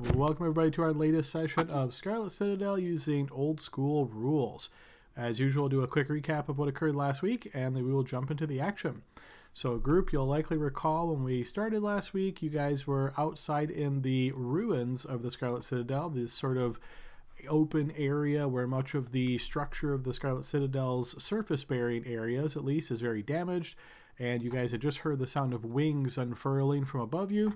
Welcome everybody to our latest session of Scarlet Citadel using old school rules. As usual, do a quick recap of what occurred last week and then we will jump into the action. So group, you'll likely recall when we started last week, you guys were outside in the ruins of the Scarlet Citadel, this sort of open area where much of the structure of the Scarlet Citadel's surface bearing areas at least is very damaged. And you guys had just heard the sound of wings unfurling from above you.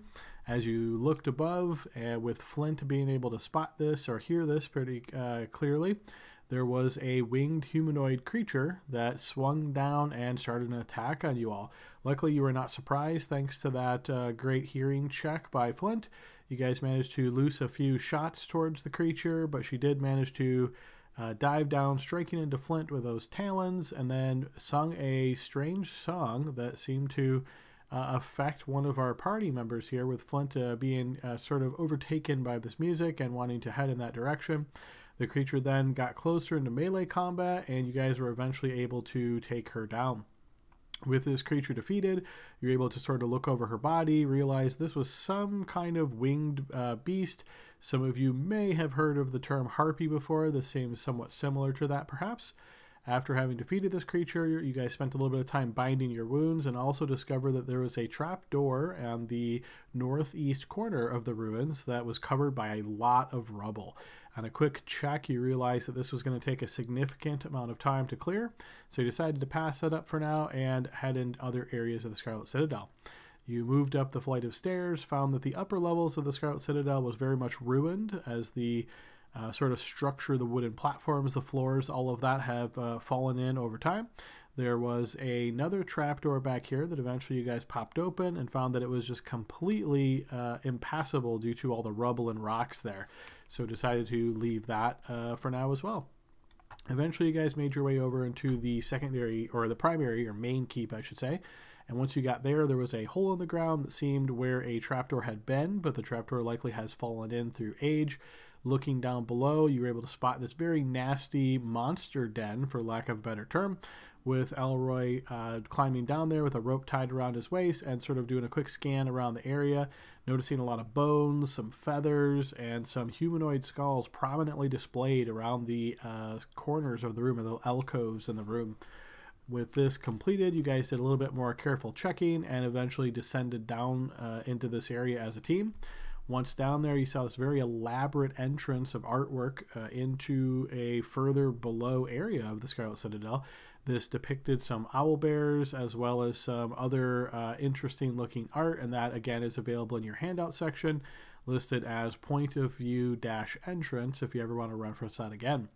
As you looked above, with Flint being able to spot this or hear this pretty clearly, there was a winged humanoid creature that swung down and started an attack on you all. Luckily, you were not surprised thanks to that great hearing check by Flint. You guys managed to loose a few shots towards the creature, but she did manage to dive down, striking into Flint with those talons, and then sung a strange song that seemed to affect one of our party members here, with Flint being sort of overtaken by this music and wanting to head in that direction. The creature then got closer into melee combat, and you guys were eventually able to take her down. With this creature defeated, you're able to sort of look over her body, realize this was some kind of winged beast. Some of you may have heard of the term harpy before. This seems somewhat similar to that, perhaps. After having defeated this creature, you guys spent a little bit of time binding your wounds and also discovered that there was a trap door on the northeast corner of the ruins that was covered by a lot of rubble. On a quick check, you realized that this was going to take a significant amount of time to clear, so you decided to pass that up for now and head in other areas of the Scarlet Citadel. You moved up the flight of stairs, found that the upper levels of the Scarlet Citadel was very much ruined, as the sort of structure, the wooden platforms, the floors, all of that have fallen in over time. There was another trapdoor back here that eventually you guys popped open and found that it was just completely impassable due to all the rubble and rocks there. So decided to leave that for now as well. Eventually you guys made your way over into the secondary, or the primary, or main keep I should say. And once you got there, there was a hole in the ground that seemed where a trapdoor had been, but the trapdoor likely has fallen in through age. Looking down below, you were able to spot this very nasty monster den, for lack of a better term, with Elroy climbing down there with a rope tied around his waist and sort of doing a quick scan around the area, noticing a lot of bones, some feathers, and some humanoid skulls prominently displayed around the corners of the room, or the alcoves in the room. With this completed, you guys did a little bit more careful checking and eventually descended down into this area as a team. Once down there, you saw this very elaborate entrance of artwork into a further below area of the Scarlet Citadel. This depicted some owl bears as well as some other interesting looking art, and that again is available in your handout section, listed as point of view -entrance if you ever want to reference that again.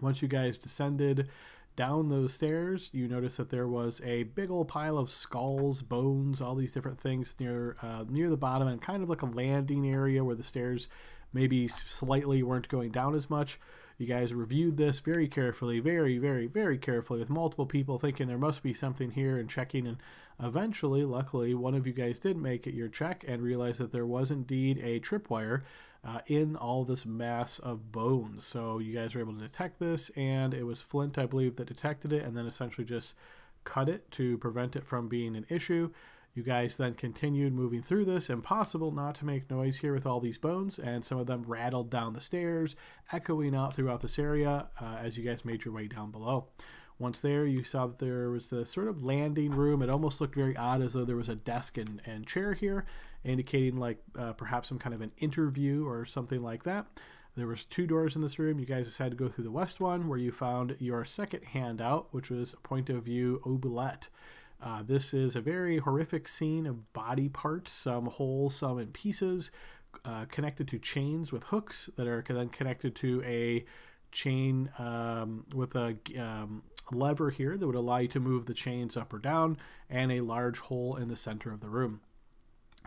Once you guys descended down those stairs, you notice that there was a big old pile of skulls, bones, all these different things near the bottom, and kind of like a landing area where the stairs maybe slightly weren't going down as much. You guys reviewed this very carefully, very carefully, with multiple people thinking there must be something here and checking, and eventually, luckily, one of you guys did make it your check and realized that there was indeed a tripwire in all this mass of bones. So you guys were able to detect this, and it was Flint, I believe, that detected it and then essentially just cut it to prevent it from being an issue. You guys then continued moving through this. Impossible not to make noise here with all these bones, and some of them rattled down the stairs, echoing out throughout this area as you guys made your way down below. Once there, you saw that there was this sort of landing room. It almost looked very odd, as though there was a desk and chair here, indicating like perhaps some kind of an interview or something like that. There was 2 doors in this room. You guys decided to go through the west one, where you found your second handout, which was point of view oubliette. This is a very horrific scene of body parts, some whole, some in pieces, connected to chains with hooks that are then connected to a chain with a lever here that would allow you to move the chains up or down, and a large hole in the center of the room.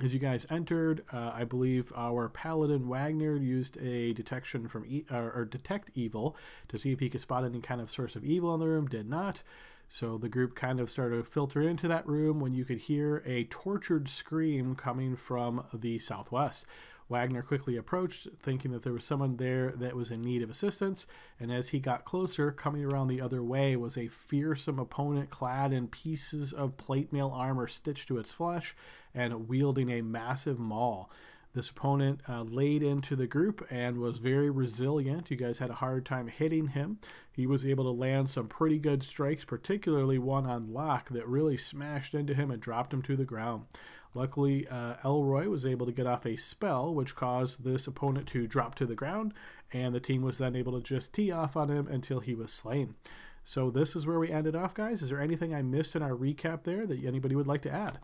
As you guys entered, I believe our paladin Wagner used a detection from or detect evil to see if he could spot any kind of source of evil in the room. Did not. So the group kind of started to filter into that room when you could hear a tortured scream coming from the southwest. Wagner quickly approached, thinking that there was someone there that was in need of assistance, and as he got closer, coming around the other way was a fearsome opponent clad in pieces of plate mail armor stitched to its flesh and wielding a massive maul. This opponent laid into the group and was very resilient. You guys had a hard time hitting him. He was able to land some pretty good strikes, particularly one on Locke that really smashed into him and dropped him to the ground. Luckily, Elroy was able to get off a spell, which caused this opponent to drop to the ground, and the team was then able to just tee off on him until he was slain. So this is where we ended off, guys. Is there anything I missed in our recap there that anybody would like to add?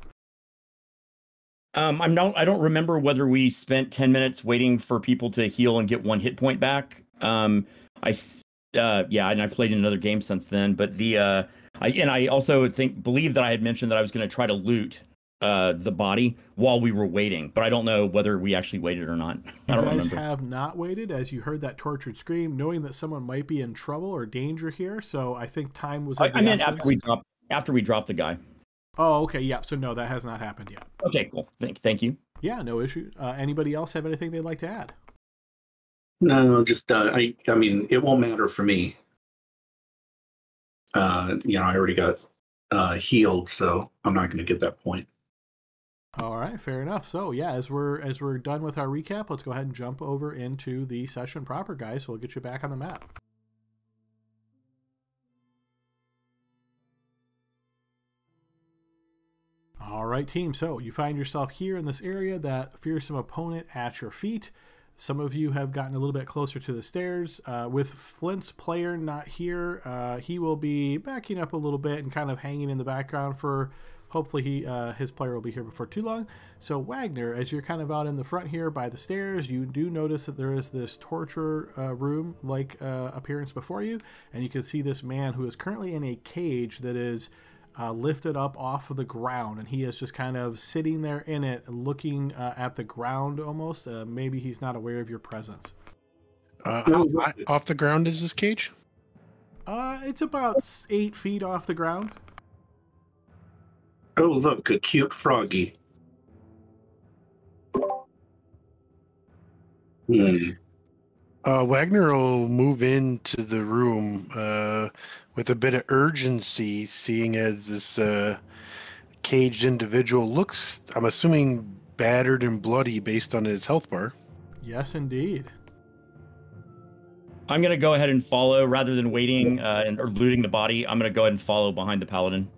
I don't remember whether we spent 10 minutes waiting for people to heal and get 1 hit point back. And I've played in another game since then. But I also believe that I had mentioned that I was going to try to loot the body while we were waiting, but I don't know whether we actually waited or not. I don't remember. You guys have not waited, as you heard that tortured scream, knowing that someone might be in trouble or danger here. So I think time was. I meant after we dropped the guy. Oh, okay, yeah. So no, that has not happened yet. Okay, cool. Thank you. Yeah, no issue. Anybody else have anything they'd like to add? No, just I mean, it won't matter for me. I already got healed, so I'm not going to get that point. All right, fair enough. So yeah, as we're done with our recap, let's go ahead and jump over into the session proper, guys. So we'll get you back on the map. All right, team. So you find yourself here in this area, that fearsome opponent at your feet. Some of you have gotten a little bit closer to the stairs. With Flint's player not here, he will be backing up a little bit and kind of hanging in the background for, hopefully his player will be here before too long. So Wagner, as you're kind of out in the front here by the stairs, you do notice that there is this torture room-like appearance before you, and you can see this man who is currently in a cage that is lifted up off of the ground, and he is just kind of sitting there in it, looking at the ground almost. Maybe he's not aware of your presence. How high off the ground is this cage? It's about 8 feet off the ground. Oh, look, a cute froggy. Wagner will move into the room with a bit of urgency, seeing as this caged individual looks, I'm assuming, battered and bloody based on his health bar. Yes, indeed. I'm going to go ahead and follow, rather than waiting or looting the body. I'm going to go ahead and follow behind the paladin.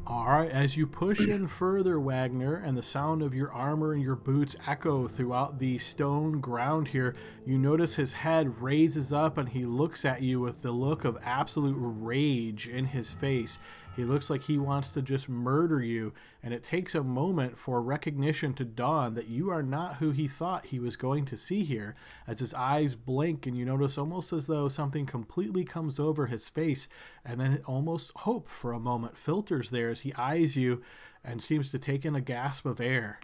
All right, as you push in further, Wagner, and the sound of your armor and your boots echo throughout the stone ground here, you notice his head raises up and he looks at you with the look of absolute rage in his face. He looks like he wants to just murder you, and it takes a moment for recognition to dawn that you are not who he thought he was going to see here, as his eyes blink and you notice almost as though something completely comes over his face, and then almost hope for a moment filters there as he eyes you and seems to take in a gasp of air.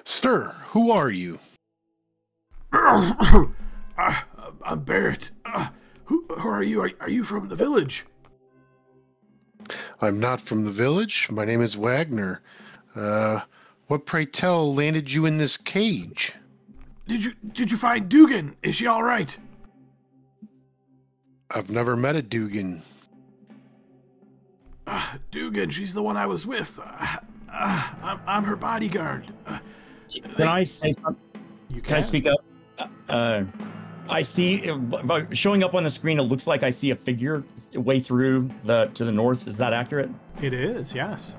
Sir, who are you? I'm Barrett. Who are you? Are you from the village? I'm not from the village. My name is Wagner. What, pray tell, landed you in this cage? Did you find Dugan? Is she all right? I've never met a Dugan. Dugan, she's the one I was with. I'm her bodyguard. Can I say something? Can I speak up? I see, showing up on the screen, it looks like I see a figure way through to the north. Is that accurate? It is, yes.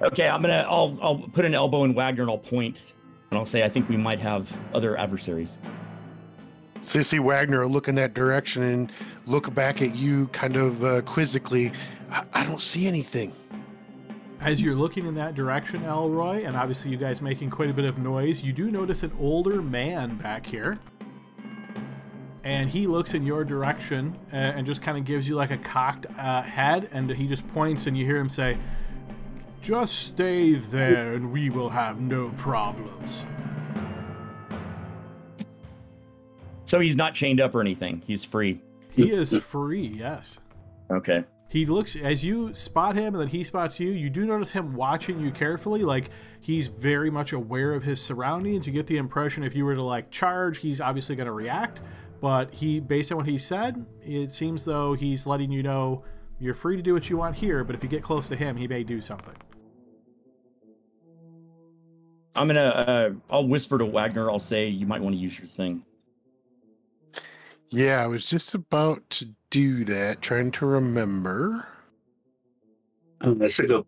Okay, I'll put an elbow in Wagner and I'll point and I'll say I think we might have other adversaries. So you see Wagner look in that direction and look back at you kind of quizzically. I don't see anything. As you're looking in that direction, Elroy, and obviously you guys making quite a bit of noise, you do notice an older man back here. And he looks in your direction and just kind of gives you like a cocked head, and he just points and you hear him say, "Just stay there and we will have no problems." So he's not chained up or anything. He's free. He is free, yes. Okay. He looks, as you spot him and then he spots you, you do notice him watching you carefully, like he's very much aware of his surroundings. You get the impression if you were to like charge, he's obviously going to react. But based on what he said, it seems though he's letting you know you're free to do what you want here, but if you get close to him, he may do something. I'll whisper to Wagner. I'll say you might want to use your thing. Yeah, I was just about to do that, trying to remember. So go.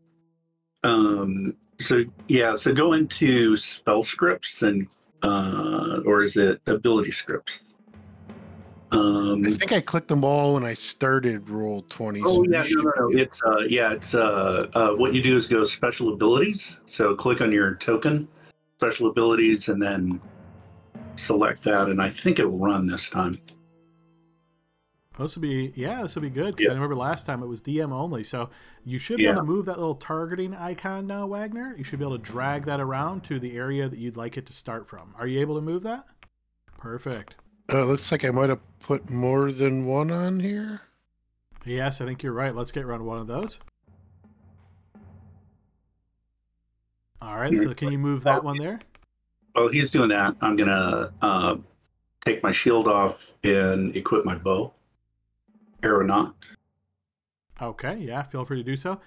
So go into spell scripts and or is it ability scripts? I think I clicked them all when I started Roll20. Oh yeah, no. It's what you do is go special abilities. So click on your token, special abilities, and then select that. And I think it will run this time. This will be good, because Yeah. I remember last time it was DM only. So you should be Yeah. able to move that little targeting icon now, Wagner. You should be able to drag that around to the area that you'd like it to start from. Are you able to move that? Perfect. Looks like I might have put more than one on here. Yes, I think you're right. Let's get around one of those. All right, so can you move that one there? While he's doing that, I'm gonna take my shield off and equip my bow. Aeronaut. Okay, yeah, feel free to do so.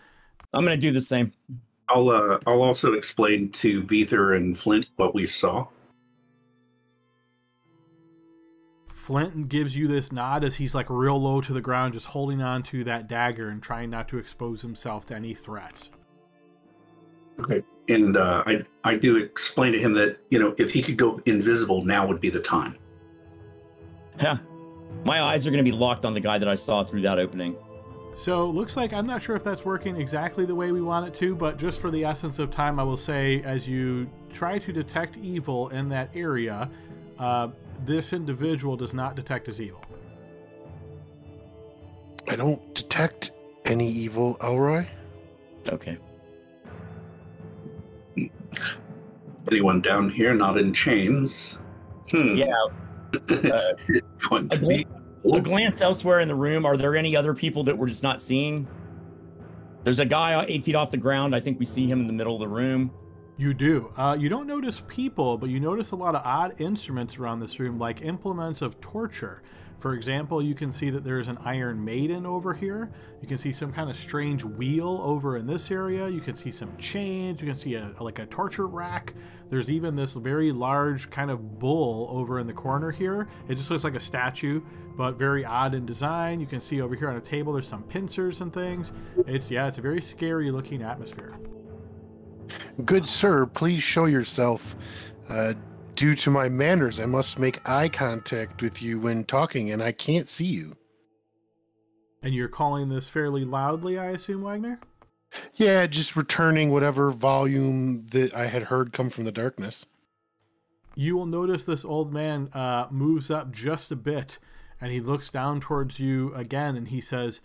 I'm going to do the same. I'll also explain to Veether and Flint what we saw. Flint gives you this nod as he's like real low to the ground, just holding on to that dagger and trying not to expose himself to any threats. Okay. And I do explain to him that, if he could go invisible, now would be the time. Yeah. My eyes are going to be locked on the guy that I saw through that opening. So looks like, I'm not sure if that's working exactly the way we want it to, but just for the essence of time, I will say as you try to detect evil in that area, this individual does not detect as evil. I don't detect any evil, Elroy. Okay. Anyone down here not in chains? Yeah. Going to be A glance elsewhere in the room. Are there any other people that we're just not seeing? There's a guy 8 feet off the ground. I think we see him in the middle of the room. You do. You don't notice people, but you notice a lot of odd instruments around this room, like implements of torture. For example, you can see that there's an Iron Maiden over here. You can see some kind of strange wheel over in this area. You can see some chains. You can see a torture rack. There's even this very large kind of bull over in the corner here. It just looks like a statue, but very odd in design. You can see over here on a table there's some pincers and things. It's a very scary looking atmosphere. Good sir, please show yourself. Due to my manners, I must make eye contact with you when talking, and I can't see you. And you're calling this fairly loudly, I assume, Wagner? Yeah, just returning whatever volume that I had heard come from the darkness. You will notice this old man moves up just a bit, and he looks down towards you again, and he says,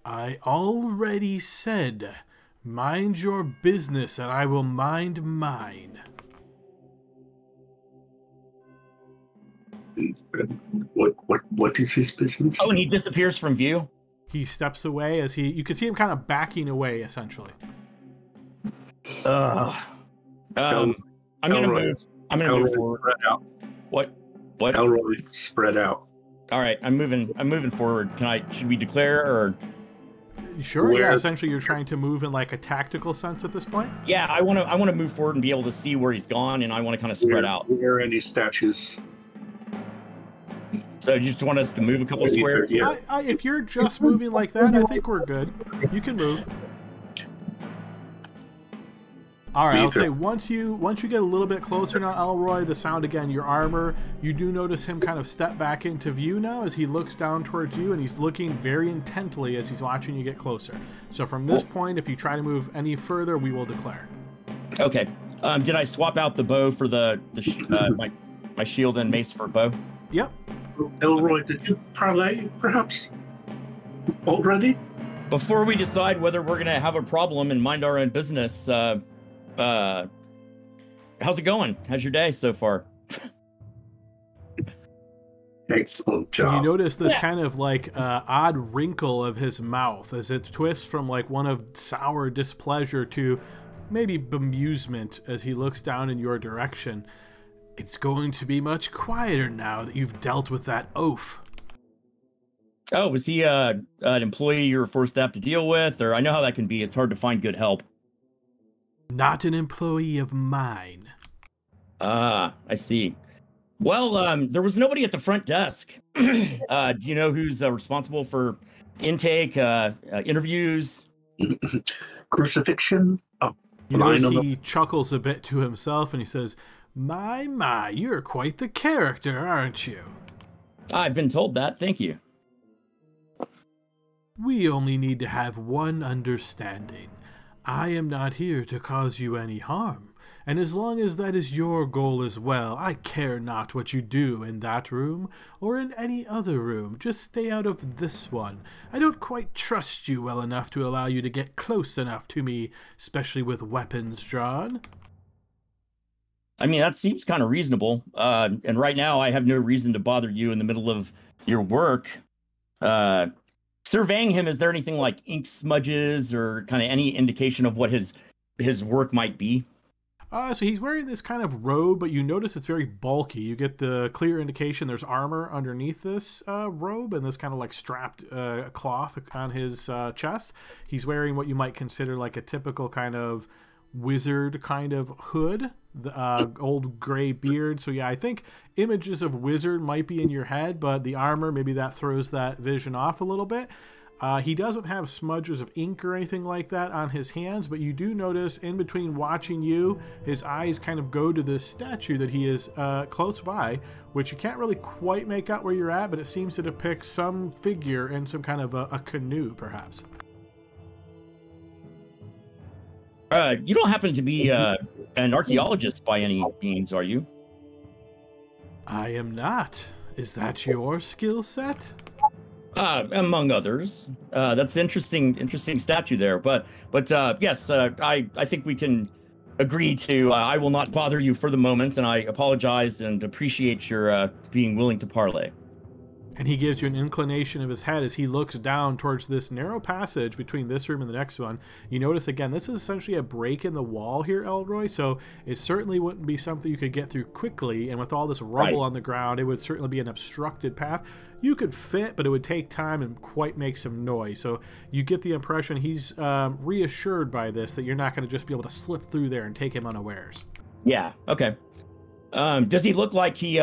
I already said, mind your business, and I will mind mine. What is his business? Oh, and he disappears from view. He steps away as you can see him kind of backing away, essentially. I'm gonna move. I'm gonna move forward. Spread out. What? Elroy, spread out. All right, I'm moving forward. Should we declare or? Sure. Yeah. Essentially, you're trying to move in like a tactical sense at this point. Yeah, I want to move forward and be able to see where he's gone, and I want to kind of spread out. Where are any statues? So you just want us to move a couple squares? Yeah. If you're just moving like that, I think we're good. You can move. All right, I'll say once you get a little bit closer now, Elroy, the sound again, your armor, you do notice him kind of step back into view now as he looks down towards you, and he's looking very intently as he's watching you get closer. So from this point, if you try to move any further, we will declare. Okay. Did I swap out the bow for my shield and mace for bow? Yep. Elroy, did you parlay, perhaps? Already? Before we decide whether we're going to have a problem and mind our own business, how's it going? How's your day so far? Excellent job. You notice this kind of like odd wrinkle of his mouth as it twists from like one of sour displeasure to maybe bemusement as he looks down in your direction. It's going to be much quieter now that you've dealt with that oaf. Oh, was he an employee you were forced to have to deal with? Or I know how that can be. It's hard to find good help. Not an employee of mine. I see. Well, there was nobody at the front desk. Do you know who's responsible for intake, interviews? Crucifixion. Oh, You notice he chuckles a bit to himself and he says, My, you're quite the character, aren't you? I've been told that. Thank you. We only need to have one understanding. I am not here to cause you any harm, and as long as that is your goal as well, I care not what you do in that room or in any other room. Just stay out of this one. I don't quite trust you well enough to allow you to get close enough to me, especially with weapons drawn. I mean, that seems kind of reasonable. And right now, I have no reason to bother you in the middle of your work. Surveying him, is there anything like ink smudges or kind of any indication of what his work might be? So he's wearing this kind of robe, but you notice it's very bulky. You get the clear indication there's armor underneath this robe and this kind of like strapped cloth on his chest. He's wearing what you might consider like a typical kind of wizard kind of hood, the old gray beard. So yeah, I think images of wizard might be in your head, but the armor, maybe that throws that vision off a little bit. He doesn't have smudges of ink or anything like that on his hands, but you do notice in between watching you, his eyes kind of go to this statue that he is close by, which you can't really quite make out where you're at, but it seems to depict some figure in some kind of a canoe, perhaps. You don't happen to be an archaeologist by any means, are you? I am not. Is that your skill set? Among others. That's interesting statue there. But yes, I think we can agree to. I will not bother you for the moment, and I apologize and appreciate your being willing to parley. And he gives you an inclination of his head as he looks down towards this narrow passage between this room and the next one. You notice, again, this is essentially a break in the wall here, Elroy, so it certainly wouldn't be something you could get through quickly, and with all this rubble on the ground, it would certainly be an obstructed path. You could fit, but it would take time and quite make some noise. So you get the impression he's reassured by this, that you're not going to just be able to slip through there and take him unawares. Yeah, okay. Does he look like he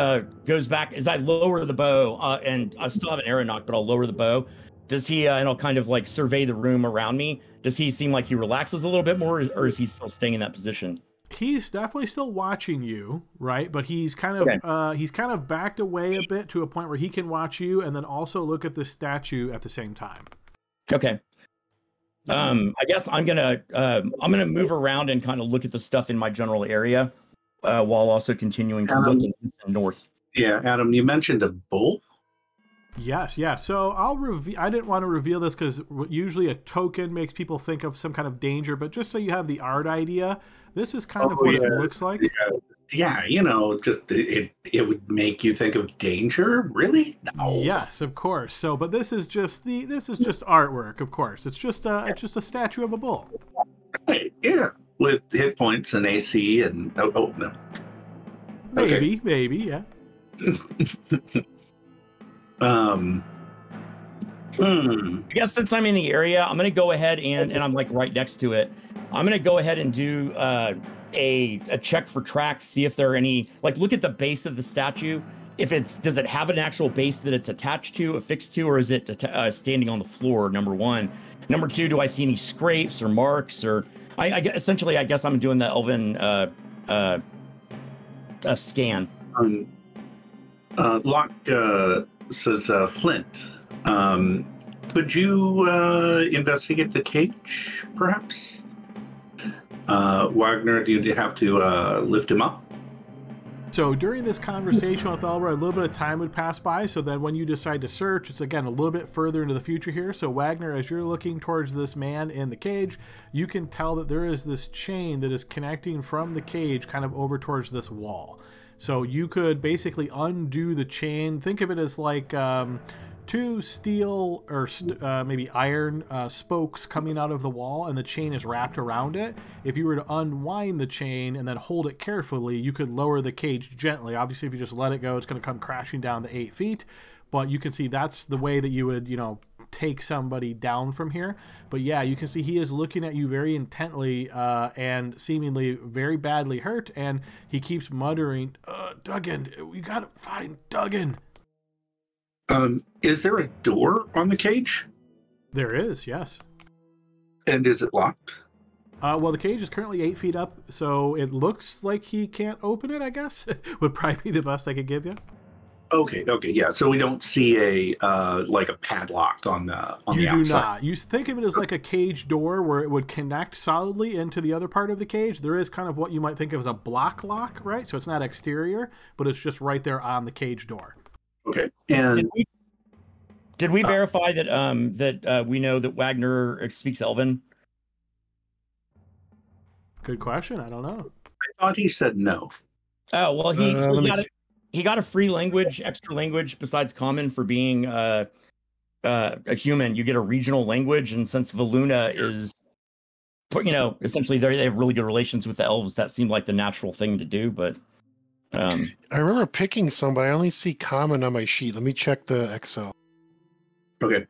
goes back as I lower the bow and I still have an arrow knock, but I'll lower the bow? Does he, and I'll kind of like survey the room around me. Does he seem like he relaxes a little bit more, or is he still staying in that position? He's definitely still watching you, right? But he's kind of backed away a bit to a point where he can watch you and then also look at the statue at the same time. Okay. I guess I'm gonna move around and kind of look at the stuff in my general area. While also continuing to look north. Yeah, Adam, you mentioned a bull? Yes, yeah. So I didn't want to reveal this because usually a token makes people think of some kind of danger, but just so you have the art idea, this is kind of what it looks like. Yeah, just it would make you think of danger, really? No. Yes, of course. So, but this is just artwork, of course. It's just a statue of a bull. Right, yeah. With hit points and AC and no. Maybe, yeah. I guess since I'm in the area, I'm gonna go ahead and I'm like right next to it. I'm gonna go ahead and do a check for tracks, see if there are any, like look at the base of the statue. Does it have an actual base that it's attached to, affixed to, or is it standing on the floor? Number one. Number two, do I see any scrapes or marks or I guess I'm doing the Elven scan. Locke says, Flint, could you investigate the cage, perhaps? Wagner, do you have to lift him up? So during this conversation with Elroy, a little bit of time would pass by. So then when you decide to search, it's again a little bit further into the future here. So Wagner, as you're looking towards this man in the cage, you can tell that there is this chain that is connecting from the cage kind of over towards this wall. So you could basically undo the chain. Think of it as like two steel or maybe iron spokes coming out of the wall, and the chain is wrapped around it. If you were to unwind the chain and then hold it carefully, you could lower the cage gently. Obviously, if you just let it go, it's going to come crashing down the 8 feet. But you can see that's the way that you would, take somebody down from here. But yeah, you can see he is looking at you very intently and seemingly very badly hurt, and he keeps muttering, Duggan, we gotta find Duggan. Is there a door on the cage? There is, yes. And is it locked? Well, the cage is currently 8 feet up, so it looks like he can't open it, I guess. Would probably be the best I could give you. Okay, yeah. So we don't see a like a padlock on the outside. You do not. You think of it as like a cage door where it would connect solidly into the other part of the cage. There is kind of what you might think of as a block lock, right? So it's not exterior, but it's just right there on the cage door. Okay. And did we verify that we know that Wagner speaks Elven? Good question. I don't know. I thought he said no. Oh, well, he got a free language, extra language besides common for being a human. You get a regional language, and since Valuna is, essentially they have really good relations with the elves, that seemed like the natural thing to do. But I remember picking some, but I only see common on my sheet. Let me check the Excel. Okay.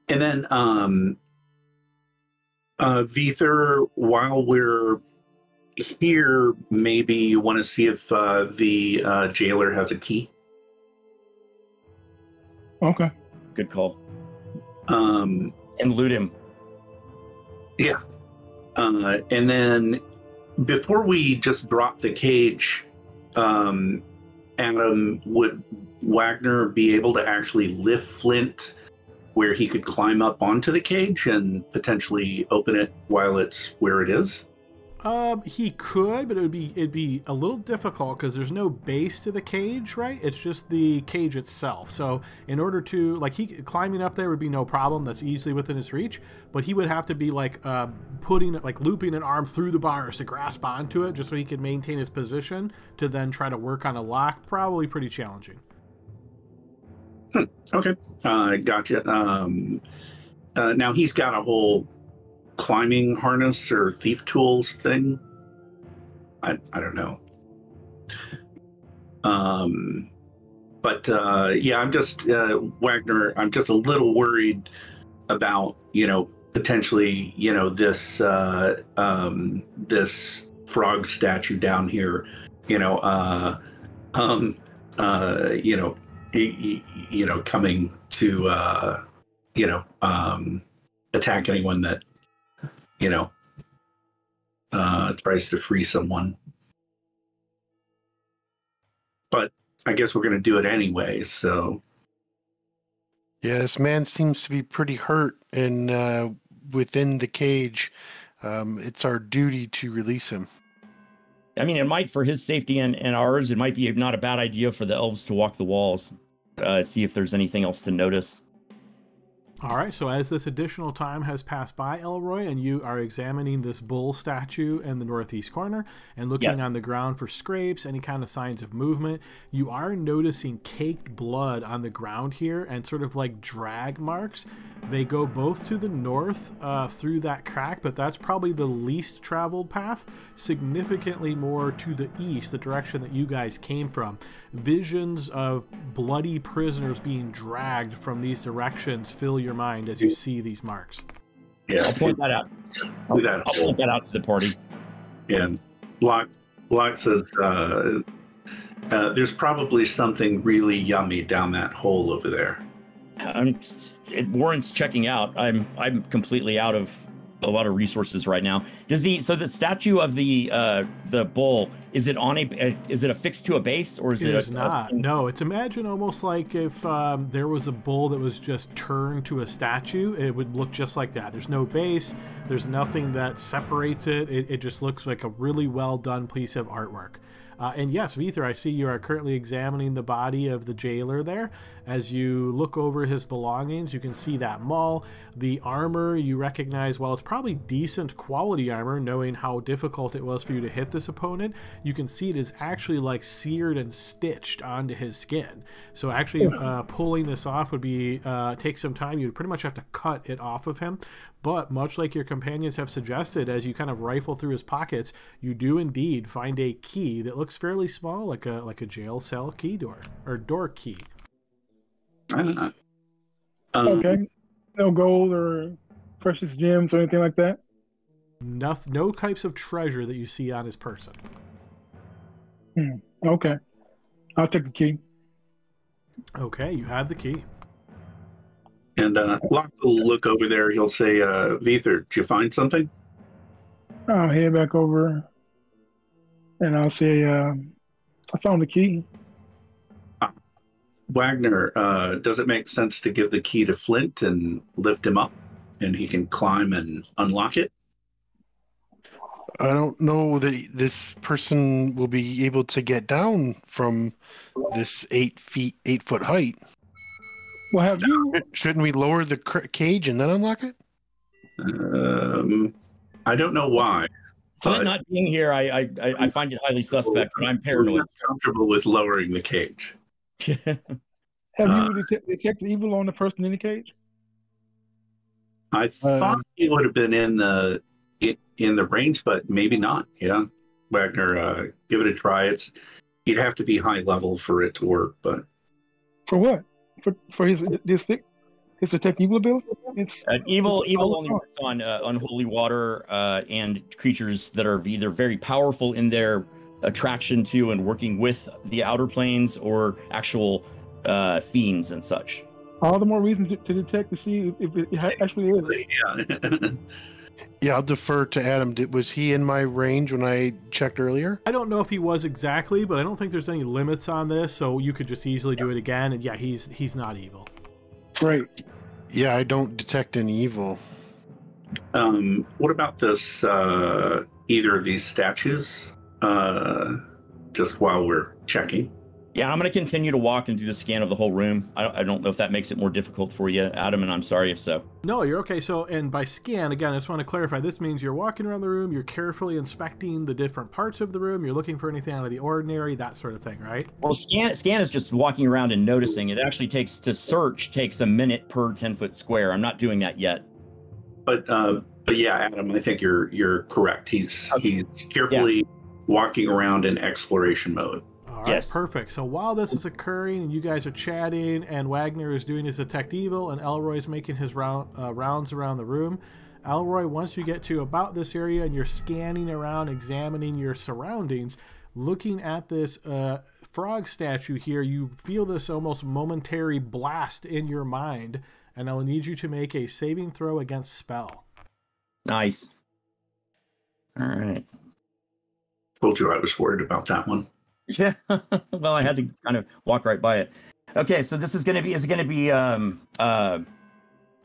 And then Vither, while we're here, maybe you want to see if the jailer has a key. Okay. Good call. And loot him. Yeah. And then before we just drop the cage, Adam, would Wagner be able to actually lift Flint where he could climb up onto the cage and potentially open it while it's where it is? He could, but it'd be a little difficult because there's no base to the cage, right? It's just the cage itself. So in order to climbing up there would be no problem. That's easily within his reach. But he would have to be looping an arm through the bars to grasp onto it, just so he could maintain his position to then try to work on a lock. Probably pretty challenging. Okay, gotcha. Now he's got a whole climbing harness or thief tools thing. I don't know. But yeah, I'm just Wagner. I'm just a little worried about potentially this this frog statue down here. Coming to attack anyone that tries to free someone. But I guess we're going to do it anyway, so. Yeah, this man seems to be pretty hurt and within the cage. It's our duty to release him. I mean, it might, for his safety and ours, it might be not a bad idea for the elves to walk the walls, see if there's anything else to notice. All right, so as this additional time has passed by, Elroy, and you are examining this bull statue in the northeast corner and looking on the ground for scrapes, any kind of signs of movement, you are noticing caked blood on the ground here and sort of like drag marks. They go both to the north through that crack, but that's probably the least traveled path. Significantly more to the east, the direction that you guys came from. Visions of bloody prisoners being dragged from these directions fill your mind as you see these marks. Yeah, I'll point that out. I'll point that out to the party. And Block says there's probably something really yummy down that hole over there. It warrants checking out. I'm completely out of a lot of resources right now. So the statue of the bull, is it affixed to a base, or is it? It is not. No, it's imagine almost like if there was a bull that was just turned to a statue, it would look just like that. There's no base. There's nothing that separates it. It just looks like a really well done piece of artwork. And yes, Vither, I see you are currently examining the body of the jailer there. As you look over his belongings, you can see that maul. The armor you recognize, while it's probably decent quality armor, knowing how difficult it was for you to hit this opponent, you can see it is actually like seared and stitched onto his skin. So actually pulling this off would be take some time. You'd pretty much have to cut it off of him. But much like your companions have suggested, as you kind of rifle through his pockets, you do indeed find a key that looks fairly small, like a jail cell key door or door key. Okay. No gold or precious gems or anything like that? No types of treasure that you see on his person. Okay. I'll take the key. Okay, you have the key. And Locke will look over there. He'll say, Vether, did you find something? I'll head back over and I'll say, I found the key. Wagner, does it make sense to give the key to Flint and lift him up and he can climb and unlock it? I don't know that this person will be able to get down from this 8 foot height. Well, have you? Shouldn't we lower the cage and then unlock it? I don't know why. Flint not being here, I find it highly suspect, but I'm paranoid. I'm comfortable with lowering the cage. Have you detected evil on the person in the cage? I thought he would have been in the range, but maybe not. Yeah, Wagner, give it a try. You'd have to be high level for it to work, but for what? For his detect evil ability? Evil only works on unholy water and creatures that are either very powerful in their attraction to and working with the outer planes or actual fiends and such. All the more reason to detect to see if it actually is. Yeah. Yeah, I'll defer to Adam. Was he in my range when I checked earlier? I don't know if he was exactly, but I don't think there's any limits on this, so you could just easily do it again. And yeah, he's not evil. Right. Yeah, I don't detect any evil. What about this? Either of these statues? Just while we're checking. Yeah, I'm going to continue to walk and do the scan of the whole room. I don't know if that makes it more difficult for you, Adam, and I'm sorry if so. No, you're okay. So, and by scan, again, I just want to clarify, this means you're walking around the room, you're carefully inspecting the different parts of the room, you're looking for anything out of the ordinary, that sort of thing, right? Well, scan is just walking around and noticing. It actually takes a minute per 10-foot square. I'm not doing that yet. But yeah, Adam, I think you're correct. He's carefully walking around in exploration mode. All right, yes. Perfect. So while this is occurring and you guys are chatting and Wagner is doing his detect evil and Elroy's making his rounds around the room, Elroy, once you get to about this area and you're scanning around, examining your surroundings, looking at this frog statue here, you feel this almost momentary blast in your mind, and I'll need you to make a saving throw against spell. Nice. All right. Told you I was worried about that one. Yeah. Well, I had to kind of walk right by it. Okay, so this is going to be,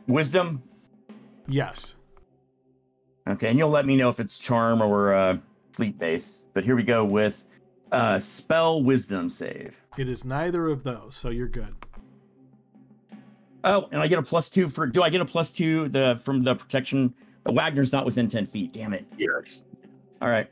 wisdom? Yes. Okay, and you'll let me know if it's charm or sleep base. But here we go with spell wisdom save. It is neither of those, so you're good. Oh, and I get a +2 do I get a +2 from the protection? Wagner's not within 10 feet. Damn it. Yes. All right.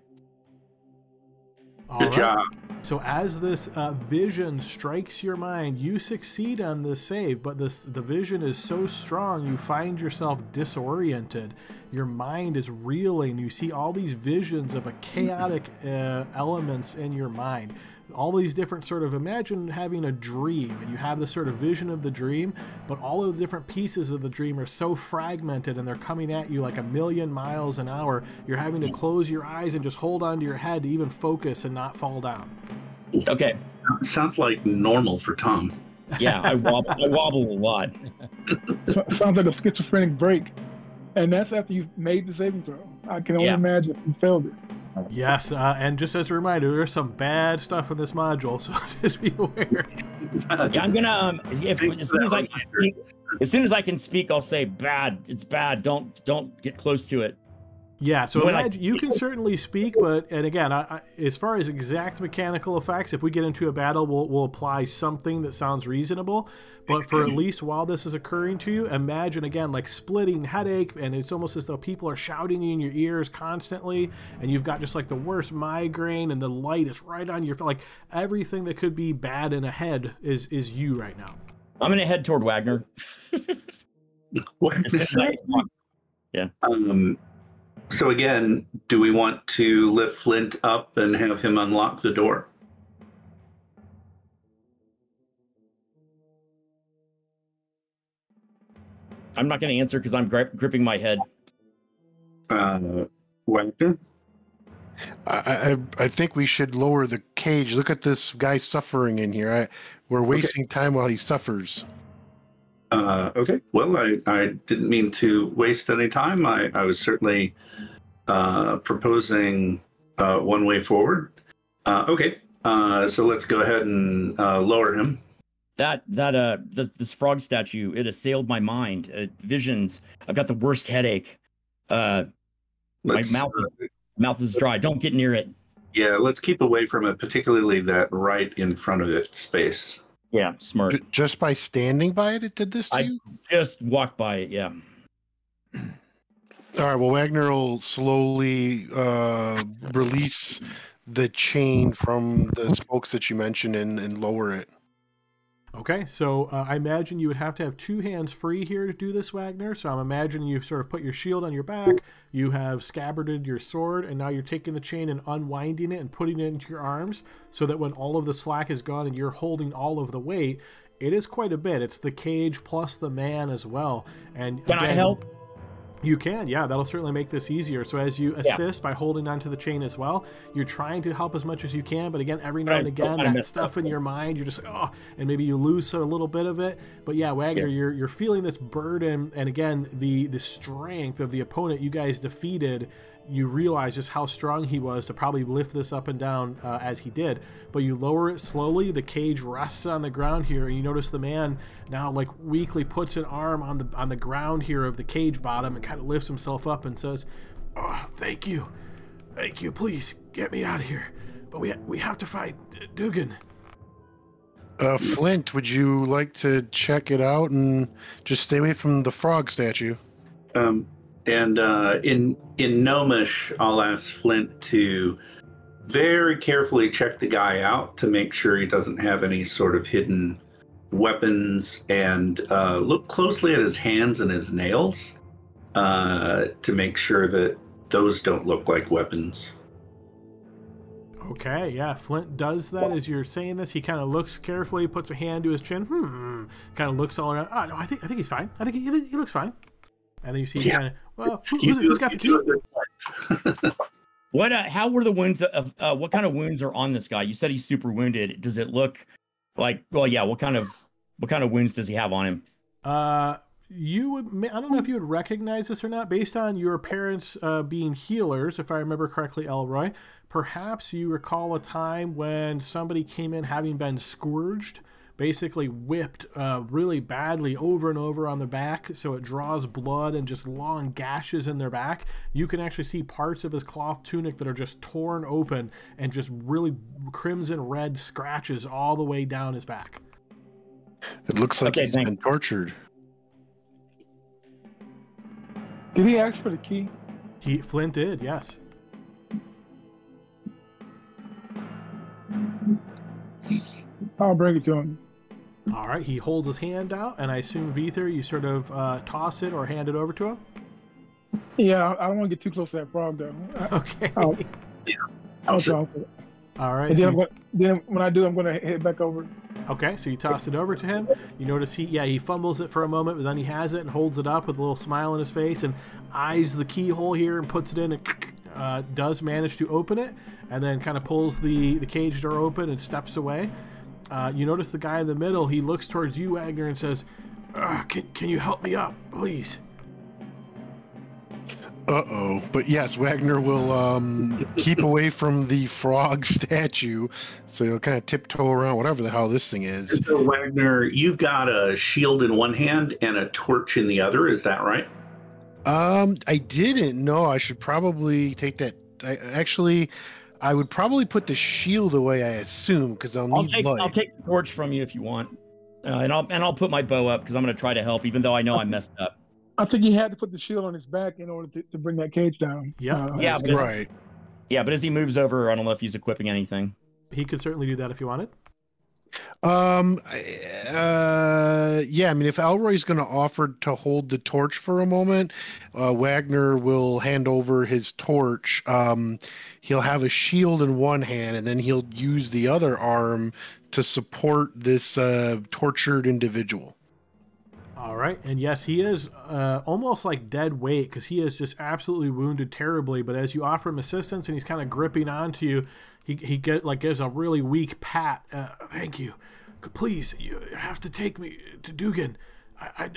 Good job. So as this vision strikes your mind, you succeed on this save, but the vision is so strong you find yourself disoriented. Your mind is reeling. You see all these visions of a chaotic elements in your mind. All these different sort of, imagine having a dream and you have this sort of vision of the dream, but all of the different pieces of the dream are so fragmented and they're coming at you like 1,000,000 miles an hour. You're having to close your eyes and just hold on to your head to even focus and not fall down. Okay. Sounds like normal for Tom. Yeah, I wobble a lot. Sounds like a schizophrenic break. And that's after you've made the saving throw. I can only imagine you failed it. Yes, and just as a reminder, there's some bad stuff in this module, so just be aware. Yeah, I'm gonna as soon as I can speak, I'll say bad. It's bad. Don't get close to it. Yeah, so imagine, you can certainly speak, and again, as far as exact mechanical effects, if we get into a battle, we'll apply something that sounds reasonable. But for at least while this is occurring to you, imagine, again, like splitting headache, and it's almost as though people are shouting in your ears constantly, and you've got just like the worst migraine, and the light is right on your, like everything that could be bad in a head is you right now. I'm going to head toward Wagner. Yeah. So again, do we want to lift Flint up and have him unlock the door? I'm not going to answer because I'm gripping my head. Wagner? I think we should lower the cage. Look at this guy suffering in here. We're wasting time while he suffers. Okay. Well, I didn't mean to waste any time. I was certainly proposing one way forward. Okay. So let's go ahead and lower him. This frog statue, it assailed my mind. Visions. I've got the worst headache. My mouth is dry. Don't get near it. Yeah, let's keep away from it, particularly that right in front of it space. Yeah, smart. Just by standing by it did this to you? Just walked by it, yeah. All right, well, Wagner will slowly release the chain from the spokes that you mentioned and lower it. Okay, so I imagine you would have to have two hands free here to do this, Wagner. So I'm imagining you've sort of put your shield on your back, you have scabbarded your sword, and now you're taking the chain and unwinding it and putting it into your arms so that when all of the slack is gone and you're holding all of the weight, it is quite a bit. It's the cage plus the man as well. And Can I help? You can, yeah. That'll certainly make this easier. So as you assist by holding onto the chain as well, you're trying to help as much as you can. But again, every now and again, that stuff in your mind, you're just, and maybe you lose a little bit of it. But yeah, Wagner, you're feeling this burden. And again, the strength of the opponent you guys defeated, you realize just how strong he was to probably lift this up and down as he did. But you lower it slowly. The cage rests on the ground here, and you notice the man now like weakly puts an arm on the ground here of the cage bottom and kind of lifts himself up and says, thank you, please get me out of here. But we have to find Dugan. Flint, would you like to check it out and just stay away from the frog statue? And in Gnomish, I'll ask Flint to very carefully check the guy out to make sure he doesn't have any sort of hidden weapons, and look closely at his hands and his nails to make sure that those don't look like weapons. Okay, yeah, Flint does that. As you're saying this, he kind of looks carefully, puts a hand to his chin, kind of looks all around. No, I think he's fine. I think he looks fine. And then you see kind of, well, who's got the key? What? How were the wounds? What kind of wounds are on this guy? You said he's super wounded. Does it look like? Well, yeah. What kind of wounds does he have on him? You would. I don't know if you would recognize this or not, based on your parents being healers, if I remember correctly, Elroy. Perhaps you recall a time when somebody came in having been scourged, basically whipped really badly over and over on the back, so it draws blood and just long gashes in their back. You can actually see parts of his cloth tunic that are just torn open and just really crimson red scratches all the way down his back. It looks like he's been tortured. Did he ask for the key? Flint did, yes. I'll bring it to him. All right, he holds his hand out, and I assume, Vither, you sort of toss it or hand it over to him? Yeah, I don't want to get too close to that frog, though. Okay. I'll toss it. All right. And then when I do, I'm going to head back over. Okay, so you toss it over to him. You notice he fumbles it for a moment, but then he has it and holds it up with a little smile on his face and eyes the keyhole here and puts it in and does manage to open it, and then kind of pulls the cage door open and steps away. You notice the guy in the middle, he looks towards you, Wagner, and says, can you help me up, please? Uh-oh. But yes, Wagner will keep away from the frog statue, so he'll kind of tiptoe around whatever the hell this thing is. So, Wagner, you've got a shield in one hand and a torch in the other, is that right? I didn't know. I should probably take that. I would probably put the shield away, I assume, because I'll need light. I'll take the torch from you if you want, and I'll put my bow up because I'm going to try to help, even though I know I messed up. I think he had to put the shield on his back in order to bring that cage down. Yeah, right. Yeah, but as he moves over, I don't know if he's equipping anything. He could certainly do that if you wanted. Yeah, I mean, if Elroy's going to offer to hold the torch for a moment, Wagner will hand over his torch. He'll have a shield in one hand, and then he'll use the other arm to support this tortured individual. All right, and yes, he is almost like dead weight because he is just absolutely wounded terribly. But as you offer him assistance and he's kind of gripping onto you, he gives a really weak pat. Thank you. Please, you have to take me to Dugan.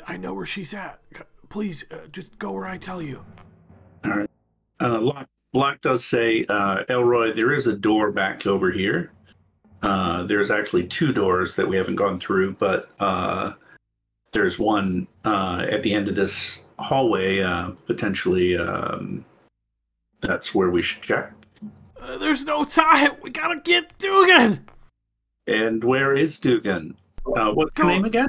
I know where she's at. Please, just go where I tell you. All right. Locke does say, Elroy, there is a door back over here. There's actually 2 doors that we haven't gone through, but there's one at the end of this hallway. Potentially, that's where we should check. There's no time. We gotta get Dugan. And where is Dugan? What's your name again?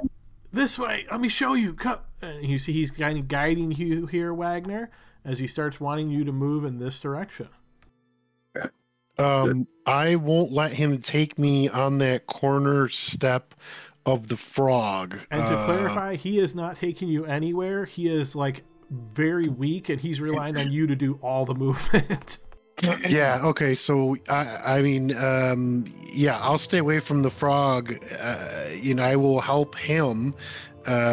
This way. Let me show you. Come. And you see he's kind of guiding you here, Wagner, as he starts wanting you to move in this direction. I won't let him take me on that corner step of the frog. And to clarify, he is not taking you anywhere. He is like very weak, and he's relying on you to do all the movement. Yeah. Okay. So I mean, yeah, I'll stay away from the frog. I will help him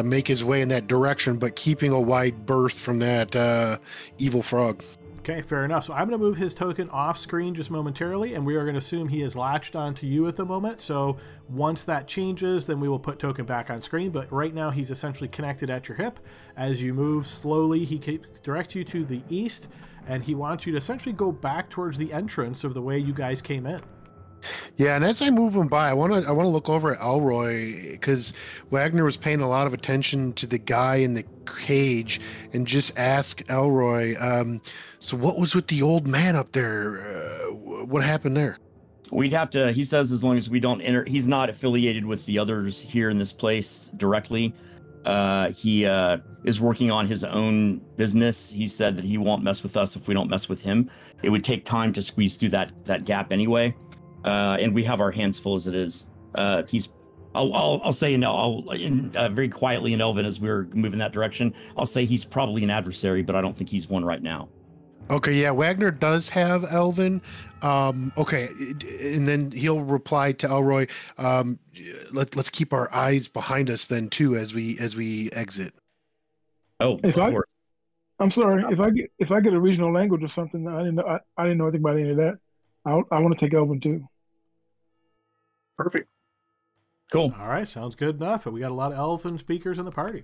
make his way in that direction, but keeping a wide berth from that evil frog. Okay, fair enough. So I'm going to move his token off screen just momentarily, and we are going to assume he is latched onto you at the moment. So once that changes, then we will put token back on screen. But right now, he's essentially connected at your hip. As you move slowly, he directs you to the east, and he wants you to essentially go back towards the entrance of the way you guys came in. Yeah, and as I move him by, I want to look over at Elroy because Wagner was paying a lot of attention to the guy in the cage, and just ask Elroy. So what was with the old man up there? What happened there? We'd have to. He says as long as we don't enter, he's not affiliated with the others here in this place directly. He is working on his own business. He said that he won't mess with us if we don't mess with him. It would take time to squeeze through that gap anyway. And we have our hands full as it is. I'll say very quietly in Elven as we're moving that direction. I'll say he's probably an adversary, but I don't think he's one right now. Okay, yeah, Wagner does have Elven. Okay, and then he'll reply to Elroy. Let's keep our eyes behind us then too as we exit. Oh, of course. I'm sorry if I get a regional language or something. I didn't know anything about any of that. I want to take Elven too. Perfect. Cool. All right, sounds good enough. We got a lot of Elven speakers in the party.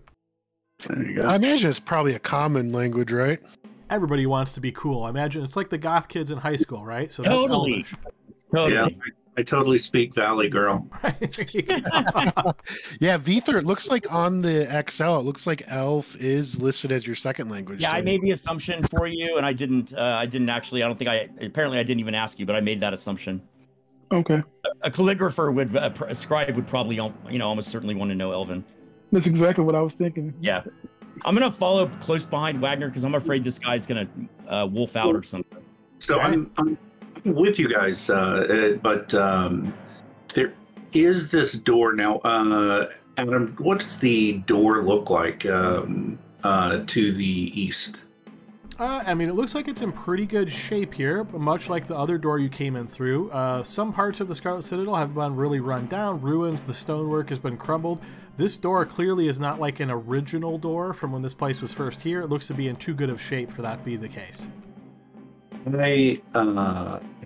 There you go. I imagine it's probably a common language, right? Everybody wants to be cool. I imagine it's like the goth kids in high school, right? So that's Totally. Elvish. Totally. Yeah, I totally speak Valley Girl. Yeah, Vither, it looks like on the XL, it looks like Elf is listed as your second language. Yeah, so. I made the assumption for you, and I didn't actually. I don't think apparently I didn't even ask you, but I made that assumption. Okay. A calligrapher would, a scribe would probably, almost certainly want to know Elven. That's exactly what I was thinking. Yeah. I'm going to follow close behind Wagner because I'm afraid this guy's going to wolf out or something. So I'm with you guys, but there is this door now. Adam, what does the door look like to the east? I mean, it looks like it's in pretty good shape here, but much like the other door you came in through. Some parts of the Scarlet Citadel have been really run down, ruins, the stonework has been crumbled. This door clearly is not like an original door from when this place was first here. It looks to be in too good of shape for that to be the case. I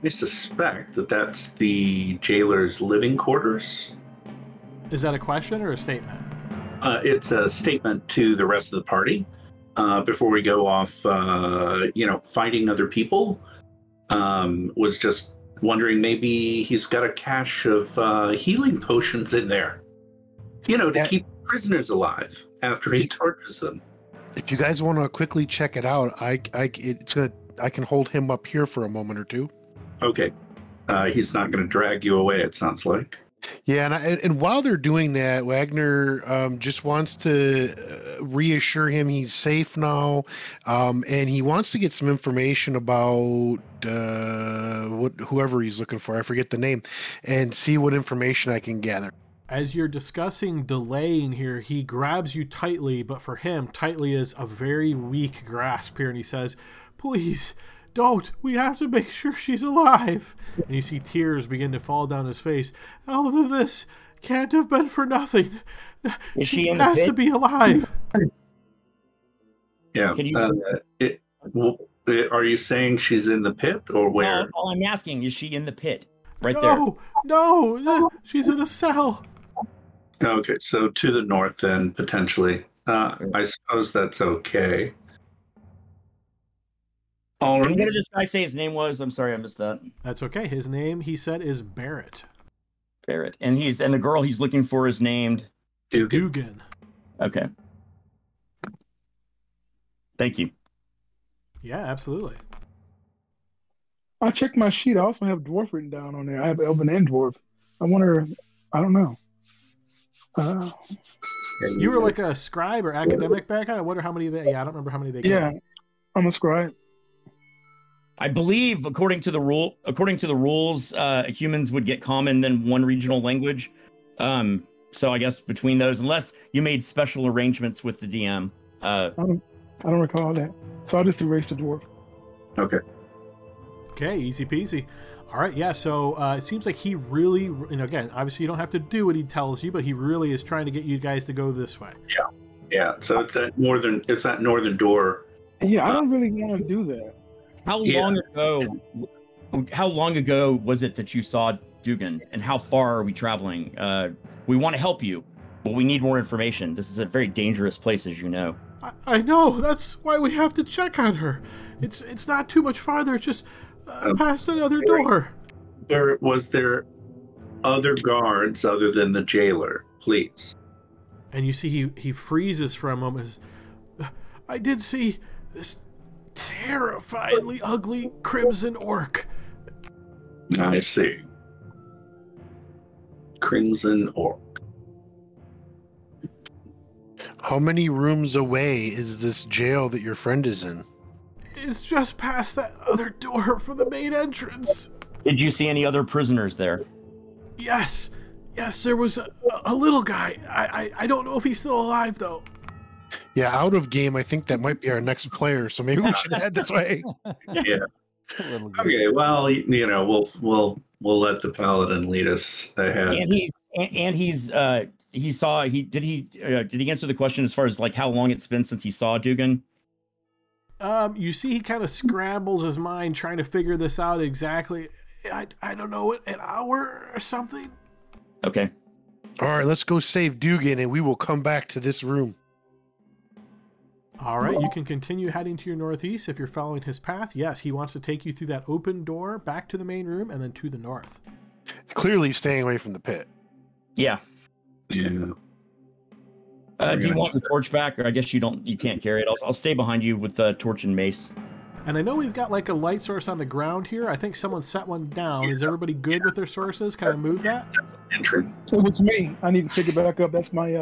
suspect that that's the jailer's living quarters. Is that a question or a statement? It's a statement to the rest of the party. Before we go off, fighting other people, was just wondering maybe he's got a cache of healing potions in there, to keep prisoners alive after he tortures them. If you guys want to quickly check it out, I can hold him up here for a moment or two. Okay, he's not going to drag you away. It sounds like. Yeah, and while they're doing that, Wagner just wants to reassure him he's safe now, and he wants to get some information about whoever he's looking for. I forget the name, and see what information I can gather. As you're discussing delaying here, he grabs you tightly, but for him, tightly is a very weak grasp here, and he says, "Please, don't. We have to make sure she's alive." And you see tears begin to fall down his face. "All of this can't have been for nothing. Is she in She the has to pit? be alive. Yeah. Can you- Are you saying she's in the pit or No, where? all I'm asking is she in the pit? Right there. No, she's in a cell. Okay, so to the north then, potentially. I suppose that's okay. All And right. what did this guy say his name was? I'm sorry, I missed that. That's okay. His name, he said, is Barrett. Barrett. And the girl he's looking for is named Dugan. Okay. Thank you. Yeah, absolutely. I checked my sheet. I also have dwarf written down on there. I have elven and dwarf. I wonder. I don't know. You were like a scribe or academic background. I wonder how many they. Yeah, I don't remember how many they. Yeah, I'm a scribe. I believe, according to the rules, humans would get common then one regional language. So I guess between those, unless you made special arrangements with the DM. I don't recall that. So I'll just erase the dwarf. Okay. Okay, easy peasy. All right, yeah. So it seems like he really, again, obviously you don't have to do what he tells you, but he really is trying to get you guys to go this way. Yeah. So it's that northern door. Yeah, I don't really want to do that. How long ago was it that you saw Dugan, and how far are we traveling? We want to help you, but we need more information. This is a very dangerous place, as you know. I know. That's why we have to check on her. It's not too much farther. It's just past another door. Was there other guards other than the jailer, please? And you see he freezes for a moment. I did see this terrifyingly ugly crimson orc. I see. Crimson orc. How many rooms away is this jail that your friend is in? It's just past that other door from the main entrance. Did you see any other prisoners there? Yes, there was a little guy. I don't know if he's still alive, though. Yeah, out of game, I think that might be our next player, so maybe we should head this way. Yeah. Okay. Well, we'll let the paladin lead us ahead. Did he answer the question as far as like how long it's been since he saw Dugan? You see he kind of scrambles his mind trying to figure this out exactly. I don't know, an hour or something? Okay. All right, let's go save Dugan, and we will come back to this room. All right, you can continue heading to your northeast if you're following his path. Yes, he wants to take you through that open door, back to the main room, and then to the north. Clearly staying away from the pit. Yeah. Yeah. Do you want the torch back, or I guess you can't carry it? I'll stay behind you with the torch and mace. And I know we've got like a light source on the ground here. I think someone set one down. Is everybody good with their sources? Can I move that? Entry. It was me. I need to pick it back up. That's my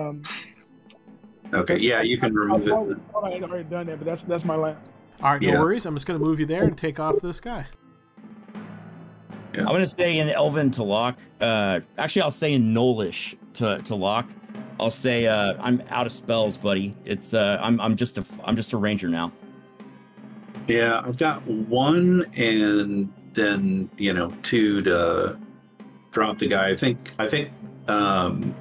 Okay. Yeah, you can remove it. I had already done that, but that's my lamp. All right, no worries. I'm just going to move you there and take off this guy. Yeah. I'm going to stay in Elven to lock. Actually, I'll stay in Knowlish to lock. I'll say I'm out of spells, buddy. It's I'm just a ranger now. Yeah, I've got one, and then 2 to drop the guy. I think. Can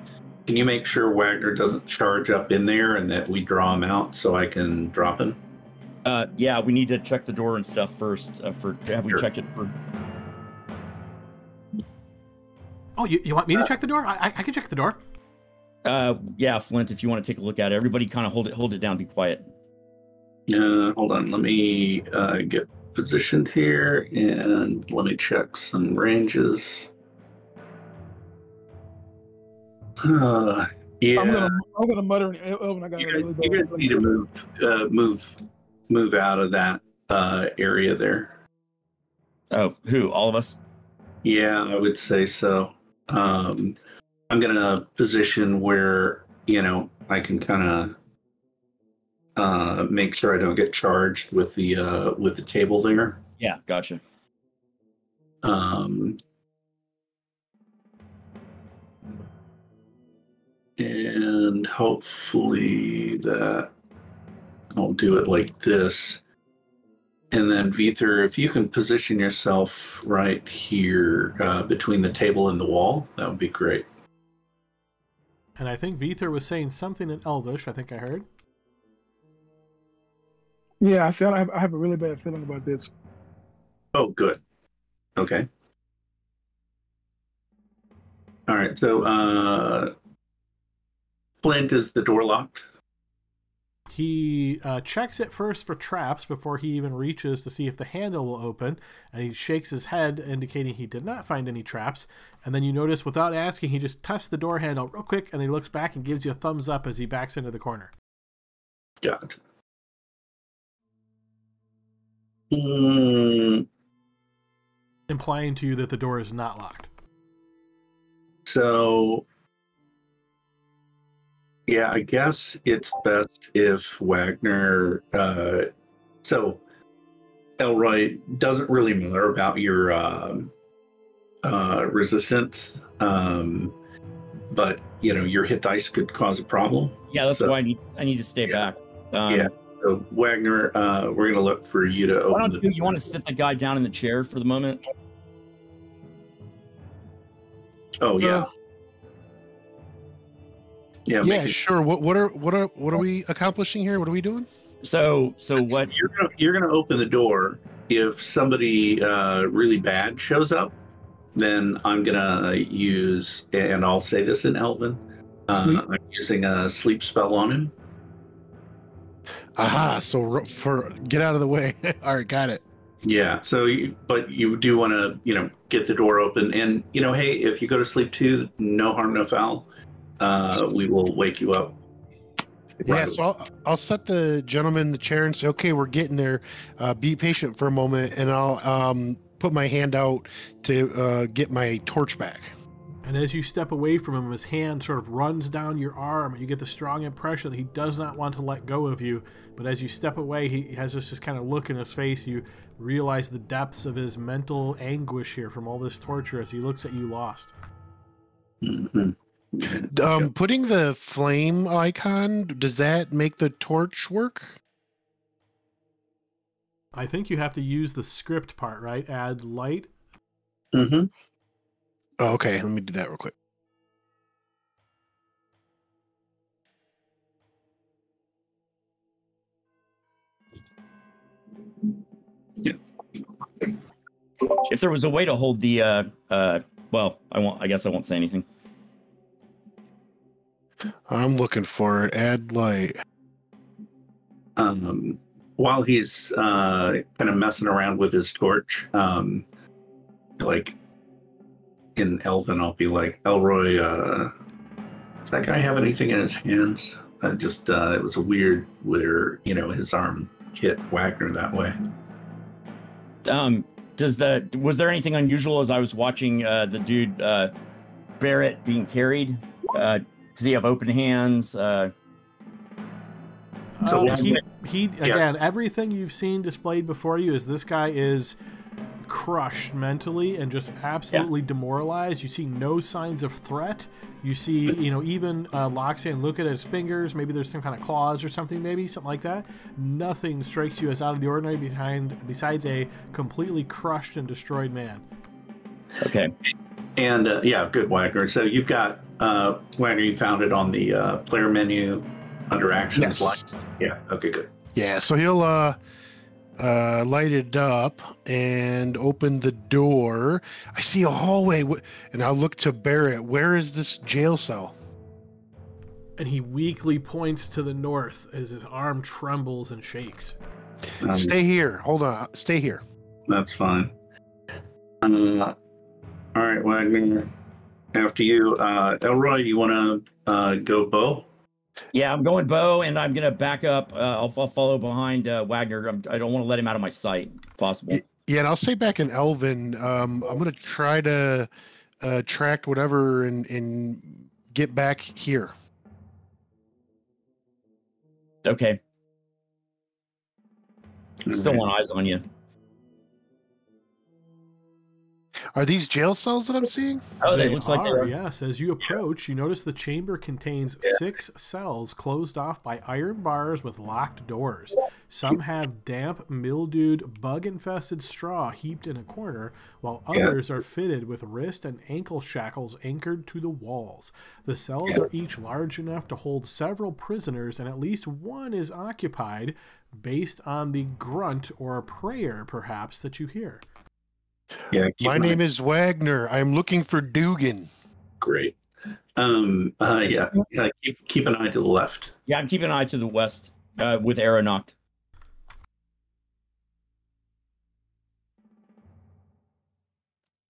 you make sure Wagner doesn't charge up in there, and that we draw him out so I can drop him? Yeah, we need to check the door and stuff first. Have we checked it for? Oh, you want me to check the door? I can check the door. Yeah, Flint, if you want to take a look at it. Everybody kind of hold it down, be quiet. Hold on, let me get positioned here, and let me check some ranges. Yeah. I'm gonna mutter. You guys need to move out of that area there. Oh, who? All of us? Yeah, I would say so. I'm gonna position where I can kind of make sure I don't get charged with the table there. Yeah, gotcha. And hopefully that I'll do it like this. And then Vither, if you can position yourself right here between the table and the wall, that would be great. And I think Vither was saying something in Elvish, I think I heard. Yeah, I said I have a really bad feeling about this. Oh, good. Okay. All right. So, Flint, is the door locked? He checks it first for traps before he even reaches to see if the handle will open, and he shakes his head, indicating he did not find any traps. And then you notice, without asking, he just tests the door handle real quick, and he looks back and gives you a thumbs up as he backs into the corner. Got it. Mm, Implying to you that the door is not locked. so, yeah, I guess it's best if Wagner. So, Elroy doesn't really matter about your resistance, but your hit dice could cause a problem. Yeah, that's why I need to stay back. Yeah. So Wagner, we're gonna look for you to Why open. don't you want to sit the guy down in the chair for the moment? Oh yeah. Yeah, sure. What are we accomplishing here? What are we doing? So what? You're gonna open the door. If somebody really bad shows up, then I'm gonna use, and I'll say this in Elven. I'm using a sleep spell on him. Aha! So for get out of the way. All right, got it. Yeah. So, but you do want to, get the door open, and hey, if you go to sleep too, no harm, no foul. We will wake you up. Yeah. So I'll set the gentleman in the chair and say, "Okay, we're getting there. Be patient for a moment," and I'll put my hand out to get my torch back. And as you step away from him, his hand sort of runs down your arm, and you get the strong impression that he does not want to let go of you. But as you step away, he has this kind of look in his face. You realize the depths of his mental anguish here from all this torture as he looks at you lost. Mm-hmm. Putting the flame icon, does that make the torch work? I think you have to use the script part, right? Add light. Mm-hmm. Oh, okay, let me do that real quick. Yeah. If there was a way to hold the well, I guess I won't say anything. I'm looking for it. Add light. While he's kind of messing around with his torch, like in Elven, I'll be like, Elroy, does that guy have anything in his hands? It was a weird where, his arm hit Wagner that way. Was there anything unusual as I was watching the dude Barrett being carried? Does he have open hands? Everything you've seen displayed before you is this guy is crushed mentally and just absolutely demoralized. You see no signs of threat. You see, even Loxane look at his fingers. Maybe there's some kind of claws or something, something like that. Nothing strikes you as out of the ordinary besides a completely crushed and destroyed man. Okay. And good, Wagner. So you've got Wagner. You found it on the player menu under actions. Yes. Yeah. Okay. Good. Yeah. So he'll light it up and open the door. I see a hallway, and I'll look to Barrett. Where is this jail cell? And he weakly points to the north as his arm trembles and shakes. Stay here. Hold on. Stay here. That's fine. All right, Wagner. After you, Elroy. You want to go bow? Yeah, I'm going bow, and I'm gonna back up. I'll follow behind Wagner. I don't want to let him out of my sight, if possible. Yeah, and I'll say back in Elven, I'm gonna try to track whatever and get back here. Okay. Still want eyes on you. Are these jail cells that I'm seeing? Oh, They looks like they are. yes. As you approach, you notice the chamber contains 6 cells closed off by iron bars with locked doors. Some have damp, mildewed, bug-infested straw heaped in a corner, while others are fitted with wrist and ankle shackles anchored to the walls. The cells are each large enough to hold several prisoners, and at least one is occupied, based on the grunt or prayer, perhaps, that you hear. Yeah. My name is Wagner. I'm looking for Dugan. Great. Yeah. Keep an eye to the left. Yeah, I'm keeping an eye to the west with Aeronaut.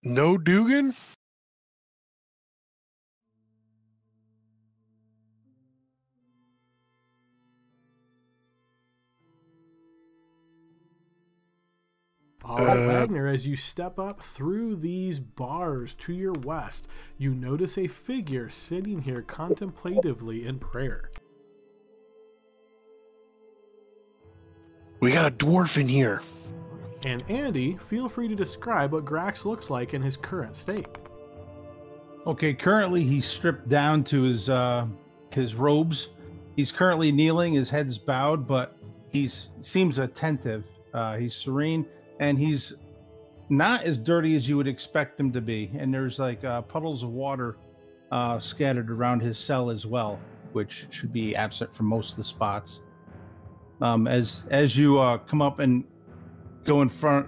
No Dugan? All right, Wagner, as you step up through these bars to your west, you notice a figure sitting here contemplatively in prayer. We got a dwarf in here. And Andy, feel free to describe what Grax looks like in his current state. Okay, currently he's stripped down to his robes. He's currently kneeling, his head's bowed, but he seems attentive. He's serene, and he's not as dirty as you would expect him to be. And there's like puddles of water scattered around his cell as well, which should be absent from most of the spots. As you come up and go in front,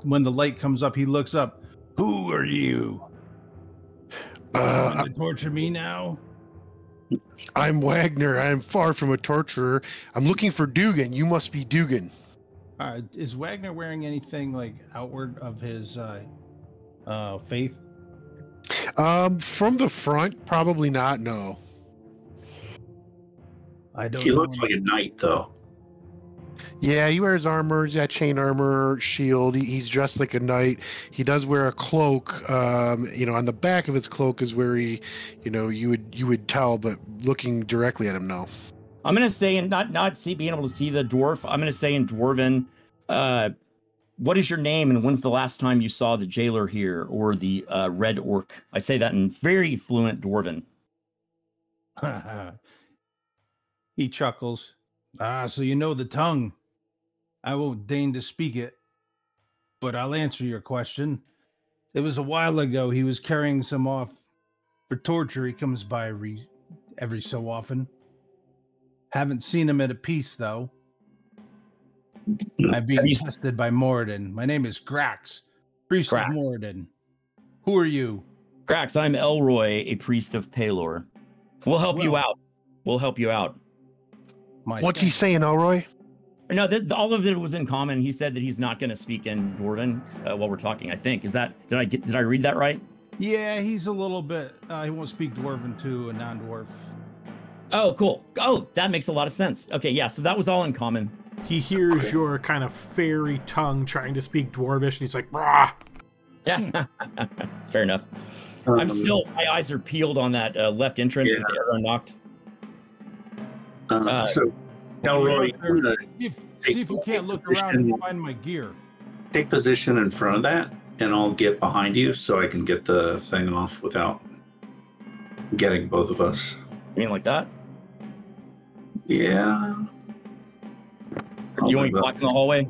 when the light comes up, he looks up. Who are you? To torture me now? I'm Wagner. I'm far from a torturer. I'm looking for Dugan. You must be Dugan. Is Wagner wearing anything like outward of his faith? From the front, probably not. No. I don't. He looks like a knight, though. Yeah, he wears armor. He's got chain armor, shield. He's dressed like a knight. He does wear a cloak. On the back of his cloak is where he, you would tell, but looking directly at him, no. I'm gonna say, and not being able to see the dwarf. I'm gonna say in Dwarven, what is your name, and when's the last time you saw the jailer here or the red orc? I say that in very fluent Dwarven. He chuckles. So you know the tongue. I won't deign to speak it, but I'll answer your question. It was a while ago. He was carrying some off for torture. He comes by every so often. Haven't seen him at a peace, though. I'm being tested by Moradin. My name is Grax, priest of Moradin. Who are you? Grax, I'm Elroy, a priest of Palor. We'll help you out. We'll help you out. What's he saying, Elroy? No, all of it was in common. He said that he's not going to speak in Dwarven while we're talking. I think did I read that right? Yeah, he's a little bit. He won't speak Dwarven to a non-dwarf. Oh, cool. Oh, that makes a lot of sense. Okay, yeah. So that was all in common. He hears your kind of fairy tongue trying to speak Dwarvish, and he's like, "Brah." Yeah, fair enough. My eyes are peeled on that left entrance with the arrow knocked. So, Elroy, see if we can't look around and find my gear. Take position in front of that, and I'll get behind you so I can get the thing off without getting both of us. You mean like that? Yeah. You want me blocking the hallway?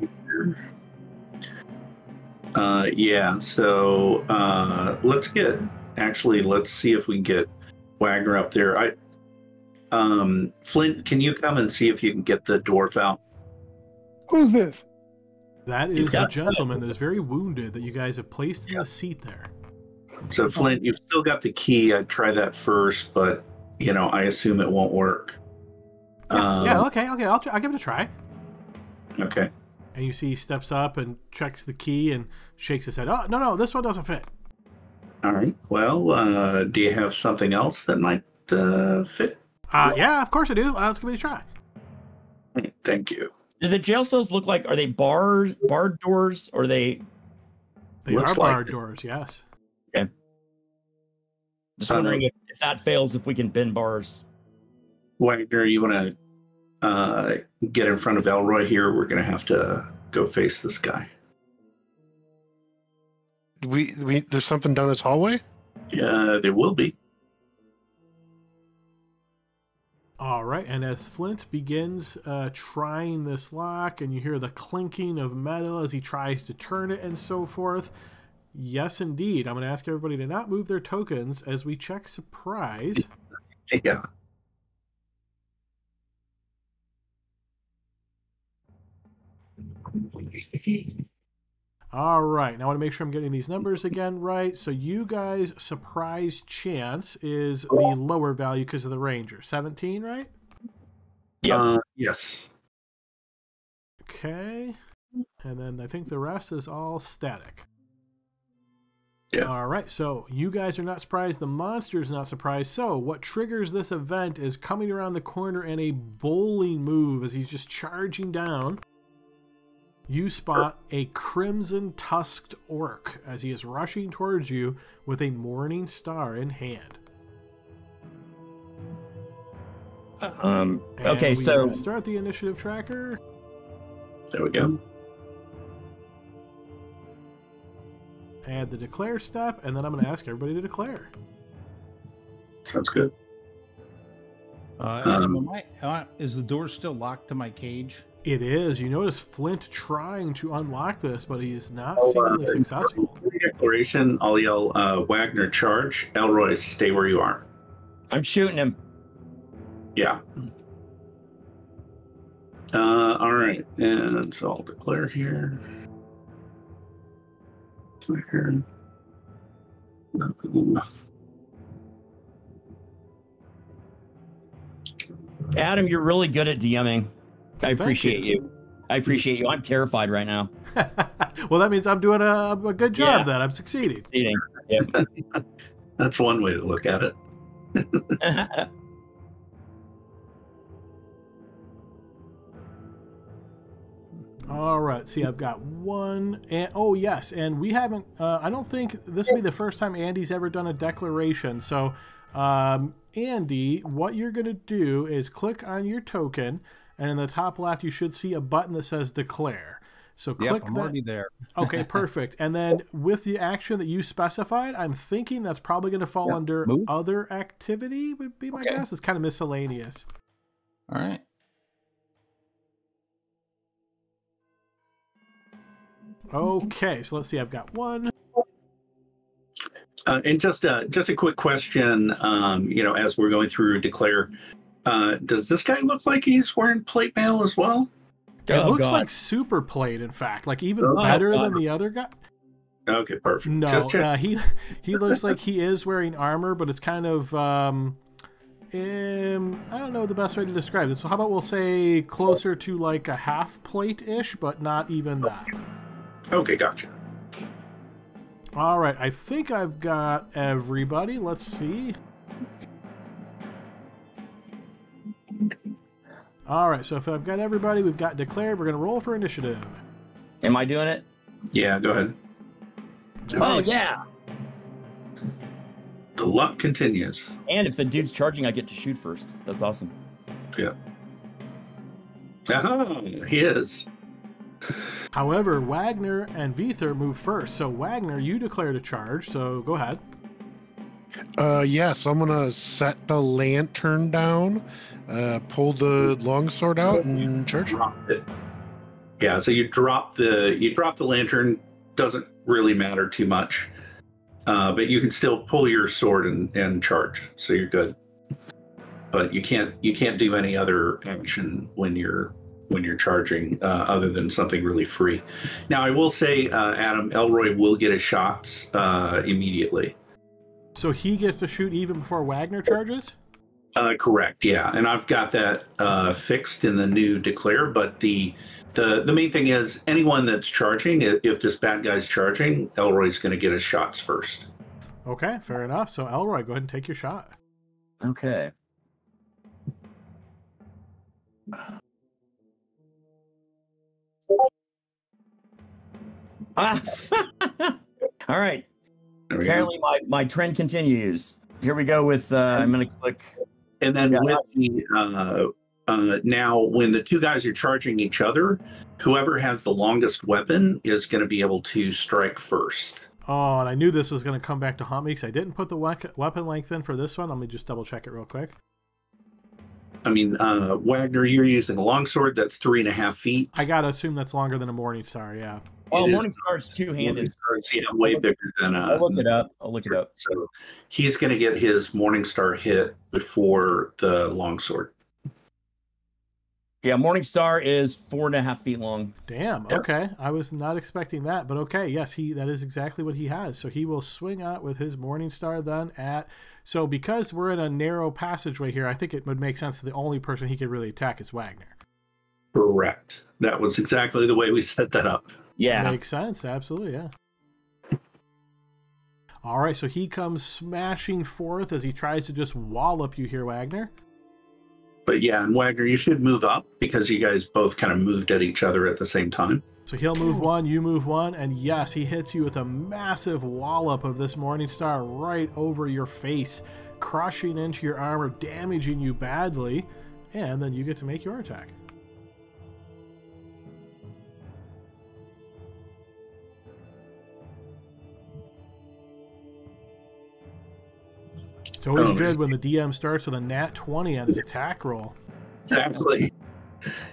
Yeah. So let's see if we can get Wagner up there. Flint, can you come and see if you can get the dwarf out? Who's this? That is the gentleman that is very wounded that you guys have placed in the seat there. So Flint, you've still got the key. I'd try that first, but I assume it won't work. Okay. I'll give it a try. Okay. And you see he steps up and checks the key and shakes his head. Oh, no, this one doesn't fit. All right. Well, do you have something else that might fit? Yeah, of course I do. Let's give it a try. Thank you. Do the jail cells look like, are they barred doors, or They are barred doors, yes. Okay. Just wondering if that fails, if we can bend bars. Wagner, you want to get in front of Elroy here? We're going to have to go face this guy. There's something down this hallway? Yeah, there will be. All right, and as Flint begins trying this lock, and you hear the clinking of metal as he tries to turn it and so forth, yes, indeed. I'm going to ask everybody to not move their tokens as we check surprise. Yeah. All right, now I want to make sure I'm getting these numbers again right. So you guys' surprise chance is the lower value because of the Ranger. 17, right? Yeah. Yes. Okay. And then I think the rest is all static. Yeah. All right, so you guys are not surprised. The monster is not surprised. So what triggers this event is coming around the corner in a bowling move as he's just charging down. You spot a crimson-tusked orc as he is rushing towards you with a morning star in hand. Okay, And so we start the initiative tracker. There we go. Add the declare step, and then I'm going to ask everybody to declare. Sounds good. Is the door still locked to my cage? It is. You notice Flint trying to unlock this, but he is not seemingly successful. Declaration, I'll yell, Wagner charge. Elroy, stay where you are. I'm shooting him. Yeah. All right. And so I'll declare here. Declare. Adam, you're really good at DMing. I appreciate you. I appreciate you. I'm terrified right now. Well, that means I'm doing a good job then. I'm succeeding. Yeah. That's one way to look at it. All right. See, I've got one. And oh, yes. And we haven't, I don't think this will be the first time Andy's ever done a declaration. So, Andy, what you're going to do is click on your token. And in the top left, you should see a button that says declare. So click I'm that. already there. Okay, perfect. And then with the action that you specified, I'm thinking that's probably going to fall under Move. other activity, would be my guess. It's kind of miscellaneous. All right. Okay, so let's see. I've got one. And just a quick question, as we're going through declare, does this guy look like he's wearing plate mail as well? It looks like super plate, in fact, like even better than the other guy. Okay, perfect. No, he looks like he is wearing armor, but it's kind of I don't know the best way to describe this. So how about we'll say closer to like a half plate-ish, but not even that. Okay, gotcha. All right, I think I've got everybody. Let's see. All right, so if I've got everybody, we've got declared. We're going to roll for initiative. Am I doing it? Yeah, go ahead. Nice. Oh, yeah. The luck continues. And if the dude's charging, I get to shoot first. That's awesome. Yeah. Oh, he is. However, Wagner and Viether move first. So Wagner, you declared a charge, so go ahead. So I'm gonna set the lantern down, pull the longsword out, and charge. Drop it. Yeah, so you drop the lantern. Doesn't really matter too much, but you can still pull your sword and charge. So you're good. But you can't do any other action when you're charging other than something really free. Now I will say, Adam, Elroy will get his shots immediately. So he gets to shoot even before Wagner charges? Correct, yeah. And I've got that fixed in the new declare, but the main thing is anyone that's charging, if this bad guy's charging, Elroy's going to get his shots first. Okay, fair enough. So Elroy, go ahead and take your shot. Okay. All right. Apparently my trend continues. Here we go with I'm going to click. And then with the now when the two guys are charging each other, whoever has the longest weapon is going to be able to strike first. Oh, and I knew this was going to come back to haunt me because I didn't put the weapon length in for this one. Let me just double check it real quick. I mean, Wagner, you're using a longsword that's 3.5 feet. I got to assume that's longer than a Morning Star, yeah. Oh, Morning Star's two-handed. Yeah, way bigger than I'll look it up. So he's going to get his Morning Star hit before the longsword. Yeah, Morning Star is 4.5 feet long. Damn, okay. I was not expecting that, but okay, yes, that is exactly what he has. So he will swing out with his Morning Star then at... So because we're in a narrow passageway here, I think it would make sense that the only person he could really attack is Wagner. Correct. That was exactly the way we set that up. Yeah. Makes sense, absolutely, yeah. All right, so he comes smashing forth as he tries to just wallop you here, Wagner. But yeah, and Wagner, you should move up because you guys both kind of moved at each other at the same time. So he'll move one, you move one, and yes, he hits you with a massive wallop of this Morning Star right over your face, crushing into your armor, damaging you badly, and then you get to make your attack. It's always good when the DM starts with a nat 20 on his attack roll. Exactly.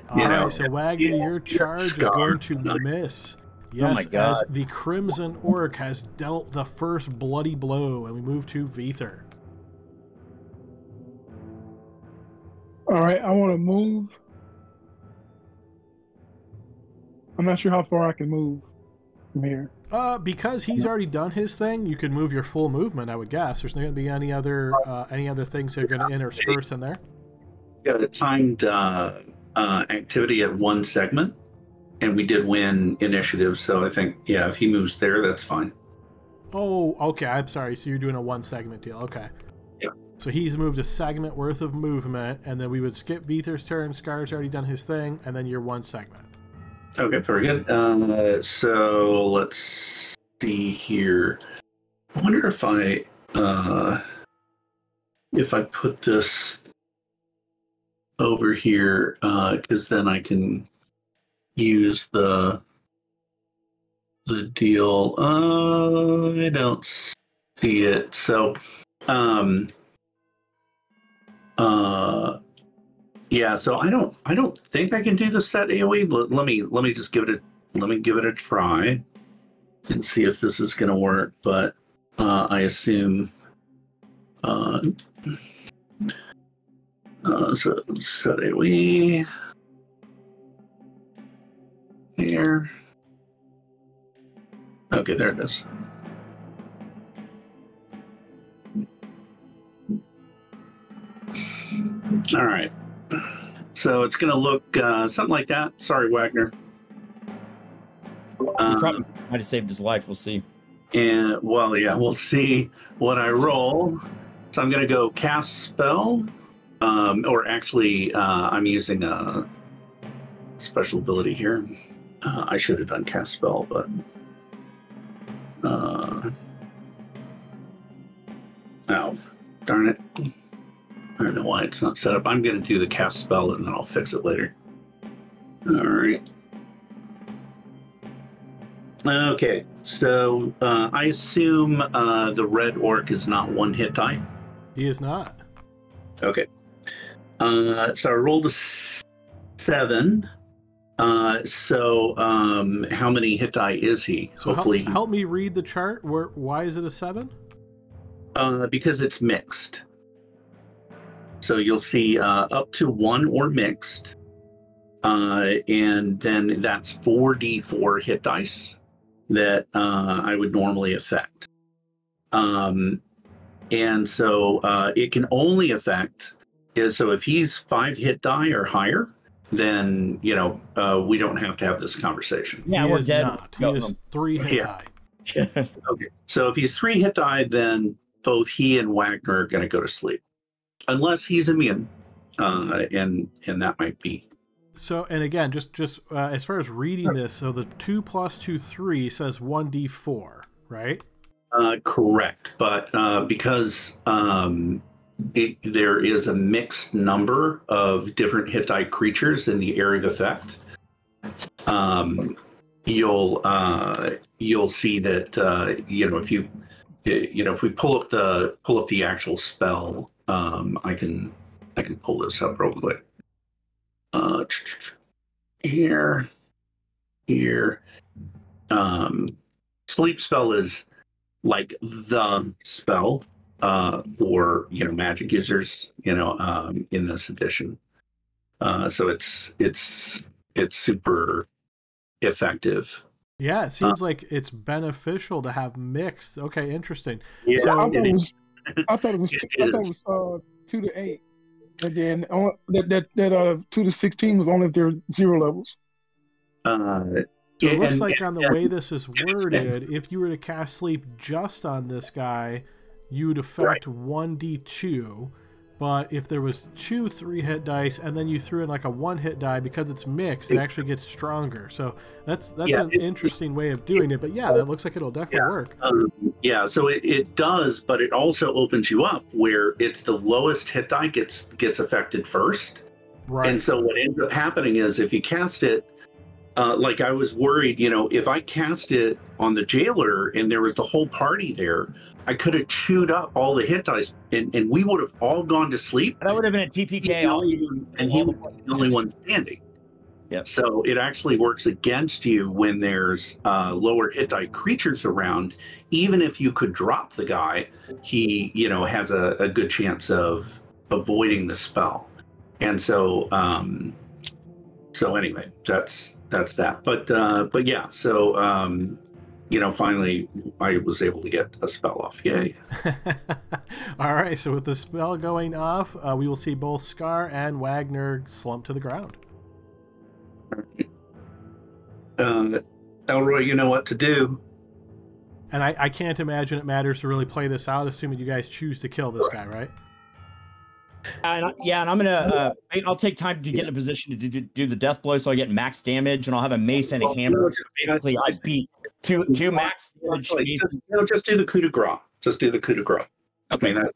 All right, so Wagner, your charge is going to miss. Yes, oh my God. As the Crimson Orc has dealt the first bloody blow, and we move to Vether. All right, I want to move. I'm not sure how far I can move from here. Because he's already done his thing, you can move your full movement, I would guess. There's not going to be any other things that are going to intersperse in there. Got a timed activity at one segment, and we did win initiative, so I think, yeah, if he moves there, that's fine. Oh, okay, I'm sorry. So you're doing a one segment deal. Okay. Yeah. So he's moved a segment worth of movement, and then we would skip Vether's turn. Scar's already done his thing, and then you're one segment. Okay, very good. So let's see here. I wonder if I put this over here, because then I can use the deal. I don't see it. So, yeah. So I don't think I can do the set AOE. But let me just give it a try and see if this is going to work. But I assume. So set AOE here. Okay, there it is. All right. So it's going to look something like that. Sorry, Wagner. He probably might have saved his life. We'll see. And well, yeah, we'll see what I roll. So I'm going to go cast spell. Or actually, I'm using a special ability here. I should have done cast spell, but oh, darn it. I don't know why it's not set up. I'm going to do the cast spell and then I'll fix it later. All right. Okay, so I assume the red orc is not one hit die? He is not. Okay. So I rolled a 7. So how many hit die is he? So help me read the chart. Why is it a 7? Because it's mixed. So you'll see up to 1 or mixed. And then that's 4d4 hit dice that I would normally affect. And so it can only affect so if he's 5 hit die or higher, then we don't have to have this conversation. Yeah, we're dead. Not. He is 3 hit die. Okay. So if he's 3 hit die, then both he and Wagner are going to go to sleep, unless he's immune, and that might be. So, and again, just as far as reading this, so the 2 + 2, 3 says 1d4, right? Correct, but because there is a mixed number of different hit die creatures in the area of effect, you'll see that if we pull up the actual spell, I can pull this up real quick. Here. Sleep spell is like the spell for magic users, in this edition. So it's super effective. Yeah, it seems like it's beneficial to have mixed. Okay, interesting. Yeah, So I thought it was 2 to 8, and then that 2 to 16 was only if they're 0 levels. So it looks like on the way this is worded, if you were to cast sleep just on this guy, you would affect 1d2. But if there was 2 3-hit dice and then you threw in like a 1-hit die, because it's mixed, it actually gets stronger. So that's an interesting way of doing it. But yeah, that looks like it'll definitely work. So it does, but it also opens you up where it's the lowest hit die gets affected first. Right. And so what ends up happening is if you cast it, like I was worried, if I cast it on the jailer and there was the whole party there, I could have chewed up all the hit dice and we would have all gone to sleep. That would have been a TPK. And he was the only one standing. Yep. So it actually works against you when there's lower hit die creatures around. Even if you could drop the guy, he has a good chance of avoiding the spell. And so anyway, that's that. But yeah, so finally I was able to get a spell off. Yay. All right, so with the spell going off, we will see both Scar and Wagner slump to the ground. Elroy, you know what to do. And I can't imagine it matters to really play this out, assuming you guys choose to kill this guy, right? And I'm gonna I'll take time to get in a position to do the death blow, so I get max damage, and I'll have a mace and a hammer. So basically, I beat two max damage. Just do the coup de grace. Just do the coup de grace. Okay, I mean,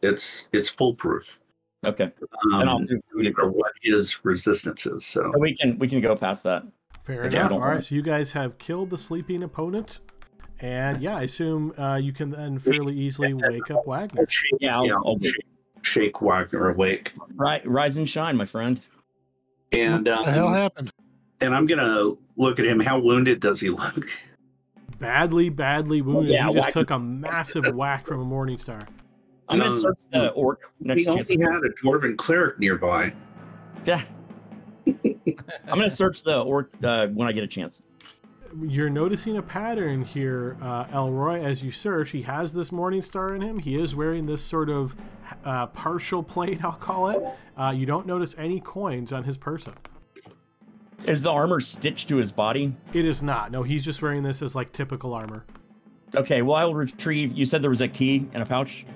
it's foolproof. Okay, and I'll do what his resistance is. So we can go past that. Fair enough. All right, so you guys have killed the sleeping opponent. And yeah, I assume you can then fairly easily wake up Wagner. I'll shake Wagner awake. Right, rise and shine, my friend. And what the hell happened? And I'm gonna look at him. How wounded does he look? Badly wounded. He just took a massive whack from a Morning Star. I'm gonna search the orc next to you. He had a dwarven cleric nearby. Yeah. I'm gonna search the orc when I get a chance. You're noticing a pattern here, Elroy, as you search. He has this Morning Star in him. He is wearing this sort of partial plate, I'll call it. You don't notice any coins on his person. Is the armor stitched to his body? It is not. No, he's just wearing this as like typical armor. Okay, well, I'll retrieve. You said there was a key and a pouch?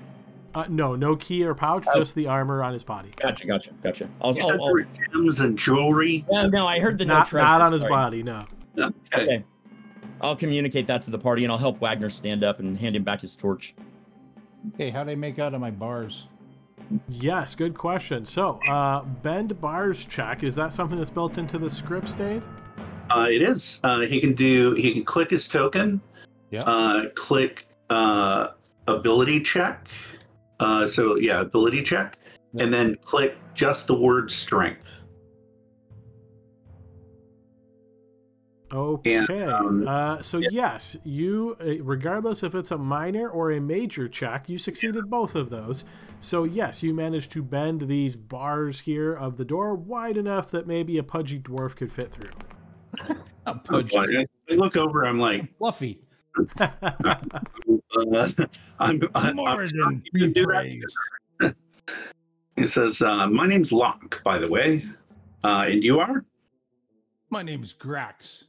No key or pouch, just the armor on his body. Gotcha. You said there were gems and jewelry? Yeah, no, I heard the not on his body, no. Okay. I'll communicate that to the party, and I'll help Wagner stand up and hand him back his torch. Okay, how'd I make out of my bars? Yes, good question. So, bend bars check, is that something that's built into the scripts, Dave? It is. He can click his token. Yeah. Click ability check. Ability check. Yeah. And then click just the word strength. Okay, so yes, you, regardless if it's a minor or a major check, you succeeded both of those. So yes, you managed to bend these bars here of the door wide enough that maybe a pudgy dwarf could fit through. A pudgy. I look over, I'm like... Fluffy. I'm more than be praised. He says, my name's Locke, by the way. And you are? My name's Grax.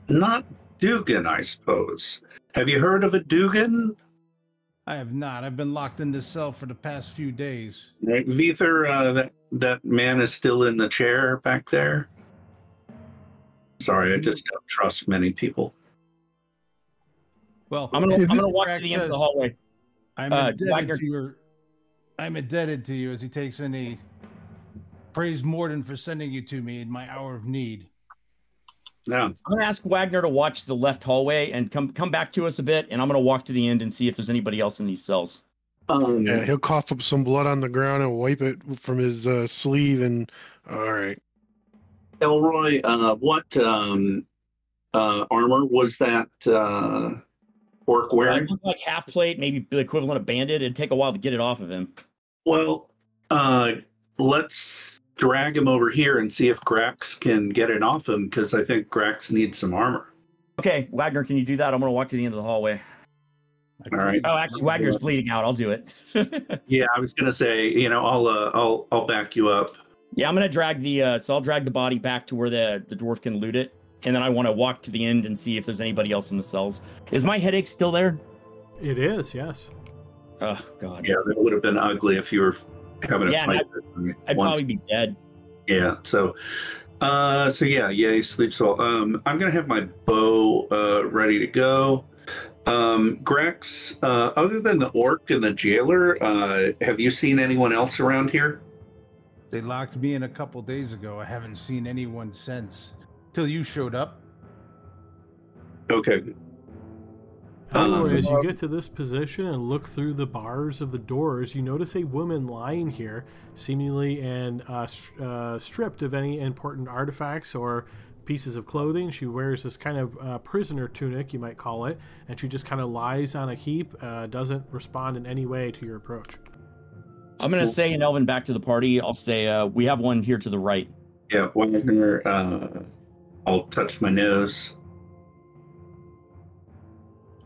Not Dugan, I suppose. Have you heard of a Dugan? I have not. I've been locked in this cell for the past few days. Vither, that man is still in the chair back there. Sorry, I just don't trust many people. Well, I'm gonna walk to the end of the hallway. I'm indebted to you as he takes any praise Morden for sending you to me in my hour of need. Yeah. I'm gonna ask Wagner to watch the left hallway and come back to us a bit, and I'm gonna walk to the end and see if there's anybody else in these cells. Yeah, he'll cough up some blood on the ground and wipe it from his sleeve. And all right. Elroy, what armor was that orc wearing? Looked like half plate, maybe the equivalent of bandit. It'd take a while to get it off of him. Well, let's drag him over here and see if Grax can get it off him, because I think Grax needs some armor. Okay, Wagner, can you do that? I'm gonna walk to the end of the hallway. All right. Oh, actually, Wagner's bleeding out. I'll do it. Yeah, I was gonna say, I'll back you up. Yeah, I'm gonna drag so I'll drag the body back to where the dwarf can loot it, and then I want to walk to the end and see if there's anybody else in the cells. Is my headache still there? It is, yes. Oh God. Yeah, that would have been ugly if you were having a fight. I'd probably be dead. Yeah. So he sleeps well. I'm gonna have my bow ready to go. Grex, other than the orc and the jailer, have you seen anyone else around here? They locked me in a couple days ago. I haven't seen anyone since. Till you showed up. Okay. However, as you get to this position and look through the bars of the doors, you notice a woman lying here, seemingly stripped of any important artifacts or pieces of clothing. She wears this kind of prisoner tunic, you might call it, and she just kind of lies on a heap, doesn't respond in any way to your approach. I'm going to say in Elven back to the party, I'll say we have one here to the right. Yeah, Wagner, I'll touch my nose.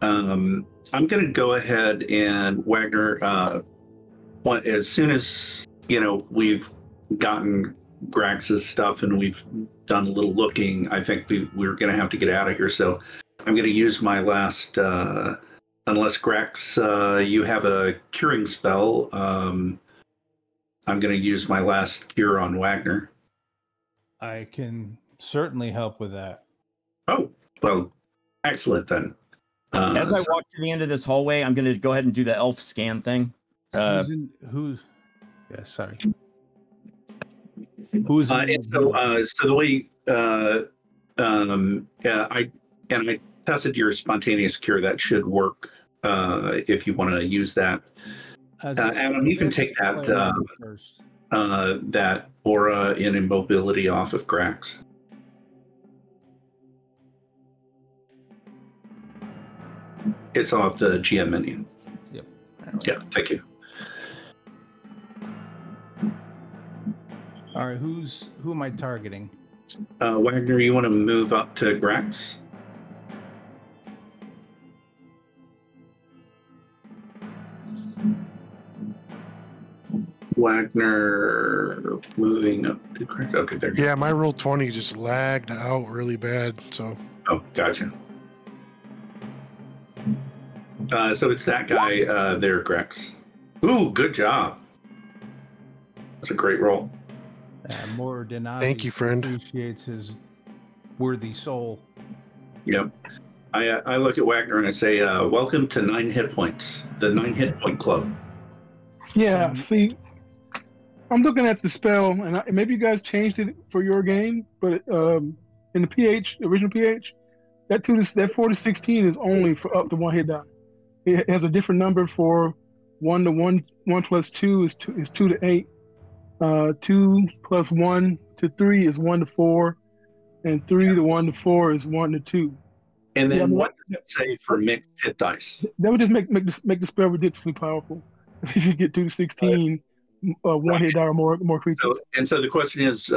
I'm going to go ahead and Wagner, as soon as, we've gotten Grax's stuff and we've done a little looking, I think we're going to have to get out of here. So I'm going to use my last, unless Grax, you have a curing spell, I'm going to use my last cure on Wagner. I can certainly help with that. Oh, well, excellent then. As I walk to the end of this hallway, I'm going to go ahead and do the elf scan thing. Who's? Yeah, sorry. Who's? And so the way I tested your spontaneous cure. That should work if you want to use that. Adam, you can take that that aura in immobility off of Grax. It's off the GM menu. Yep. Yeah, thank you. All right, who am I targeting? Wagner, you want to move up to Grax? Wagner moving up to Grax. Okay, there. Yeah, my roll 20 just lagged out really bad. So. Oh, gotcha. So it's that guy there, Grex. Ooh, good job. That's a great roll. Mordinavi Thank you, friend. Appreciates his worthy soul. Yep. I look at Wagner and I say, welcome to 9 hit points, the 9 hit point club. Yeah, see, I'm looking at the spell, and maybe you guys changed it for your game, but in the PH, original PH, that 4 to 16 is only for up to 1 hit die. It has a different number for 1 to 1. 1 plus 2 is 2 to 8. 2 plus 1 to 3 is 1 to 4, and 3 to 1 to 4 is 1 to 2. And then what does it say for mixed hit dice? That would just make the spell ridiculously powerful. If you get 2 to 16, 1 hit die or more creatures. So the question is,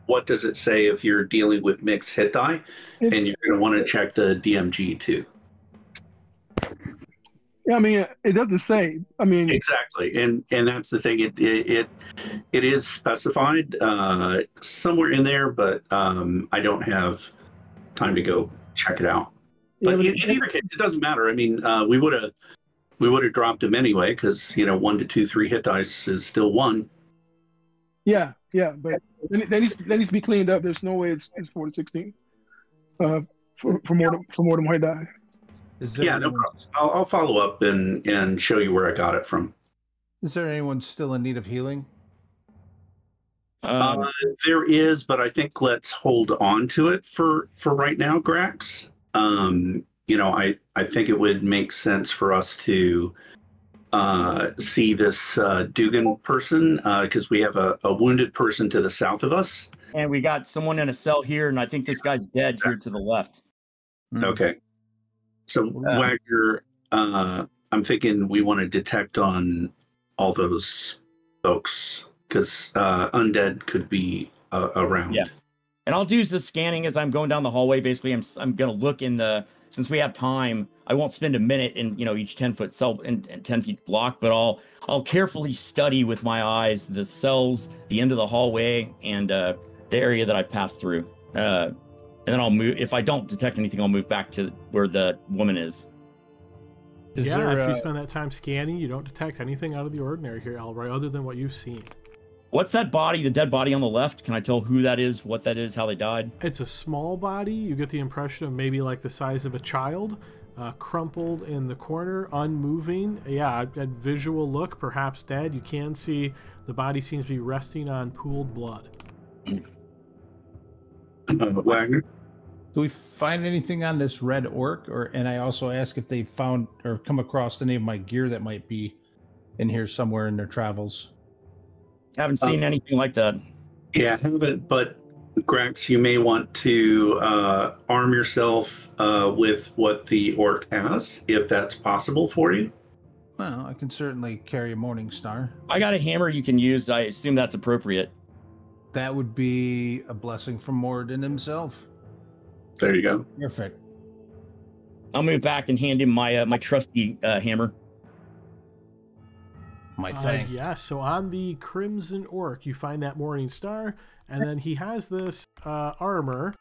what does it say if you're dealing with mixed hit die? And you're going to want to check the DMG too. Yeah, I mean, it doesn't say. I mean, exactly, and that's the thing. It is specified somewhere in there, but I don't have time to go check it out. But in either case, it doesn't matter. I mean, we would have dropped him anyway because 1 to 2, 3 hit dice is still 1. Yeah, but that needs to be cleaned up. There's no way it's 4 to 16 for more than 1 hit die. Yeah, no problem. I'll follow up and show you where I got it from. Is there anyone still in need of healing? There is, but I think let's hold on to it for right now, Grax. I think it would make sense for us to see this Dugan person because we have a wounded person to the south of us. And we got someone in a cell here, and I think this guy's dead here to the left. Okay. So Wagner, I'm thinking we want to detect on all those folks because undead could be around. Yeah. And I'll do the scanning as I'm going down the hallway. Basically, I'm going to look in the, since we have time, I won't spend a minute in, each 10-foot cell and 10 feet block, but I'll carefully study with my eyes the cells, the end of the hallway, and the area that I've passed through. And then I'll move. If I don't detect anything, I'll move back to where the woman is. If you spend that time scanning, you don't detect anything out of the ordinary here, Elroy, other than what you've seen. What's that body, the dead body on the left? Can I tell who that is, what that is, how they died? It's a small body. You get the impression of maybe like the size of a child, crumpled in the corner, unmoving. Yeah, at visual look, perhaps dead. You can see the body seems to be resting on pooled blood. Wagner? Do we find anything on this red orc? And I also ask if they found or come across any of my gear that might be in here somewhere in their travels. Haven't seen anything like that. Yeah, I haven't, but Grax, you may want to arm yourself with what the orc has, if that's possible for you. Well, I can certainly carry a Morning Star. I got a hammer you can use. I assume that's appropriate. That would be a blessing from Moradin himself. There you go. Perfect. I'll move back and hand him my my trusty hammer. My thing. Yes, so on the Crimson Orc, you find that Morning Star, and then he has this armor.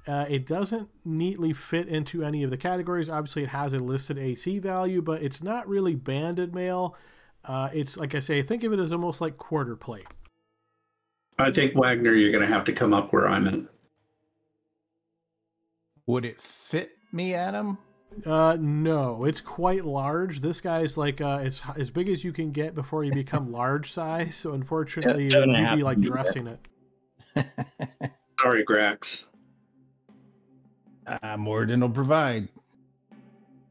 It doesn't neatly fit into any of the categories. Obviously, it has a listed AC value, but it's not really banded mail. It's, like I say, think of it as almost like quarter plate. I think, Wagner, you're going to have to come up where I'm at. Would it fit me, Adam? No, it's quite large. This guy's like as big as you can get before you become large size. So unfortunately, you'd be like dressing it. Sorry, Grax. Moradin will provide.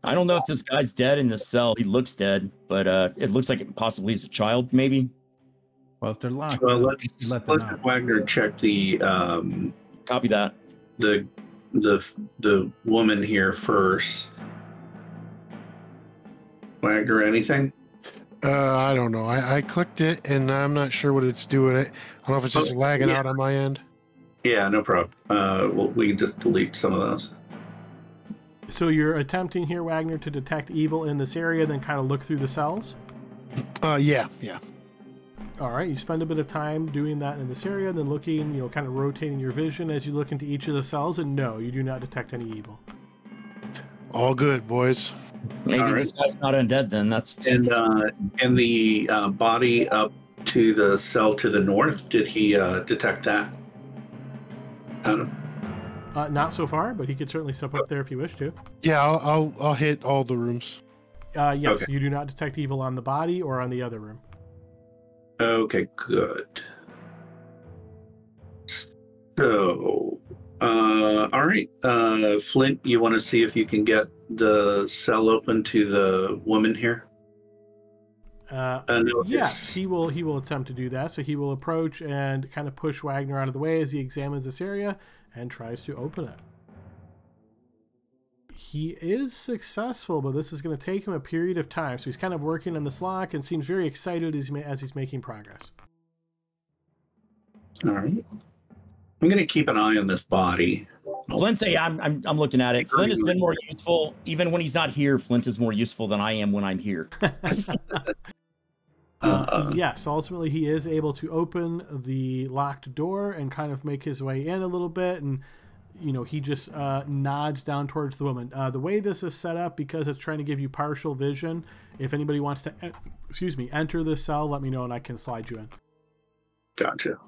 I don't know if this guy's dead in the cell. He looks dead, but it looks like it possibly is a child, maybe. Well, if they're locked, well, let's have Wagner check the copy that. The woman here first. Wagner, anything? I don't know. I clicked it and I'm not sure what it's doing. I don't know if it's just lagging out on my end. Yeah, no problem. We can just delete some of those. So you're attempting here, Wagner, to detect evil in this area, then kind of look through the cells? Yeah. All right, you spend a bit of time doing that in this area, then looking, kind of rotating your vision as you look into each of the cells, and no, you do not detect any evil. All good, boys. Maybe this guy's not undead then. That's and the body up to the cell to the north. Did he detect that? Adam? Not so far, but he could certainly step up there if you wish to. Yeah, I'll hit all the rooms. Yes, Okay. You do not detect evil on the body or on the other room. Okay, good. So, all right, Flint, you want to see if you can get the cell open to the woman here? No, Yes, he will attempt to do that. So he will approach and kind of push Wagner out of the way as he examines this area and tries to open it. He is successful, but this is going to take him a period of time. So he's kind of working on this lock and seems very excited as he's making progress. All right. I'm going to keep an eye on this body. Flint's I'm looking at it. Flint has been more useful. Even when he's not here, Flint is more useful than I am when I'm here. Yes, ultimately he is able to open the locked door and kind of make his way in a little bit, and he just nods down towards the woman. The way this is set up, because it's trying to give you partial vision, if anybody wants to enter this cell, let me know and I can slide you in. Gotcha.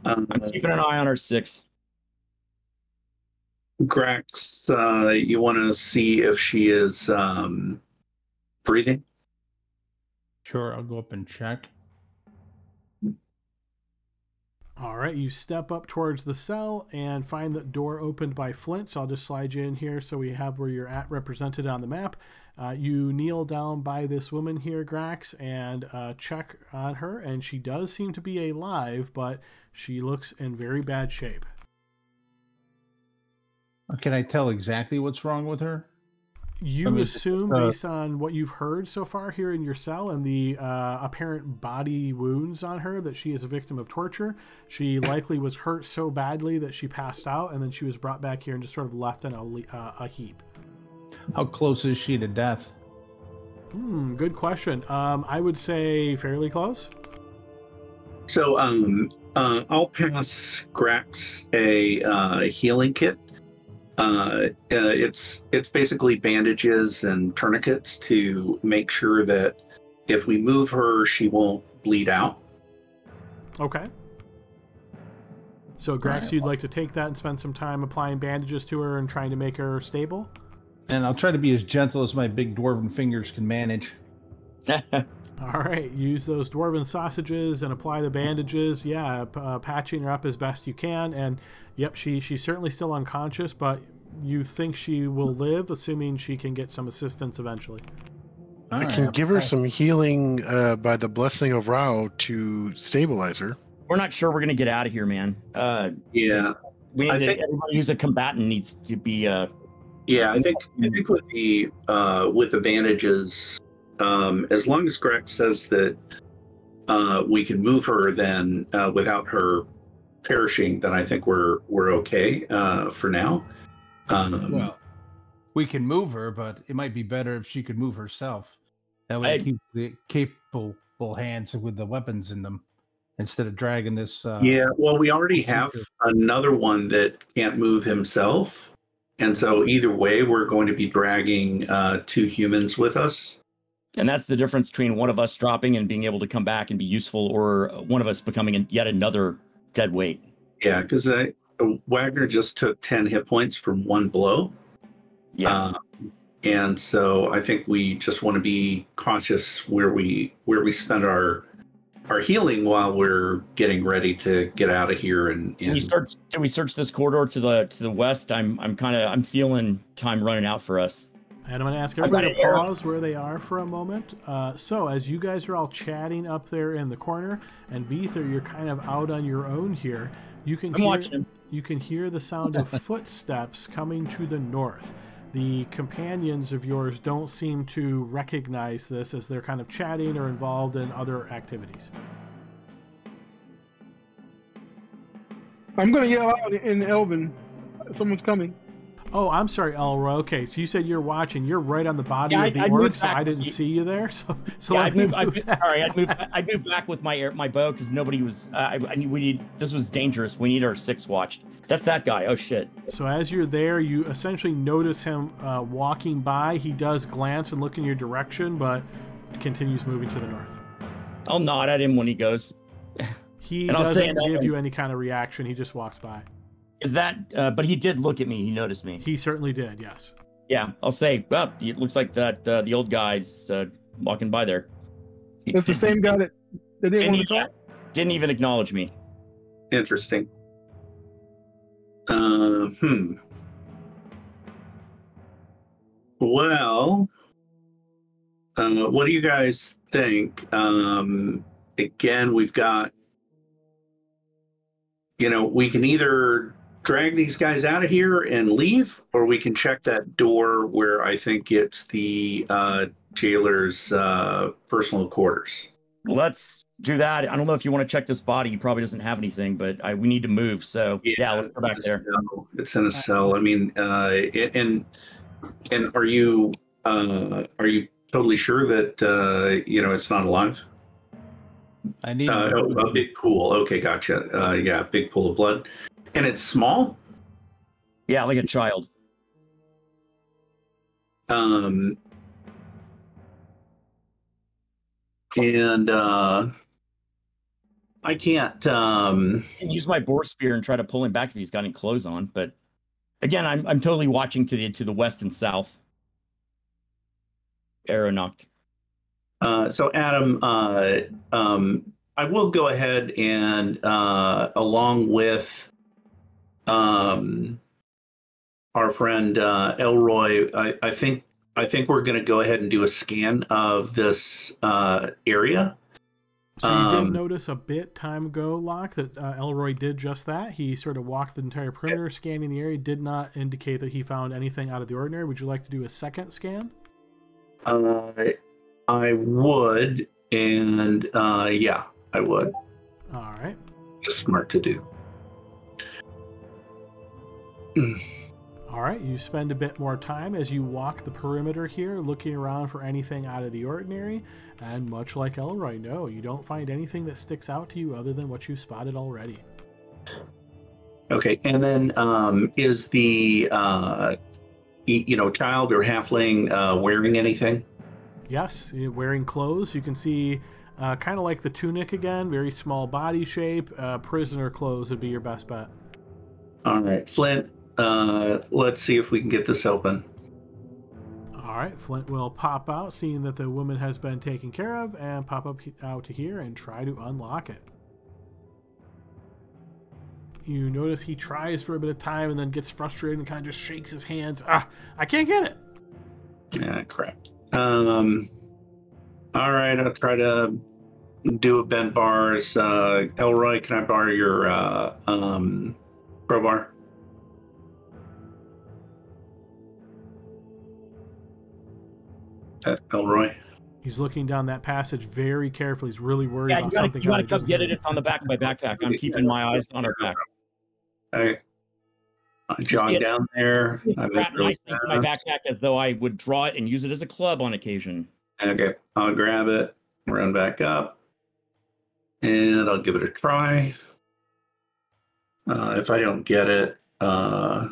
I'm keeping an eye on her 6. Grax, you want to see if she is breathing? Sure, I'll go up and check. All right, you step up towards the cell and find the door opened by Flint. So I'll just slide you in here so we have where you're at represented on the map. You kneel down by this woman here, Grax, and check on her. And she does seem to be alive, but she looks in very bad shape. Can I tell exactly what's wrong with her? You assume, based on what you've heard so far here in your cell and the apparent body wounds on her, that she is a victim of torture. She likely was hurt so badly that she passed out, and then she was brought back here and just sort of left in a heap. How close is she to death? Good question. I would say fairly close. So I'll pass Grax a healing kit. It's basically bandages and tourniquets to make sure that if we move her, she won't bleed out. Okay. So, Grax, you'd like to take that and spend some time applying bandages to her and trying to make her stable? And I'll try to be as gentle as my big dwarven fingers can manage. All right. Use those dwarven sausages and apply the bandages. Yeah, patching her up as best you can. And, yep, she's certainly still unconscious, but you think she will live, assuming she can get some assistance eventually. I can give her some healing by the blessing of Rao to stabilize her. We're not sure we're going to get out of here, man. Yeah. We need everybody who's a combatant needs to be... Yeah, I think with the bandages, as long as Greg says that we can move her, then without her perishing, then I think we're okay for now. Well, we can move her, but it might be better if she could move herself. That way, keep the capable hands with the weapons in them instead of dragging this. Yeah, well, we already have another one that can't move himself. And so either way, we're going to be dragging 2 humans with us. And that's the difference between one of us dropping and being able to come back and be useful, or one of us becoming yet another dead weight. Yeah, because Wagner just took 10 hit points from one blow. Yeah. And so I think we just want to be cautious where we spend our healing while we're getting ready to get out of here. And do we search this corridor to the west? I'm feeling time running out for us. And I'm going to ask everybody to pause where they are for a moment. So as you guys are all chatting up there in the corner, and Veether, you're kind of out on your own here. You can hear the sound of footsteps coming to the north. The companions of yours don't seem to recognize this, as they're kind of chatting or involved in other activities. I'm going to yell out in Elven. Someone's coming. Oh, I'm sorry, Elroy. Okay, so you said you're watching. You're right on the body of the orc, so I didn't see you there. I'd move back with my bow because nobody was. This was dangerous. We need our 6 watched. That's that guy. Oh shit. So as you're there, you essentially notice him walking by. He does glance and look in your direction, but continues moving to the north. I'll nod at him when he goes. He doesn't give you any kind of reaction. He just walks by. Is that? But he did look at me. He noticed me. He certainly did. Yes. Yeah, I'll say. Well, it looks like that the old guy's walking by there. That's the same guy that didn't want to talk? Didn't even acknowledge me. Interesting. Well, what do you guys think? Again, we've got, we can either drag these guys out of here and leave, or we can check that door where I think it's the jailer's personal quarters. Let's do that. I don't know if you want to check this body. He probably doesn't have anything, but we need to move. So yeah, let's go back there. It's in a cell. I mean, and are you totally sure that it's not alive? I need a big pool. Okay, gotcha. Yeah, big pool of blood, and it's small. Yeah, like a child. And I can't use my boar spear and try to pull him back if he's got any clothes on. But again, I'm totally watching to the west and south. Aeronaut. So Adam, I will go ahead and along with our friend Elroy, I think we're going to go ahead and do a scan of this area. So you did notice a bit time ago, Locke, that Elroy did just that. He sort of walked the entire perimeter, scanning the area. Did not indicate that he found anything out of the ordinary. Would you like to do a second scan? I would, and yeah, I would. All right. Just smart to do. All right, you spend a bit more time as you walk the perimeter here, looking around for anything out of the ordinary. And much like Elroy, no, you don't find anything that sticks out to you other than what you've spotted already. Okay, and then is the child or halfling wearing anything? Yes, wearing clothes. You can see kind of like the tunic again, very small body shape. Prisoner clothes would be your best bet. All right, Flint. Let's see if we can get this open. All right, Flint will pop out, seeing that the woman has been taken care of, and pop up out to here and try to unlock it. You notice he tries for a bit of time and then gets frustrated and kind of just shakes his hands. I can't get it. Yeah, crap. All right, I'll try to do a bent bars. Elroy, can I borrow your crowbar? Elroy. He's looking down that passage very carefully. He's really worried about something. You gotta come get it. It's on the back of my backpack. I'm keeping my eyes on our back. I jog down there. I strap nice things in my backpack as though I would draw it and use it as a club on occasion. Okay, I'll grab it, run back up, and I'll give it a try. If I don't get it, no,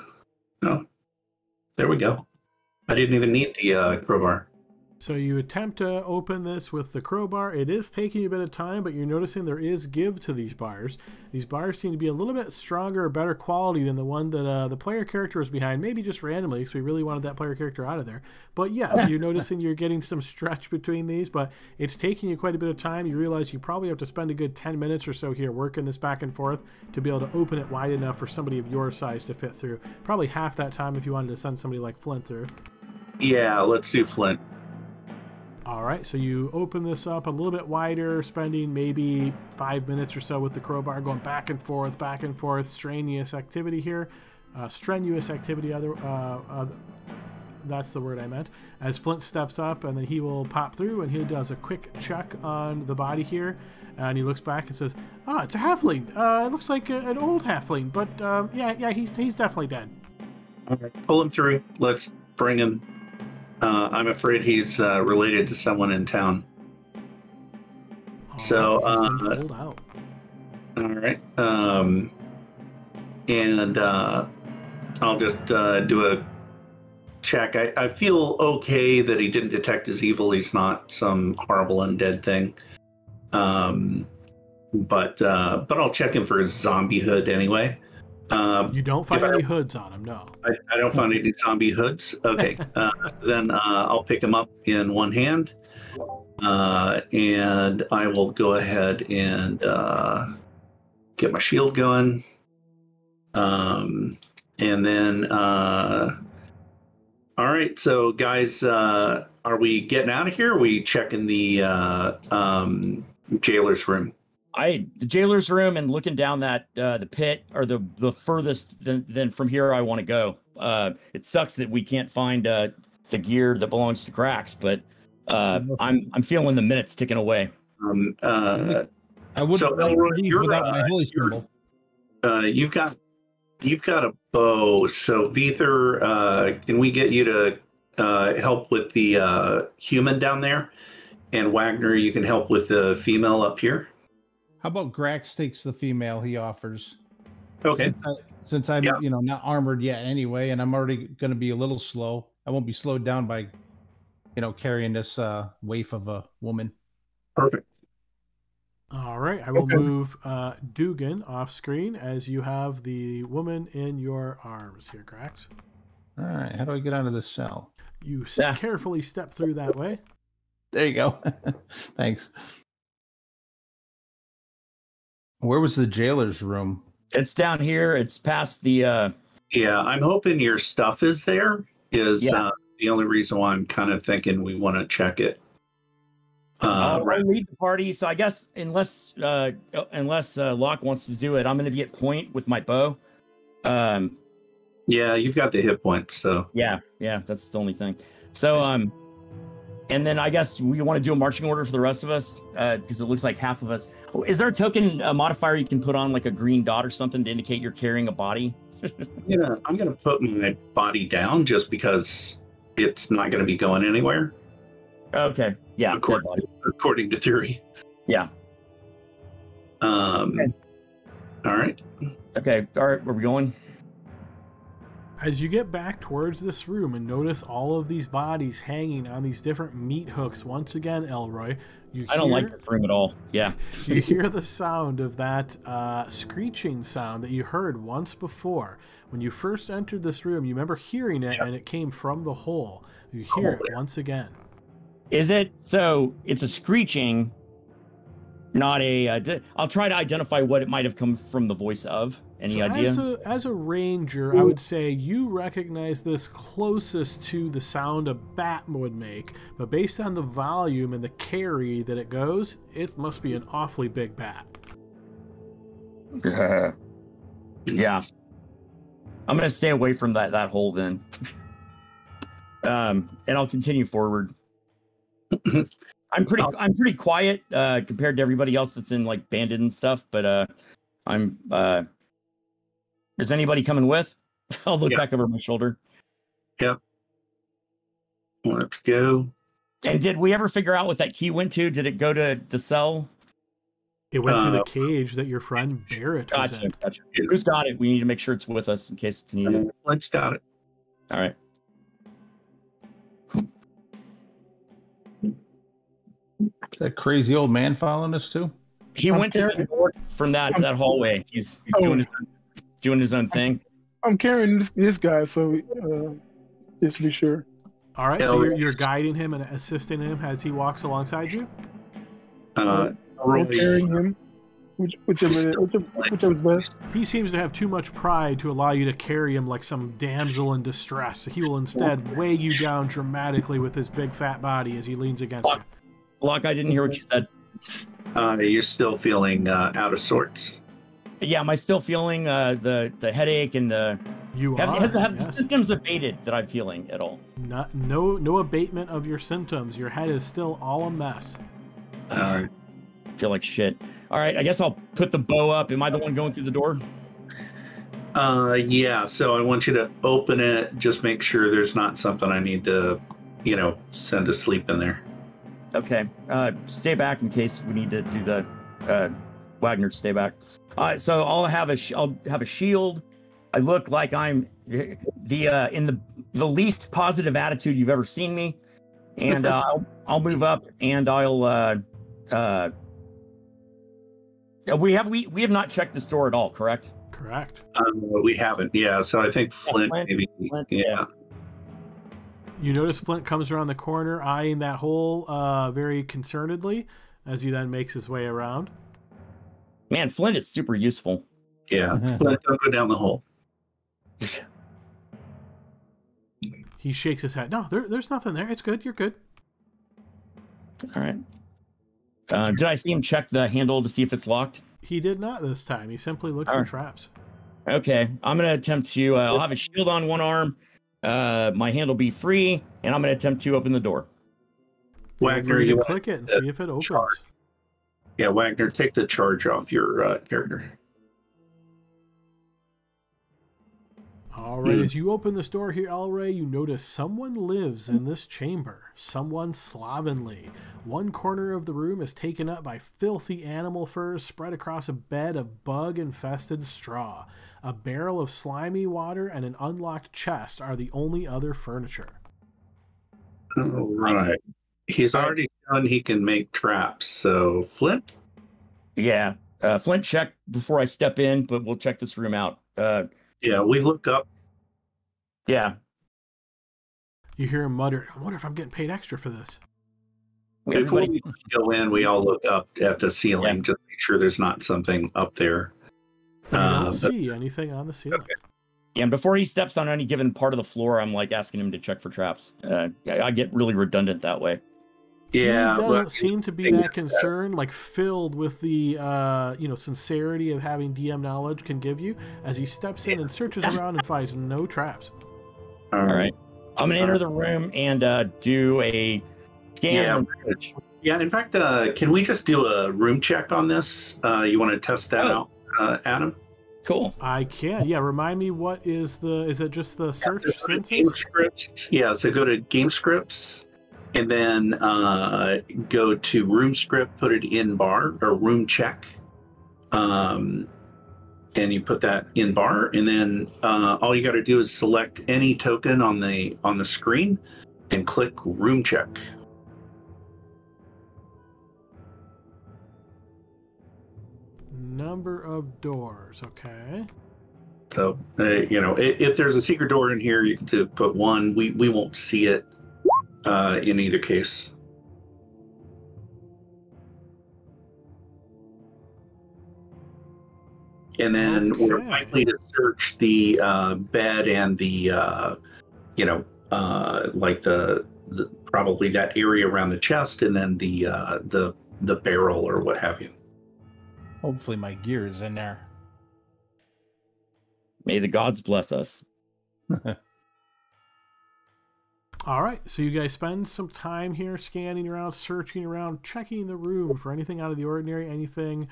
there we go. I didn't even need the crowbar. So you attempt to open this with the crowbar. It is taking you a bit of time, but you're noticing there is give to these bars. These bars seem to be a little bit stronger or better quality than the one that the player character was behind, maybe just randomly because we really wanted that player character out of there. But yes, you're noticing you're getting some stretch between these, but it's taking you quite a bit of time. You realize you probably have to spend a good 10 minutes or so here working this back and forth to be able to open it wide enough for somebody of your size to fit through. Probably half that time if you wanted to send somebody like Flint through. Yeah, let's do Flint. All right, so you open this up a little bit wider, spending maybe 5 minutes or so with the crowbar, going back and forth, strenuous activity here. Strenuous activity, that's the word I meant. As Flint steps up, and then he will pop through, and he does a quick check on the body here, and he looks back and says, it's a halfling. It looks like an old halfling, but yeah, he's definitely dead. All right, pull him through. Let's bring him. I'm afraid he's related to someone in town. So, he's been pulled out. All right. And I'll just do a check. I feel okay that he didn't detect his evil. He's not some horrible undead thing. But I'll check him for his zombie hood anyway. You don't find any hoods on him, no. I don't find any zombie hoods. Okay, then I'll pick him up in one hand, and I will go ahead and get my shield going, and then all right. So, guys, are we getting out of here? Or are we checking the jailer's room? The jailer's room and looking down that the pit or the furthest than from here I want to go. It sucks that we can't find the gear that belongs to Grax, but I'm feeling the minutes ticking away. I wouldn't leave without my holy symbol. You've got a bow, so Vether, can we get you to help with the human down there, and Wagner, you can help with the female up here. How about Grax takes the female he offers? Okay. Since I'm not armored yet anyway, and I'm already going to be a little slow. I won't be slowed down by, carrying this waif of a woman. Perfect. All right, I will move Dugan off screen as you have the woman in your arms here, Grax. All right, how do I get out of this cell? You carefully step through that way. There you go. Thanks. Where was the jailer's room? It's down here. It's past the. Yeah, I'm hoping your stuff is there. Yeah. The only reason why I'm kind of thinking we want to check it. I'll lead the party. So I guess unless Locke wants to do it, I'm going to be at point with my bow. Yeah, you've got the hit points. So yeah, that's the only thing. So and then I guess we want to do a marching order for the rest of us because it looks like half of us. Is there a token modifier you can put on, like a green dot or something, to indicate you're carrying a body? I'm gonna put my body down just because it's not gonna be going anywhere. Okay. Yeah. According to theory. Yeah. Okay. All right. Okay. All right. Where are we going? As you get back towards this room and notice all of these bodies hanging on these different meat hooks, once again, Elroy, I don't like this room at all. Yeah. You hear the sound of that screeching sound that you heard once before. When you first entered this room, you remember hearing it, and it came from the hole. You hear it once again. Is it? So it's a screeching, not a... I'll try to identify what it might have come from the voice of. Any idea? As a ranger, I would say you recognize this closest to the sound a bat would make, but based on the volume and the carry that it goes, it must be an awfully big bat. Yeah. I'm going to stay away from that hole then. And I'll continue forward. I'm pretty quiet compared to everybody else that's in like bandit and stuff, but I'm is anybody coming with? I'll look back over my shoulder. Yep. Let's go. And did we ever figure out what that key went to? Did it go to the cell? It went to the cage that your friend Barrett was in. Gotcha. Who's got it? We need to make sure it's with us in case it's needed. Let's got it. All right. Is that crazy old man following us too? He went to the north from that hallway. He's doing his own thing. I'm carrying this guy, so just to be sure. All right, so you're guiding him and assisting him as he walks alongside you? I'm carrying him, whichever's best. He seems to have too much pride to allow you to carry him like some damsel in distress. He will instead weigh you down dramatically with his big fat body as he leans against you. Locke, I didn't hear what you said. You're still feeling out of sorts. Yeah, am I still feeling the headache and the... Have the symptoms abated that I'm feeling at all? No abatement of your symptoms. Your head is still all a mess. I feel like shit. All right, I guess I'll put the bow up. Am I the one going through the door? Yeah, so I want you to open it. Just make sure there's not something I need to, send to sleep in there. Okay. Stay back in case we need to do the Wagner. Stay back. So I'll have a shield. I look like I'm in the least positive attitude you've ever seen me, and I'll move up and I'll. We have not checked this door at all, correct? Correct. We haven't. Yeah. So I think Flint maybe. Yeah. You notice Flint comes around the corner, eyeing that hole very concernedly, as he then makes his way around. Man, Flint is super useful. Yeah. Flint, don't go down the hole. He shakes his head. No, there's nothing there. It's good. You're good. All right. Did I see him check the handle to see if it's locked? He did not this time. He simply looked for traps. Okay. I'm going to attempt to... I'll have a shield on one arm. My hand will be free, and I'm going to attempt to open the door. Wagner, you click it and see if it opens. Charge. Yeah, Wagner, take the charge off your character. All right, as you open this door here, Elray, you notice someone lives in this chamber. Someone slovenly. One corner of the room is taken up by filthy animal furs spread across a bed of bug-infested straw. A barrel of slimy water and an unlocked chest are the only other furniture. All right. He's already done. He can make traps. So, Flint? Yeah. Flint, check before I step in, but we'll check this room out. Yeah, we look up. Yeah. You hear him mutter, I wonder if I'm getting paid extra for this. Before we go in, we all look up at the ceiling just to make sure there's not something up there. I don't see anything on the ceiling. Okay. Yeah, and before he steps on any given part of the floor, I'm like asking him to check for traps. I get really redundant that way. Yeah, he doesn't seem to be that concerned, like filled with the sincerity of having DM knowledge can give you, as he steps in and searches around and finds no traps. All right. I'm gonna enter the room and do a scan. Yeah. In fact, can we just do a room check on this? You want to test that out, Adam? Cool. I can. Yeah. Remind me, what is it just the search sentence? Game scripts. Yeah. So go to game scripts, and then go to room script. Put it in bar or room check. And you put that in bar, and then all you got to do is select any token on the screen, and click room check. Number of doors. Okay. So if there's a secret door in here, you can put 1. We won't see it in either case. And then we're likely to search the bed and the like the probably that area around the chest, and then the barrel or what have you. Hopefully my gear is in there. May the gods bless us. All right, so you guys spend some time here scanning around, searching around, checking the room for anything out of the ordinary, anything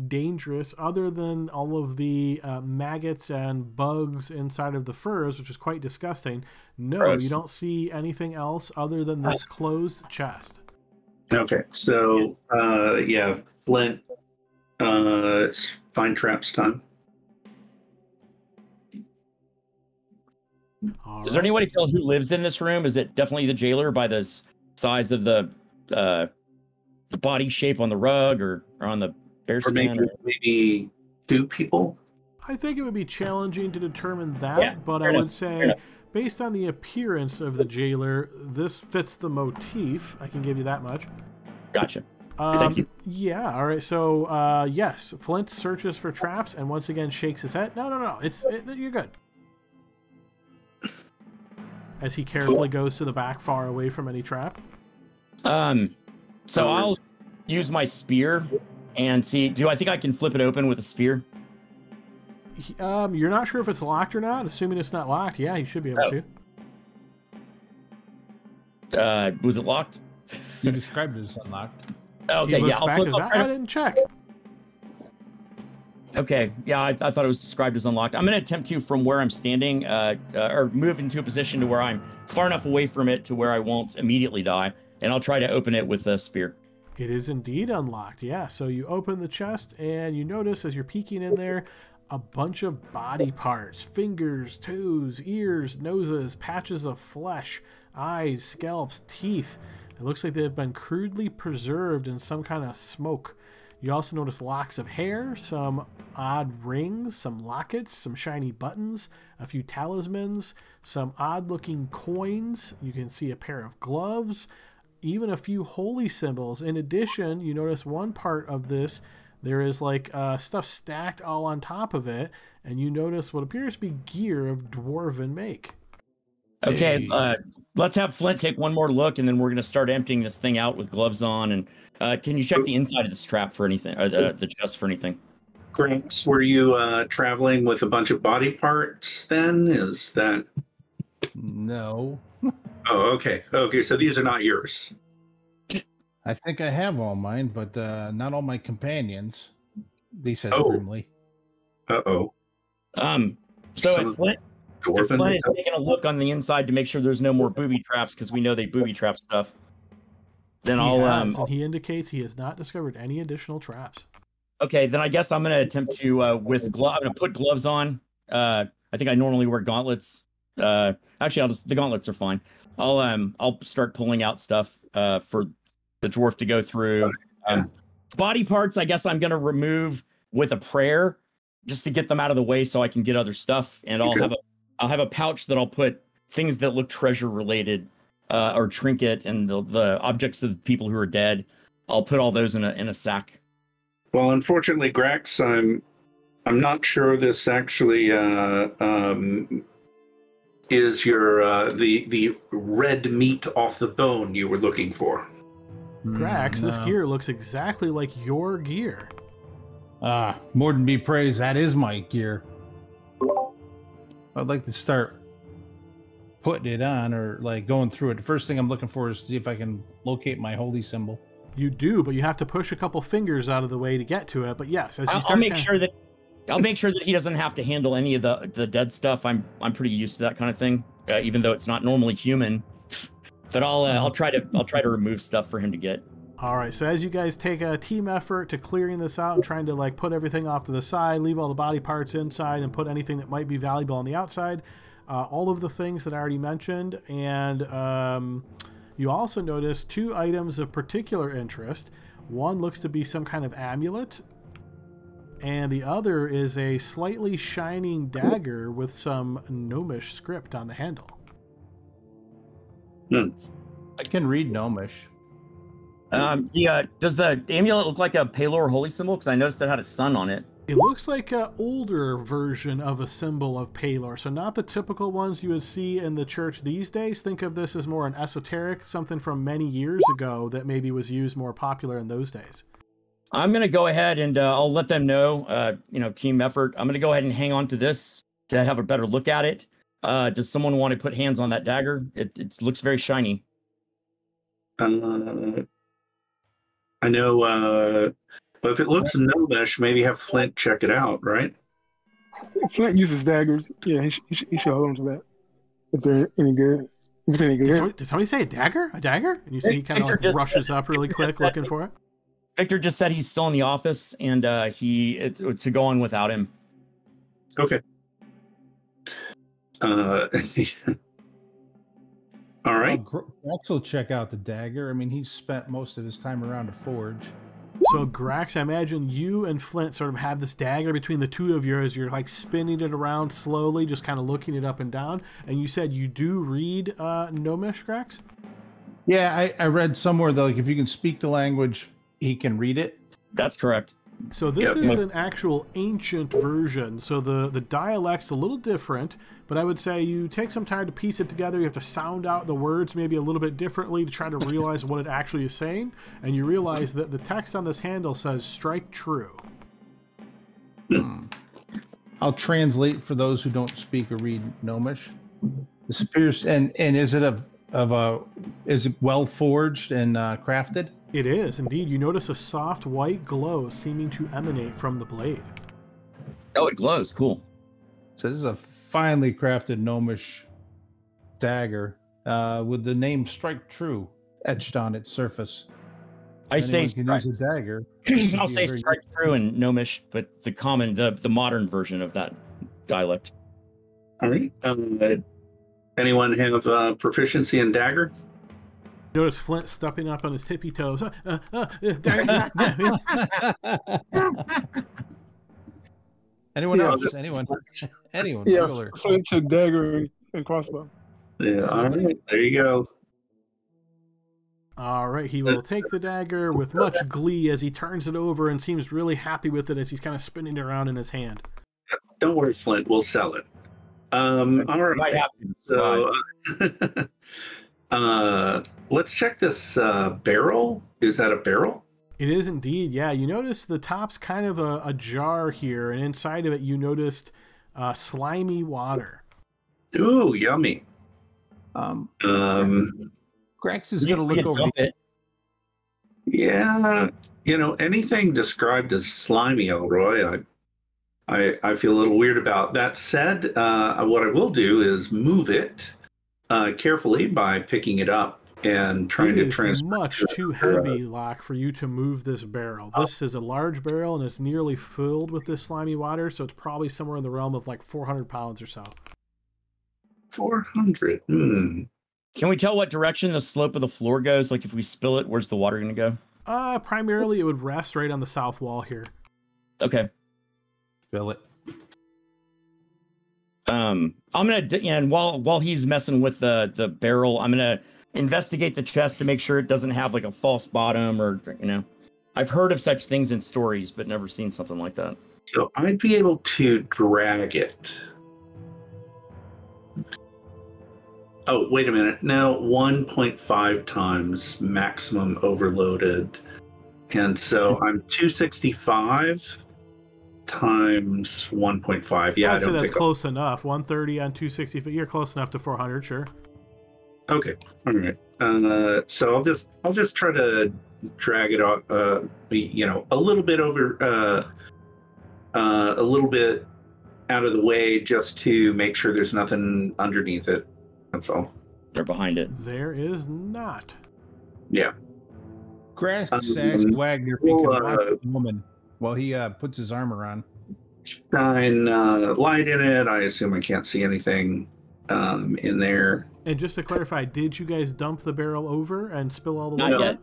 dangerous, other than all of the maggots and bugs inside of the furs, which is quite disgusting. No, Gross. You don't see anything else other than this closed chest. Okay, so Flint, it's find traps time. Is there any way to tell who lives in this room? Is it definitely the jailer by the size of the body shape on the rug or on the bear stand? Maybe 2 people? I think it would be challenging to determine that, but I would say, based on the appearance of the jailer, this fits the motif. I can give you that much. Gotcha. Thank you. Yeah, all right. So, yes, Flint searches for traps and once again shakes his head. No. You're good. As he carefully goes to the back, far away from any trap. So I'll use my spear and see. Do I think I can flip it open with a spear? You're not sure if it's locked or not. Assuming it's not locked, yeah, you should be able to. Was it locked? You described it as unlocked. Okay, yeah. I didn't check. Okay, yeah, I thought it was described as unlocked. I'm going to attempt to, from where I'm standing, or move into a position to where I'm far enough away from it to where I won't immediately die, and I'll try to open it with a spear. It is indeed unlocked, yeah. So you open the chest, and you notice as you're peeking in there, a bunch of body parts, fingers, toes, ears, noses, patches of flesh, eyes, scalps, teeth. It looks like they've been crudely preserved in some kind of smoke. You also notice locks of hair, some odd rings, some lockets, some shiny buttons, a few talismans, some odd-looking coins. You can see a pair of gloves, even a few holy symbols. In addition, you notice one part of this, there is like stuff stacked all on top of it, and you notice what appears to be gear of dwarven make. Okay, let's have Flint take one more look, and then we're going to start emptying this thing out with gloves on. And can you check the inside of this trap for anything, or the chest for anything? Gramps, were you traveling with a bunch of body parts then? Is that... No. Oh, okay. Okay, so these are not yours. I think I have all mine, but not all my companions. He says grimly. Uh-oh. So if Flint is taking a look on the inside to make sure there's no more booby traps, because we know they booby trap stuff, then and he indicates he has not discovered any additional traps. Okay, then I guess I'm going to attempt to I'm going to put gloves on. I think I normally wear gauntlets. Actually, the gauntlets are fine. I'll start pulling out stuff for the dwarf to go through. Body parts, I guess I'm going to remove with a prayer just to get them out of the way so I can get other stuff. And I'll have a pouch that I'll put things that look treasure related or trinket and the objects of the people who are dead. I'll put all those in a sack Well, unfortunately, Grax, I'm not sure this actually is your the red meat off the bone you were looking for. Grax, this No. gear looks exactly like your gear. More than be praised, that is my gear. I'd like to start putting it on or like going through it. The first thing I'm looking for is to see if I can locate my holy symbol. You do, but you have to push a couple fingers out of the way to get to it. But yes, as you I'll start, make sure that he doesn't have to handle any of the dead stuff. I'm pretty used to that kind of thing, even though it's not normally human. But I'll try to remove stuff for him to get. All right, so as you guys take a team effort to clearing this out and trying to like put everything off to the side, leave all the body parts inside, and put anything that might be valuable on the outside, all of the things that I already mentioned, and you also notice 2 items of particular interest. One looks to be some kind of amulet, and the other is a slightly shining dagger with some gnomish script on the handle. I can read Gnomish. Does the amulet look like a Palor holy symbol? Because I noticed it had a sun on it. It looks like an older version of a symbol of Palor, so not the typical ones you would see in the church these days. Think of this as more an esoteric, something from many years ago that maybe was used more popular in those days. I'm going to go ahead and I'll let them know, team effort. I'm going to go ahead and hang on to this to have a better look at it. Does someone want to put hands on that dagger? It looks very shiny. I know, but if it looks gnomish, maybe have Flint check it out, right? Flint uses daggers. Yeah, he should hold on to that if they're any good. If it's any good. Did somebody say a dagger? A dagger? And you see he kind of like rushes up really quick looking for it. Victor just said he's still in the office and it's to go on without him. Okay. All right. Grax will check out the dagger. I mean, he's spent most of his time around a forge. So Grax, I imagine you and Flint sort of have this dagger between the two of you as you're like spinning it around slowly, just kind of looking it up and down. And you said you do read Gnomish, Grax? Yeah, I read somewhere though, like if you can speak the language, he can read it. That's correct. So this is an actual ancient version. So the dialect's a little different, but I would say you take some time to piece it together. You have to sound out the words maybe a little bit differently to try to realize what it actually is saying. And you realize that the text on this handle says "strike true." I'll translate for those who don't speak or read Gnomish. This appears, and is it is it well forged and crafted? It is, indeed. You notice a soft white glow seeming to emanate from the blade. Oh, it glows. Cool. So this is a finely crafted Gnomish dagger with the name "Strike True" etched on its surface. I say can use a dagger. I'll say strike true and Gnomish, but the modern version of that dialect. All right. Anyone have proficiency in dagger? Notice Flint stepping up on his tippy toes. Anyone else? Anyone? Yeah, Ruler. Flint took dagger and crossbow. Yeah. All right. There you go. All right, he will take the dagger with much glee as he turns it over and seems really happy with it as he's kind of spinning it around in his hand. Don't worry, Flint. We'll sell it. All right. So, let's check this barrel. Is that a barrel? It is indeed, yeah. You notice the top's kind of a jar here, and inside of it you noticed slimy water. Ooh, yummy. Grax is going to look over it. Yeah, anything described as slimy, Elroy, I feel a little weird about. That said, what I will do is move it carefully by picking it up and trying to transfer. Much too heavy, Locke, for you to move this barrel. This is a large barrel and it's nearly filled with this slimy water, so it's probably somewhere in the realm of like 400 pounds or so. 400. Can we tell what direction the slope of the floor goes? Like if we spill it, where's the water going to go? Primarily it would rest right on the south wall here. Okay. Spill it. I'm gonna, and while he's messing with the barrel, I'm gonna investigate the chest to make sure it doesn't have like a false bottom or I've heard of such things in stories, but never seen something like that. So I'd be able to drag it. Oh, wait a minute. No, 1.5 times maximum overloaded. And so I'm 265 times 1.5. Yeah, I'd say that's close enough. 130 on 260. You're close enough to 400, sure. Okay. All right. So I'll just try to drag it off, a little bit over, a little bit out of the way, just to make sure there's nothing underneath it. That's all. They're behind it. There is not. Yeah. Grass asked Wagner if he could watch the woman while he puts his armor on. Shine light in it. I assume I can't see anything in there. And just to clarify, did you guys dump the barrel over and spill all the Not water? yet.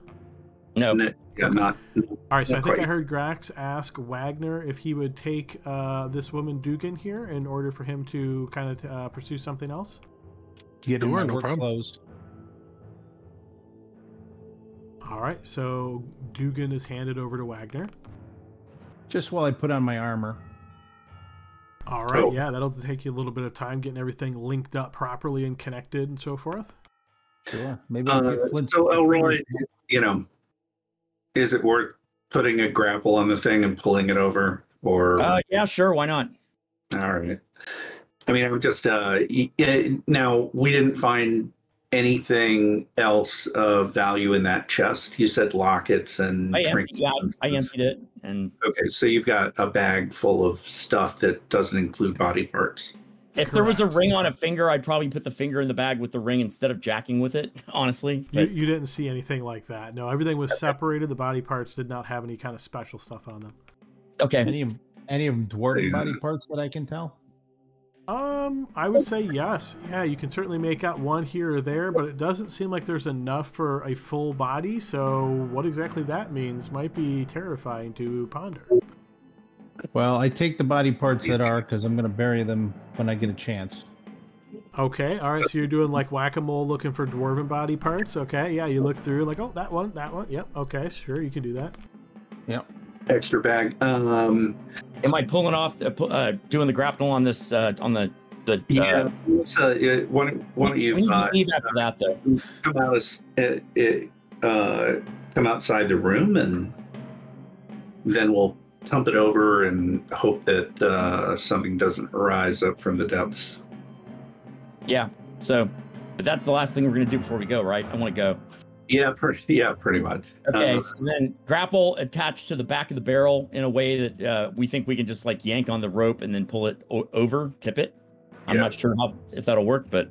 No. Yeah, not. All right, so I think quite. I heard Grax ask Wagner if he would take this woman Dugan here in order for him to kind of pursue something else. Get him Sure, my no work problem. clothes. All right, so Dugan is handed over to Wagner. Just while I put on my armor. All right, Oh. yeah, that'll take you a little bit of time getting everything linked up properly and connected and so forth. Sure. Maybe I'll get Flint. So Elroy, is it worth putting a grapple on the thing and pulling it over? Or Yeah, sure. Why not? all right. I mean, I'm just now we didn't find anything else of value in that chest. You said lockets and I trinkets. emptied it, and Okay, so you've got a bag full of stuff that doesn't include body parts. if there was a ring on a finger, I'd probably put the finger in the bag with the ring instead of jacking with it. Honestly, but You didn't see anything like that. No, everything was separated. The body parts did not have any kind of special stuff on them. okay. Any of them dwarven Yeah. body parts that I can tell? I would say yes. Yeah, you can certainly make out one here or there, but it doesn't seem like there's enough for a full body. So what exactly that means might be terrifying to ponder. Well, I take the body parts that are, because I'm going to bury them when I get a chance. Okay, all right. So you're doing like whack-a-mole looking for dwarven body parts. Okay, yeah, you look through like, oh, that one. Yep. Okay, sure, you can do that. Yep. Extra bag. Am I pulling off, doing the grapnel on this, on the? Yeah. Why don't you When you leave after that, though? come outside the room, and then we'll dump it over and hope that something doesn't rise up from the depths. Yeah. So, but that's the last thing we're gonna do before we go, right? I want to go. Yeah, pretty much. Okay. So then grapple attached to the back of the barrel in a way that we think we can just like yank on the rope and then pull it over, tip it. I'm Yeah. not sure if that'll work, but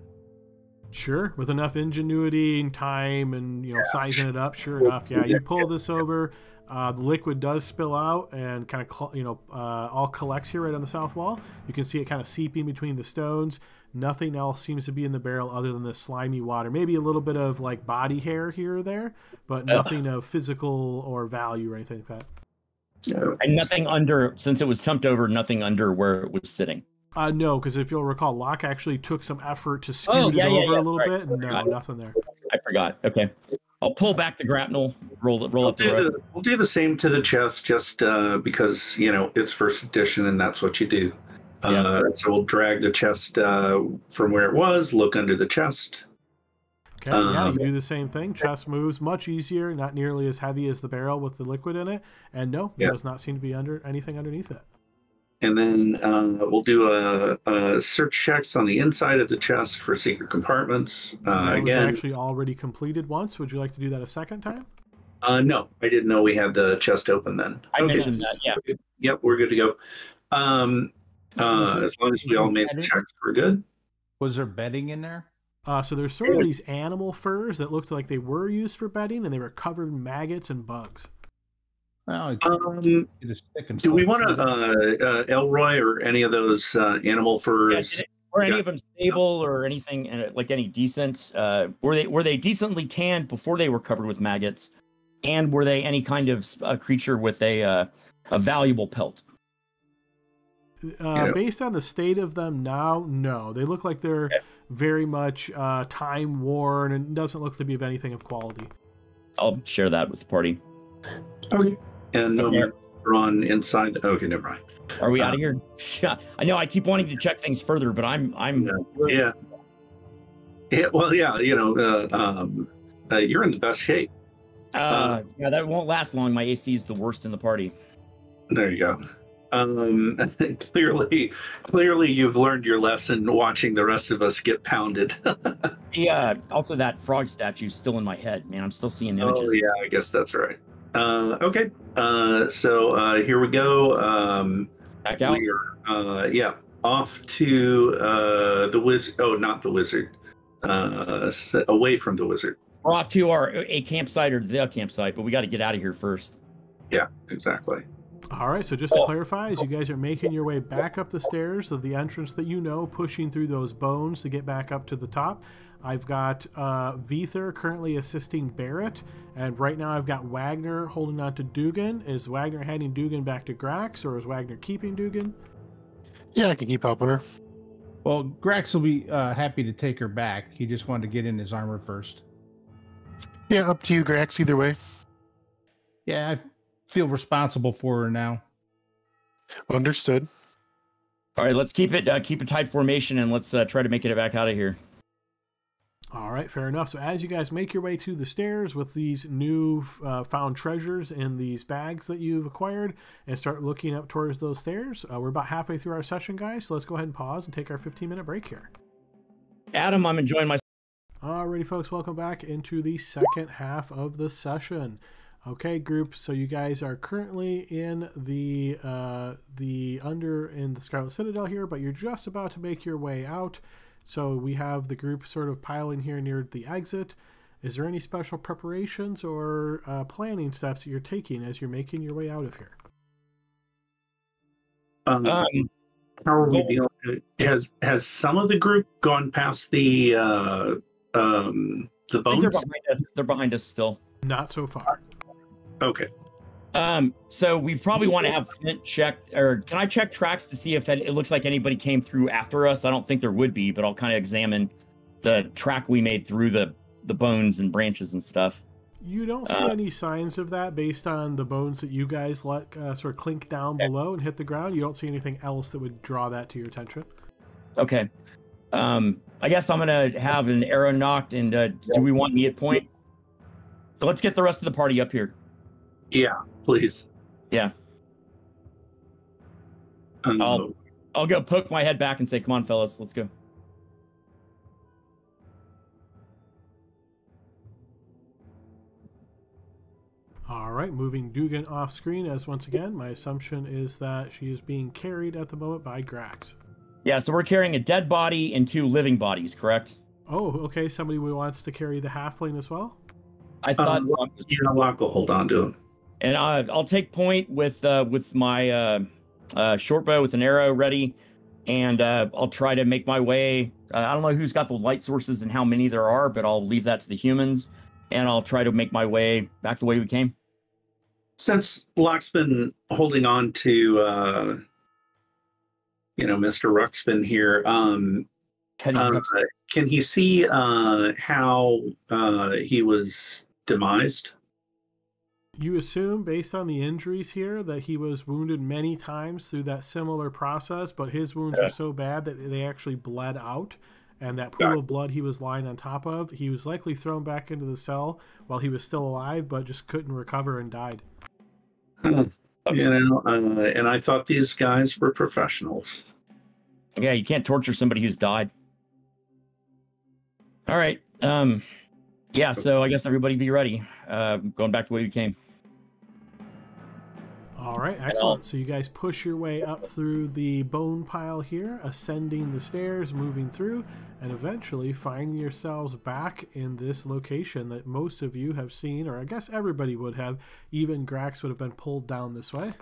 Sure, with enough ingenuity and time and sizing it up. Sure enough, yeah, you pull this over. The liquid does spill out and kind of all collects here right on the south wall. You can see it kind of seeping between the stones. Nothing else seems to be in the barrel other than the slimy water. Maybe a little bit of like body hair here or there, but nothing of physical or value or anything like that. and nothing under, since it was dumped over, nothing under where it was sitting. No, because if you'll recall, Locke actually took some effort to scoot it over a little bit. No, nothing there. I forgot. Okay. I'll pull back the grapnel, roll up the rope. We'll do the same to the chest, just because it's first edition and that's what you do. So we'll drag the chest from where it was, look under the chest. Okay, yeah, you do the same thing. Chest moves much easier, not nearly as heavy as the barrel with the liquid in it. And no, there does not seem to be anything underneath it. And then we'll do a search checks on the inside of the chest for secret compartments. That was Again, actually already completed once. Would you like to do that a second time? no, I didn't know we had the chest open then. I mentioned that, yeah. Yep, we're good to go. As long as we all made the checks, we're good. Was there bedding in there? So there's sort of these animal furs that looked like they were used for bedding, and they were covered in maggots and bugs. Well, Do we want to, Elroy or any of those animal furs? Were any of them stable or anything like any decent? Were they decently tanned before they were covered with maggots? And were they any kind of creature with a valuable pelt? Based on the state of them now, no. They look like they're very much time worn and doesn't look to be of anything of quality. I'll share that with the party. Okay. And no There. we're on inside. Okay, never mind. Are we out of here? Yeah. I know I keep wanting to check things further, but I'm Yeah. Well, yeah. You're in the best shape. yeah, that won't last long. My AC is the worst in the party. There you go. Clearly, you've learned your lesson watching the rest of us get pounded. Yeah. Also, that frog statue's still in my head, man. I'm still seeing images. Oh yeah, I guess that's right. Okay. So here we go. Back out. We are off to the wizard. Oh, not the wizard. Away from the wizard. We're off to a campsite or the campsite, but we got to get out of here first. Yeah, exactly. All right, so just to clarify, as you guys are making your way back up the stairs of the entrance that you know, pushing through those bones to get back up to the top, I've got Viether currently assisting Barrett, and right now I've got Wagner holding on to Dugan. Is Wagner heading Dugan back to Grax, or is Wagner keeping Dugan? Yeah, I can keep helping her. Well, Grax will be happy to take her back. He just wanted to get in his armor first. Yeah, up to you, Grax, either way. Yeah, I feel responsible for her now. Understood. All right, let's keep it tight formation, and let's try to make it back out of here. All right, fair enough. So as you guys make your way to the stairs with these new found treasures in these bags that you've acquired and start looking up towards those stairs, we're about halfway through our session, guys. So let's go ahead and pause and take our 15-minute break here. Adam, I'm enjoying my... Alrighty, folks, welcome back into the second half of the session. Okay, group, so you guys are currently in the Scarlet Citadel here, but you're just about to make your way out. So we have the group sort of piling here near the exit. Is there any special preparations or planning steps that you're taking as you're making your way out of here? How are we dealing? Has some of the group gone past the bones? I think they're behind us still. Not so far. Okay. So we probably want to have Flint check, or can I check tracks to see if it looks like anybody came through after us? I don't think there would be, but I'll kind of examine the track we made through the bones and branches and stuff. You don't see any signs of that based on the bones that you guys let sort of clink down below and hit the ground. You don't see anything else that would draw that to your attention. Okay. I guess I'm going to have an arrow knocked, and do we want me at point? So let's get the rest of the party up here. Yeah, please. Yeah. I'll go poke my head back and say, come on, fellas, let's go. All right, moving Dugan off screen, as once again, my assumption is that she is being carried at the moment by Grax. Yeah, so we're carrying a dead body and 2 living bodies, correct? Oh, okay. Somebody wants to carry the halfling as well? I thought... Locke will hold on to him. And I'll take point with my short bow with an arrow ready, and I'll try to make my way. I don't know who's got the light sources and how many there are, but I'll leave that to the humans, and I'll try to make my way back the way we came. Since Locke's been holding on to, Mr. Ruxpin here, can he see how he was demised? You assume, based on the injuries here, that he was wounded many times through that similar process, but his wounds are so bad that they actually bled out, and that pool of blood he was lying on top of, he was likely thrown back into the cell while he was still alive, but just couldn't recover and died. And I thought these guys were professionals. Yeah, you can't torture somebody who's died. All right. Yeah, so I guess everybody be ready. Going back the way we came. All right, excellent. So you guys push your way up through the bone pile here, ascending the stairs, moving through, and eventually finding yourselves back in this location that most of you have seen, or I guess everybody would have. Even Grax would have been pulled down this way.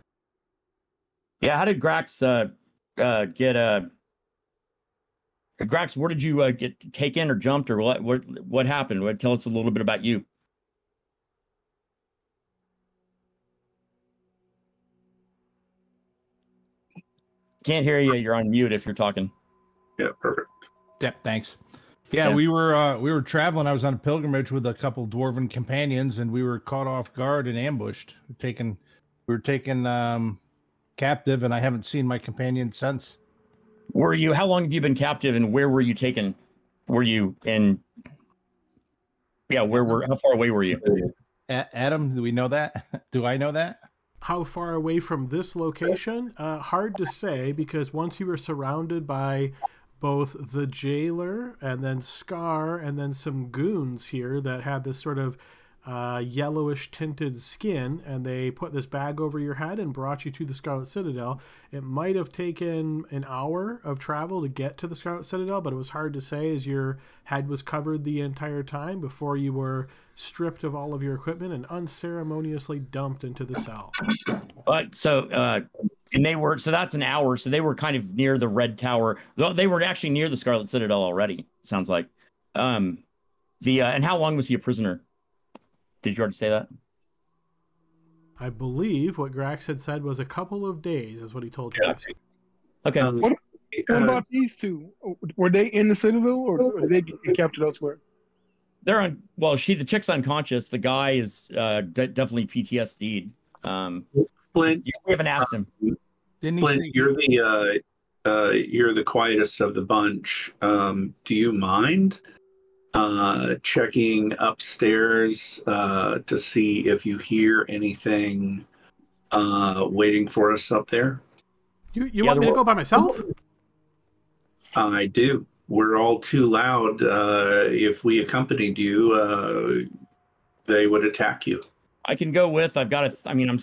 Yeah, how did Grax get Grax, where did you get taken or jumped, or what happened? Tell us a little bit about you. Can't hear you. You're on mute if you're talking. Yeah, perfect. Yep, thanks. Yeah, we were traveling. I was on a pilgrimage with a couple dwarven companions, and we were caught off guard and ambushed. We were taken captive, and I haven't seen my companion since. How long have you been captive, and where were you taken? Were you in? Yeah, how far away were you? Adam, do we know that? Do I know that? How far away from this location? Hard to say, because once you were surrounded by both the jailer and then Scar and then some goons here that had this sort of yellowish tinted skin, and they put this bag over your head and brought you to the Scarlet Citadel. It might have taken an hour of travel to get to the Scarlet Citadel, but it was hard to say, as your head was covered the entire time before you were stripped of all of your equipment and unceremoniously dumped into the cell. So that's an hour. So they were kind of near the Red Tower. They were actually near the Scarlet Citadel already. Sounds like. And how long was he a prisoner? Did you already say that? I believe what Grax had said was a couple of days, is what he told you. Okay. What about these two? Were they in the Citadel, or did they get captured elsewhere? They're on. Well, the chick's unconscious. The guy is definitely PTSD'd. Flint, we haven't asked him. Flint, you're the quietest of the bunch. Do you mind checking upstairs to see if you hear anything waiting for us up there? You want me to go by myself? I do. We're all too loud. If we accompanied you, they would attack you. I can go with. I'm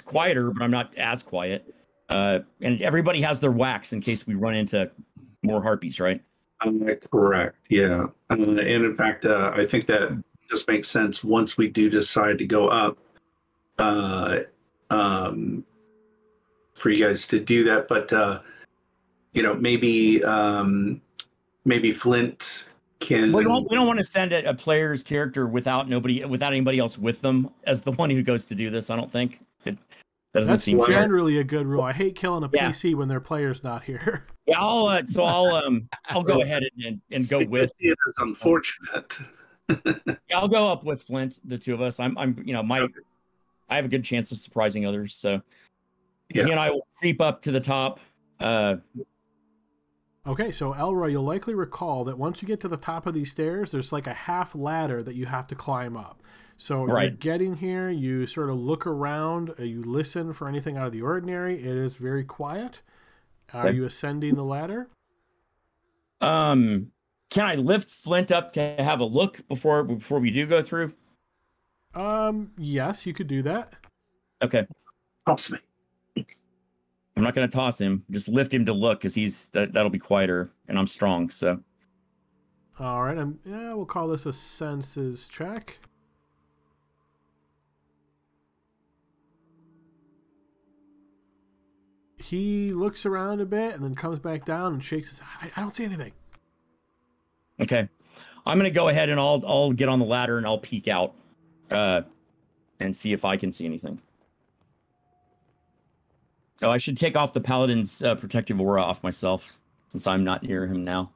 quieter, but I'm not as quiet. And everybody has their wax in case we run into more harpies, right? Correct. Yeah. And in fact, I think that just makes sense once we do decide to go up for you guys to do that. But, maybe Flint can. We don't want to send a player's character without anybody else with them as the one who goes to do this. I don't think that's generally a good rule. I hate killing a PC when their player's not here. Yeah, I'll go ahead and go with. It is unfortunate. Yeah, I'll go up with Flint, the two of us. I have a good chance of surprising others, so he and I will creep up to the top. Okay, so Elroy, you'll likely recall that once you get to the top of these stairs, there's like a half ladder that you have to climb up. So you're getting here, you sort of look around, you listen for anything out of the ordinary. It is very quiet. Are you ascending the ladder? Can I lift Flint up to have a look before we do go through? Yes, you could do that. Okay. Toss me. I'm not going to toss him. Just lift him to look, because that'll be quieter, and I'm strong. So. All right. We'll call this a senses check. He looks around a bit and then comes back down and shakes his head. I don't see anything. Okay. I'm going to go ahead and I'll get on the ladder and I'll peek out and see if I can see anything. Oh, I should take off the Paladin's protective aura off myself, since I'm not near him now.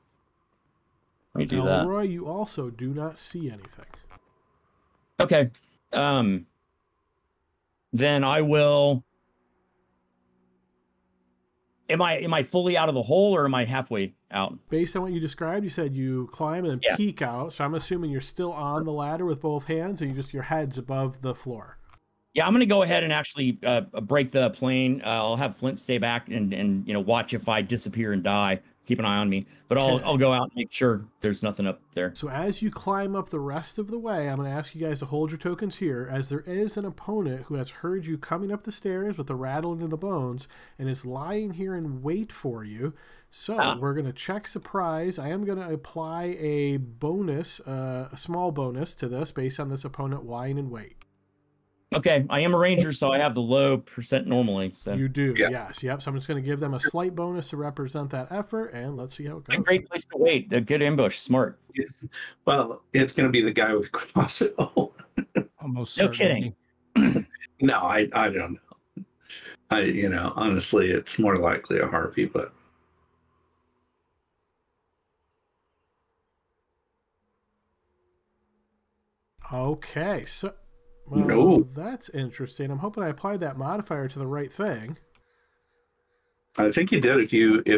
Let me do that. Elroy, you also do not see anything. Okay. Then I will... Am I fully out of the hole, or am I halfway out? Based on what you described, you said you climb and then peek out. So I'm assuming you're still on the ladder with both hands, or your head's above the floor. Yeah, I'm going to go ahead and actually break the plane. I'll have Flint stay back and watch if I disappear and die. Keep an eye on me. But I'll go out and make sure there's nothing up there. So as you climb up the rest of the way, I'm going to ask you guys to hold your tokens here, as there is an opponent who has heard you coming up the stairs with the rattling of the bones and is lying here in wait for you. So we're going to check surprise. I am going to apply a bonus, a small bonus to this based on this opponent lying in wait. Okay, I am a ranger, so I have the low percent normally. So you do, yes, yep. So I'm just going to give them a slight bonus to represent that effort, and let's see how it goes. A great place to wait. A good ambush, smart. Well, it's going to be the guy with the crossbow. Almost. No kidding. No, I don't know. Honestly, it's more likely a harpy, but Okay, so No. that's interesting. I'm hoping I applied that modifier to the right thing. I think you did. If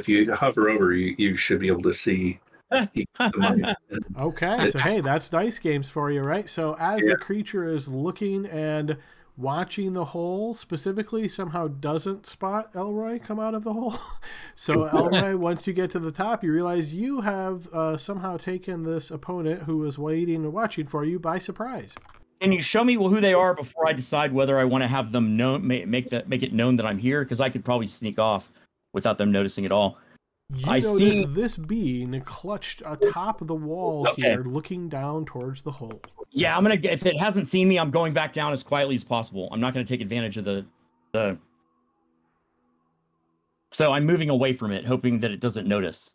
you hover over, you should be able to see the mice. Okay, so hey, that's dice games for you, right? So as the creature is looking and watching the hole, specifically somehow doesn't spot Elroy come out of the hole. So Elroy, once you get to the top, you realize you have somehow taken this opponent who was waiting and watching for you by surprise. Can you show me who they are before I decide whether I want to have them known, make it known that I'm here? Because I could probably sneak off without them noticing at all. You notice this being clutched atop the wall here, looking down towards the hole. Yeah, I'm gonna. If it hasn't seen me, I'm going back down as quietly as possible. I'm not gonna take advantage of the. So I'm moving away from it, hoping that it doesn't notice.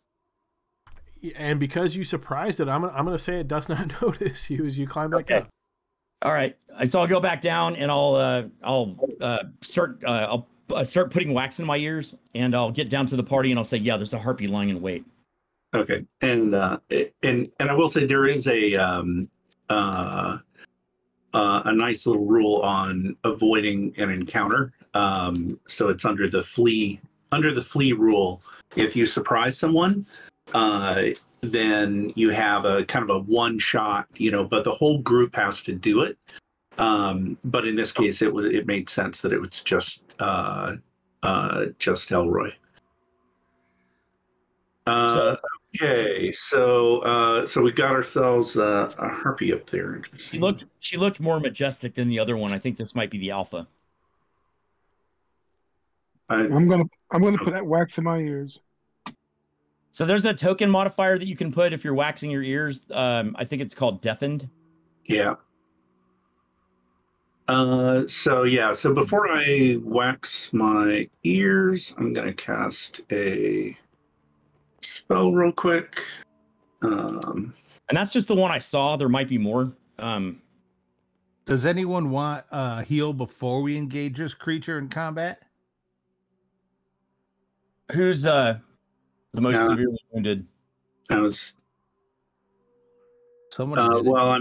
And because you surprised it, I'm gonna say it does not notice you as you climb back up. All right, so I'll go back down and I'll start putting wax in my ears, and I'll get down to the party and I'll say, yeah, there's a harpy lying in wait. Okay, and I will say there is a nice little rule on avoiding an encounter. So it's under the flee rule. If you surprise someone, then you have a kind of a one shot, but the whole group has to do it. But in this case, it made sense that it was just Elroy. Okay, so we got ourselves a harpy up there. She looked more majestic than the other one. I think this might be the alpha. I'm gonna put that wax in my ears. So there's a token modifier that you can put if you're waxing your ears. I think it's called deafened. Yeah. So before I wax my ears, I'm gonna cast a spell real quick. And that's just the one I saw. There might be more. Does anyone want heal before we engage this creature in combat? Who's the most severely wounded? I was. Someone. Well,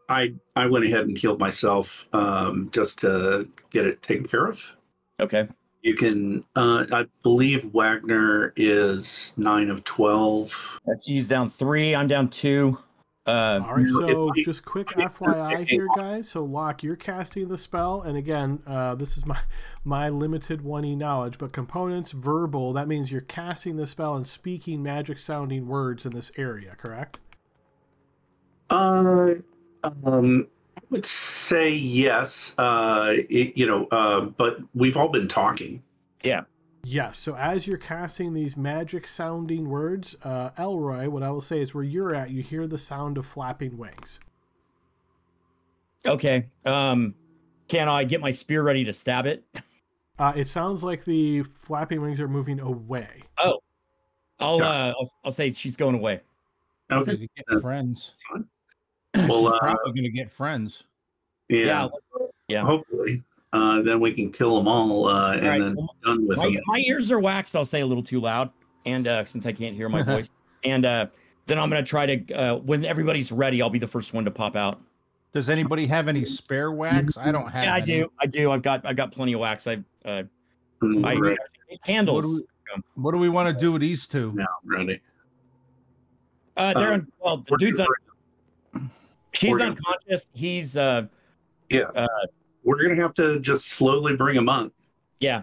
I went ahead and healed myself just to get it taken care of. Okay. You can. I believe Wagner is 9 of 12. That's he's down 3. I'm down 2. All right, so just quick FYI here, guys. So, Locke, you're casting the spell, and again, this is my limited 1E knowledge, but components, verbal, that means you're casting the spell and speaking magic-sounding words in this area, correct? I would say yes. But we've all been talking. Yeah. Yes, so as you're casting these magic-sounding words, Elroy, what I will say is where you're at, you hear the sound of flapping wings. Okay. Can I get my spear ready to stab it? It sounds like the flapping wings are moving away. Oh. I'll say she's going away. Okay. To get friends. Well, She's probably going to get friends. Yeah. Hopefully. Then we can kill them all, and right. then done with them. My ears are waxed. I'll say a little too loud, and since I can't hear my voice, and then I'm gonna try to. When everybody's ready, I'll be the first one to pop out. Does anybody have any spare wax? I don't have. Yeah, any. I do. I've got plenty of wax. I candles. What do we want to do with these two? Now, ready. The dude's she's unconscious. He's we're gonna have to just slowly bring him up. Yeah.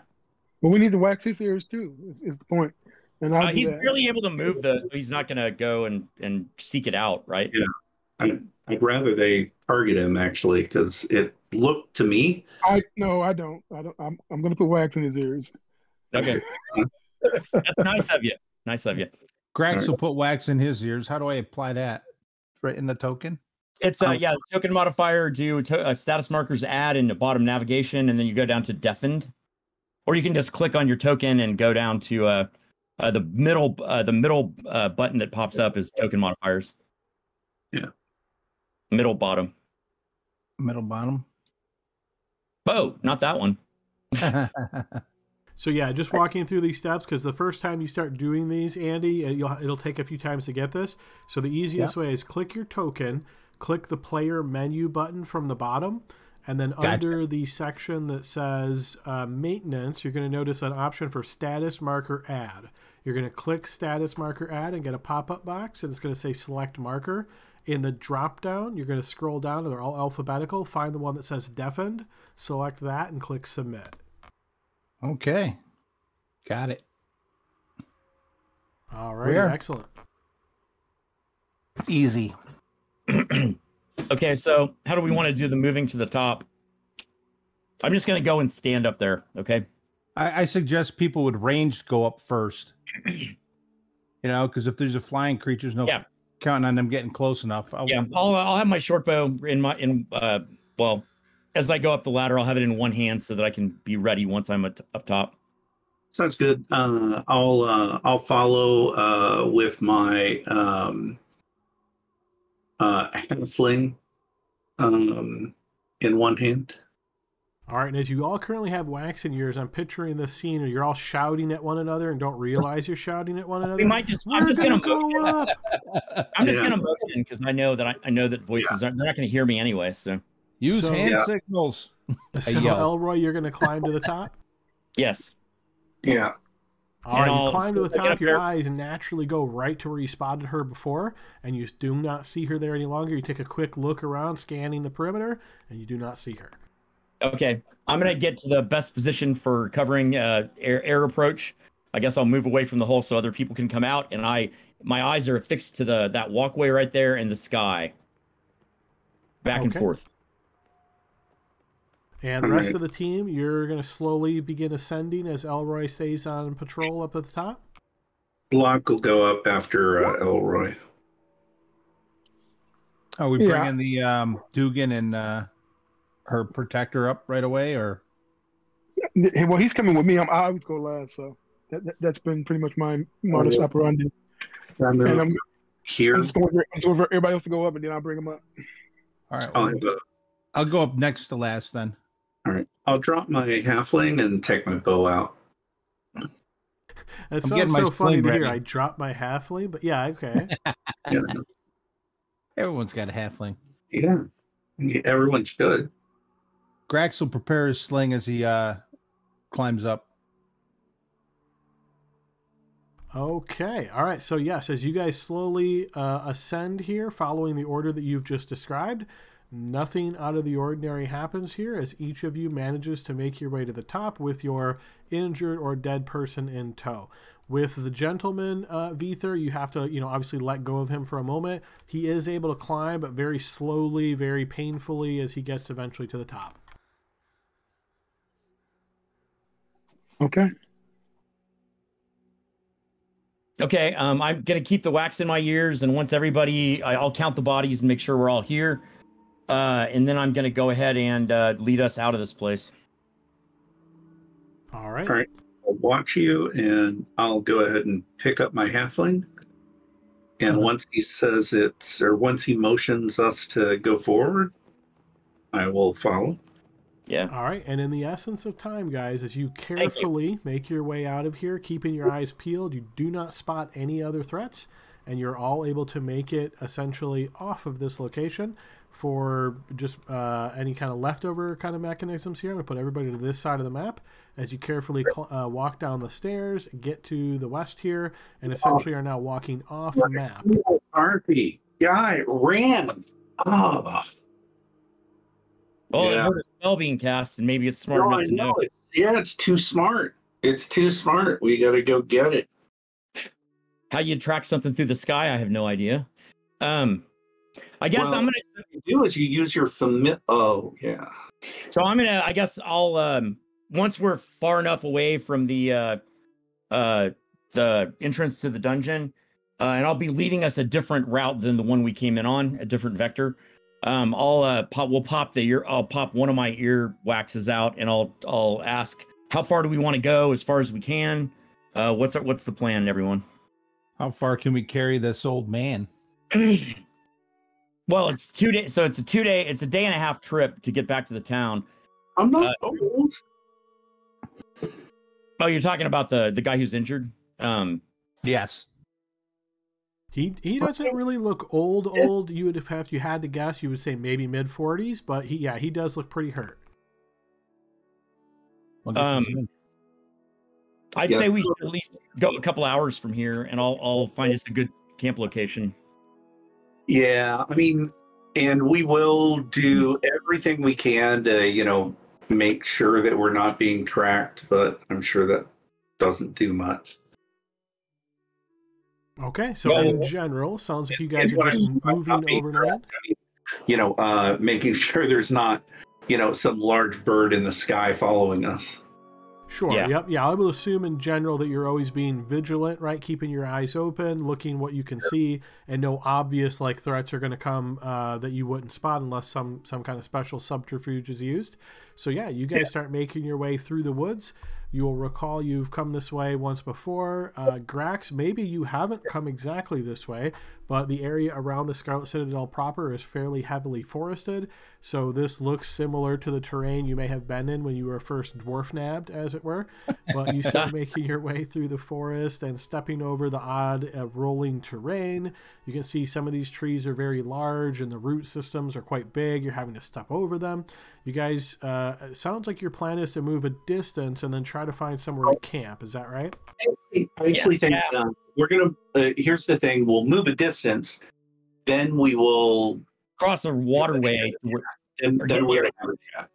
Well, we need to wax his ears too. Is the point? And he's barely able to move those, so he's not gonna go and seek it out, right? Yeah. I'd rather they target him actually, because it looked to me. I don't. I'm gonna put wax in his ears. Okay. That's nice of you. Nice of you. Grax will put wax in his ears. How do I apply that? Right in the token? It's the token modifier, do status markers add in the bottom navigation, and then you go down to deafened, or you can just click on your token and go down to the middle button that pops up is token modifiers. Yeah. Middle bottom. Oh, not that one. So yeah, just walking through these steps, because the first time you start doing these, Andy, it'll take a few times to get this. So the easiest way is click your token, click the player menu button from the bottom. And then under the section that says maintenance, you're going to notice an option for status marker add. You're going to click status marker add and get a pop-up box, and it's going to say select marker. In the drop-down, you're going to scroll down, and they're all alphabetical. Find the one that says deafened, select that, and click submit. Okay. Got it. All right, excellent. Easy. Okay, so how do we want to do the moving to the top? I'm just going to go and stand up there, okay? I suggest people with range go up first. Because if there's a flying creature, no counting on them getting close enough. I'll have my short bow as I go up the ladder, I'll have it in one hand so that I can be ready once I'm up top. Sounds good. I'll follow with my halfling in one hand. All right, and as you all currently have wax in yours, I'm picturing this scene where you're all shouting at one another and don't realize you're shouting at one another. We might just. I'm just going to go up. I'm just going to motion because I know that voices aren't. They're not going to hear me anyway. So use hand signals. So Elroy, you're going to climb to the top. Yes. Yeah. All right, you climb to the top. Your eyes naturally go right to where you spotted her before, and you do not see her there any longer. You take a quick look around, scanning the perimeter, and you do not see her. Okay, I'm going to get to the best position for covering air approach. I guess I'll move away from the hole so other people can come out, and my eyes are affixed to that walkway right there in the sky. Back and forth. And the rest of the team, you're going to slowly begin ascending as Elroy stays on patrol up at the top? Block will go up after Elroy. Are we bringing the Dugan and her protector up right away, or? Well, he's coming with me. I always go last, so that's been pretty much my modus operandi. And I'm just going for everybody else to go up, and then I'll bring them up. All right. I'll go up next to last then. All right. I'll drop my halfling and take my bow out. It sounds so funny to hear. I dropped my halfling, but yeah, okay. Everyone's got a halfling. Yeah. Everyone should. Grax will prepare his sling as he climbs up. Okay. All right. So, yes, as you guys slowly ascend here, following the order that you've just described, nothing out of the ordinary happens here as each of you manages to make your way to the top with your injured or dead person in tow. With the gentleman, Vither, you have to, obviously let go of him for a moment. He is able to climb, but very slowly, very painfully as he gets eventually to the top. Okay. Okay, I'm going to keep the wax in my ears, and once I'll count the bodies and make sure we're all here. And then I'm going to go ahead and lead us out of this place. All right. All right. I'll watch you, and I'll go ahead and pick up my halfling. And once he motions us to go forward, I will follow. Yeah. All right. And in the essence of time, guys, as you carefully make your way out of here, keeping your eyes peeled, you do not spot any other threats, and you're all able to make it essentially off of this location. For just any kind of leftover kind of mechanisms here, I'm going to put everybody to this side of the map as you carefully walk down the stairs, get to the west here, and essentially are now walking off the map. Harpy guy ran. Oh. Well, I heard a spell being cast, and maybe it's smart enough to know. It's too smart. It's too smart. We got to go get it. How you track something through the sky, I have no idea. I guess I'm gonna do is you use your Oh yeah. So I guess I'll once we're far enough away from the entrance to the dungeon, and I'll be leading us a different route than the one we came in on, a different vector. I'll pop one of my ear waxes out, and I'll ask, how far do we want to go as far as we can? What's the plan, everyone? How far can we carry this old man? Well, it's 2 days, so it's a day and a half trip to get back to the town. I'm not old. Oh, you're talking about the guy who's injured? Yes. He doesn't really look old. You would if you had to guess, you would say maybe mid-40s, but he does look pretty hurt. I'd say we should at least go a couple hours from here, and I'll find us a good camp location. Yeah, I mean, and we will do everything we can to, make sure that we're not being tracked, but I'm sure that doesn't do much. Okay, so in general, sounds like you guys are just moving overland. Making sure there's not, some large bird in the sky following us. Sure. Yeah. Yep. Yeah, I will assume in general that you're always being vigilant, right? Keeping your eyes open, looking what you can see, and no obvious threats are going to come that you wouldn't spot unless some kind of special subterfuge is used. So yeah, you guys start making your way through the woods. You will recall you've come this way once before. Grax, maybe you haven't come exactly this way, but the area around the Scarlet Citadel proper is fairly heavily forested, so this looks similar to the terrain you may have been in when you were first dwarf nabbed, as it were. But you start making your way through the forest and stepping over the odd rolling terrain. You can see some of these trees are very large and the root systems are quite big. You're having to step over them. You guys, it sounds like your plan is to move a distance and then try to find somewhere to camp. Is that right? I actually think we're going to, here's the thing, we'll move a distance, then we will cross a waterway. And then we're going to have a chat.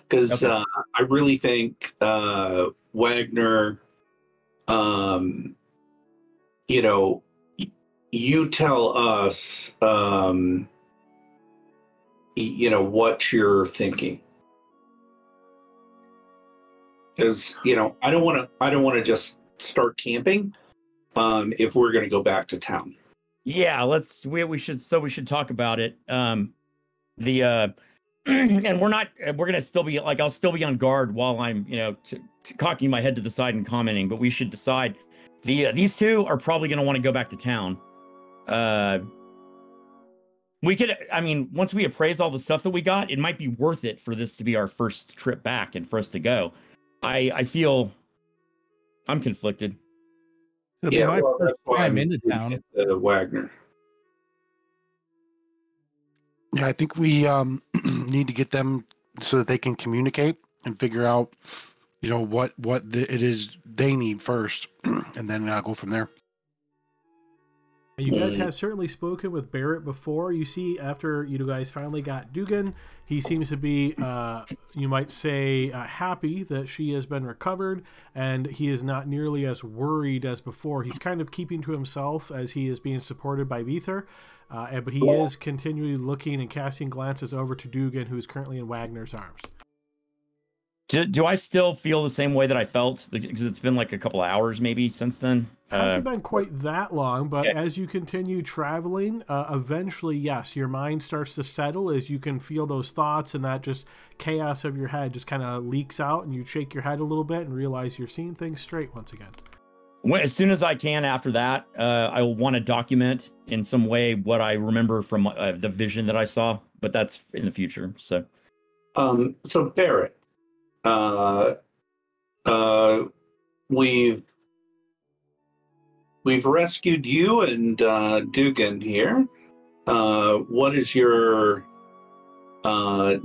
Because I really think Wagner, you tell us, what you're thinking. Because I don't want to just start camping if we're going to go back to town. Yeah, we should talk about it. And we're going to still be I'll still be on guard while I'm cocking my head to the side and commenting, but we should decide these two are probably going to want to go back to town. We could, once we appraise all the stuff that we got, it might be worth it for this to be our first trip back and for us to go. I feel I'm conflicted. It'll be my first time into town. Wagner. Yeah, I think we need to get them so that they can communicate and figure out, what it is they need first, and then go from there. You guys have certainly spoken with Barrett before. You see, after you guys finally got Dugan, he seems to be, you might say, happy that she has been recovered, and he is not nearly as worried as before. He's kind of keeping to himself as he is being supported by Vither, but he is continually looking and casting glances over to Dugan, who is currently in Wagner's arms. Do I still feel the same way that I felt? Because it's been like a couple of hours maybe since then. Hasn't been quite that long, but as you continue traveling, eventually, yes, your mind starts to settle as you can feel those thoughts and that just chaos of your head just kind of leaks out, and you shake your head a little bit and realize you're seeing things straight once again. As soon as I can after that, I will want to document in some way what I remember from the vision that I saw, but that's in the future. So Barrett, we've rescued you and Dugan here. What is your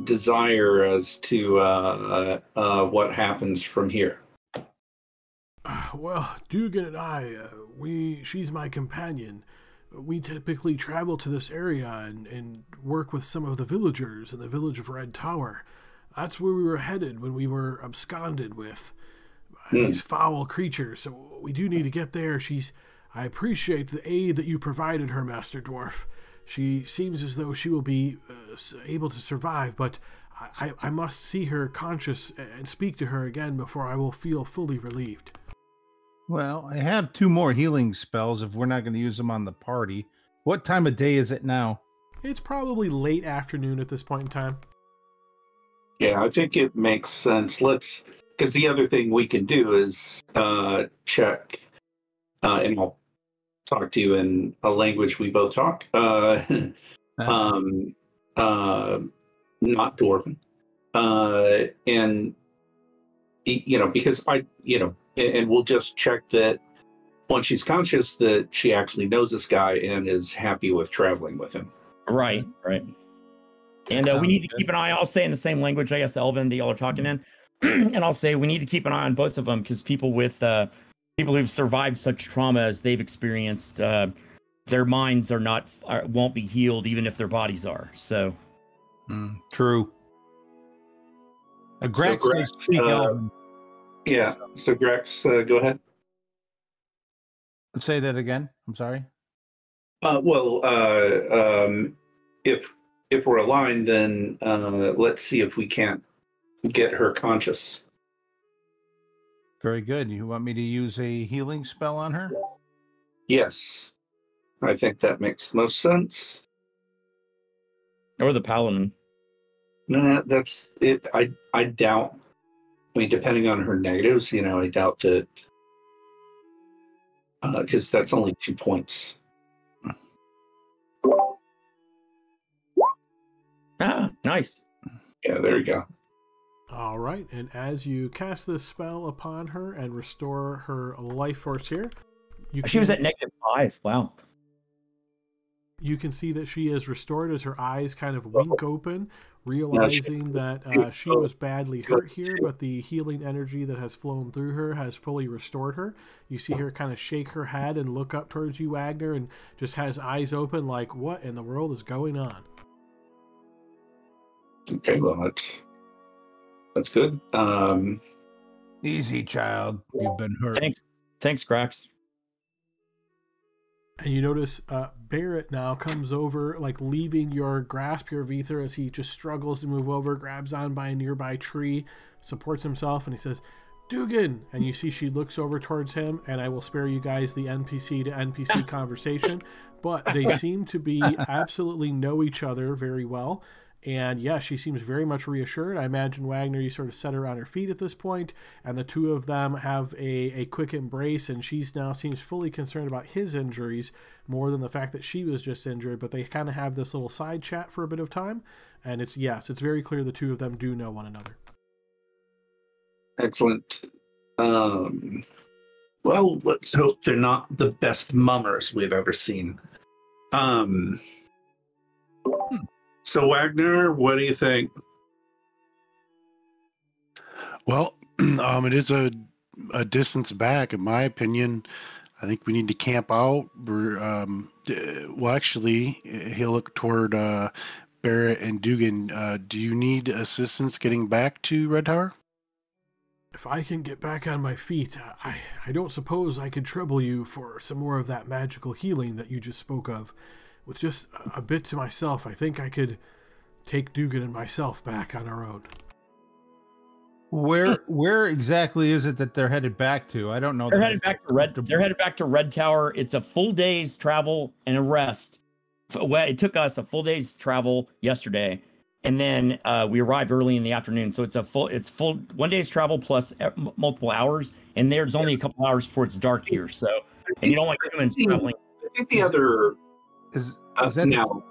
desire as to what happens from here? Well, Dugan and I, she's my companion. We typically travel to this area and work with some of the villagers in the village of Red Tower. That's where we were headed when we were absconded with these foul creatures. So we do need to get there. I appreciate the aid that you provided her, Master Dwarf. She seems as though she will be able to survive, but I must see her conscious and speak to her again before I will feel fully relieved. Well, I have 2 more healing spells if we're not going to use them on the party. What time of day is it now? It's probably late afternoon at this point in time. Yeah, I think it makes sense. Because the other thing we can do is check, and I'll talk to you in a language we both talk, not Dwarven. And, because and we'll just check that once she's conscious, that she actually knows this guy and is happy with traveling with him. Right. And we need to keep an eye. I'll say in the same language, I guess, Elven, that y'all are talking in. And I'll say we need to keep an eye on both of them, because people who've survived such trauma as they've experienced, their minds won't be healed, even if their bodies are. So, true. Grex does speak Elven. Yeah. So Grex, go ahead. Say that again. I'm sorry. If we're aligned, then let's see if we can't get her conscious. Very good. You want me to use a healing spell on her? Yes, I think that makes the most sense. Or the paladin. Nah, that's it. I doubt. I mean, depending on her negatives, I doubt that, because that's only 2 points. Ah, nice. Yeah, there you go. All right, and as you cast this spell upon her and restore her life force here, she was at -5. Wow. You can see that she is restored as her eyes kind of wink open, realizing that she was badly hurt here, but the healing energy that has flown through her has fully restored her. You see her kind of shake her head and look up towards you, Wagner, and just has eyes open like, what in the world is going on? Okay, well, that's good. Easy, child. You've been hurt. Thanks, Grax. And you notice Barrett now comes over, like leaving your grasp here, Vither, as he just struggles to move over, grabs on by a nearby tree, supports himself, and he says, Dugan! And you see she looks over towards him, and I will spare you guys the NPC to NPC conversation, but they seem to be absolutely know each other very well. And yeah, she seems very much reassured. I imagine, Wagner, you sort of set her on her feet at this point, and the two of them have a quick embrace, and she's now seems fully concerned about his injuries more than the fact that she was just injured. But they kind of have this little side chat for a bit of time, and it's very clear the two of them do know one another. Excellent. Well, let's hope they're not the best mummers we've ever seen. So Wagner, what do you think? Well, it is a distance back, in my opinion. I think we need to camp out. Actually, he'll look toward Barrett and Dugan. Do you need assistance getting back to Red Tower? If I can get back on my feet, I don't suppose I could trouble you for some more of that magical healing that you just spoke of. With just a bit to myself, I think I could take Dugan and myself back on our own. Where exactly is it that they're headed back to? I don't know. They're headed back to Red Tower. It's a full day's travel and a rest. It took us a full day's travel yesterday, and then we arrived early in the afternoon. So it's full 1 day's travel plus multiple hours, and there's only a couple hours before it's dark here. So, and you don't want humans traveling. I think the other. Is that now,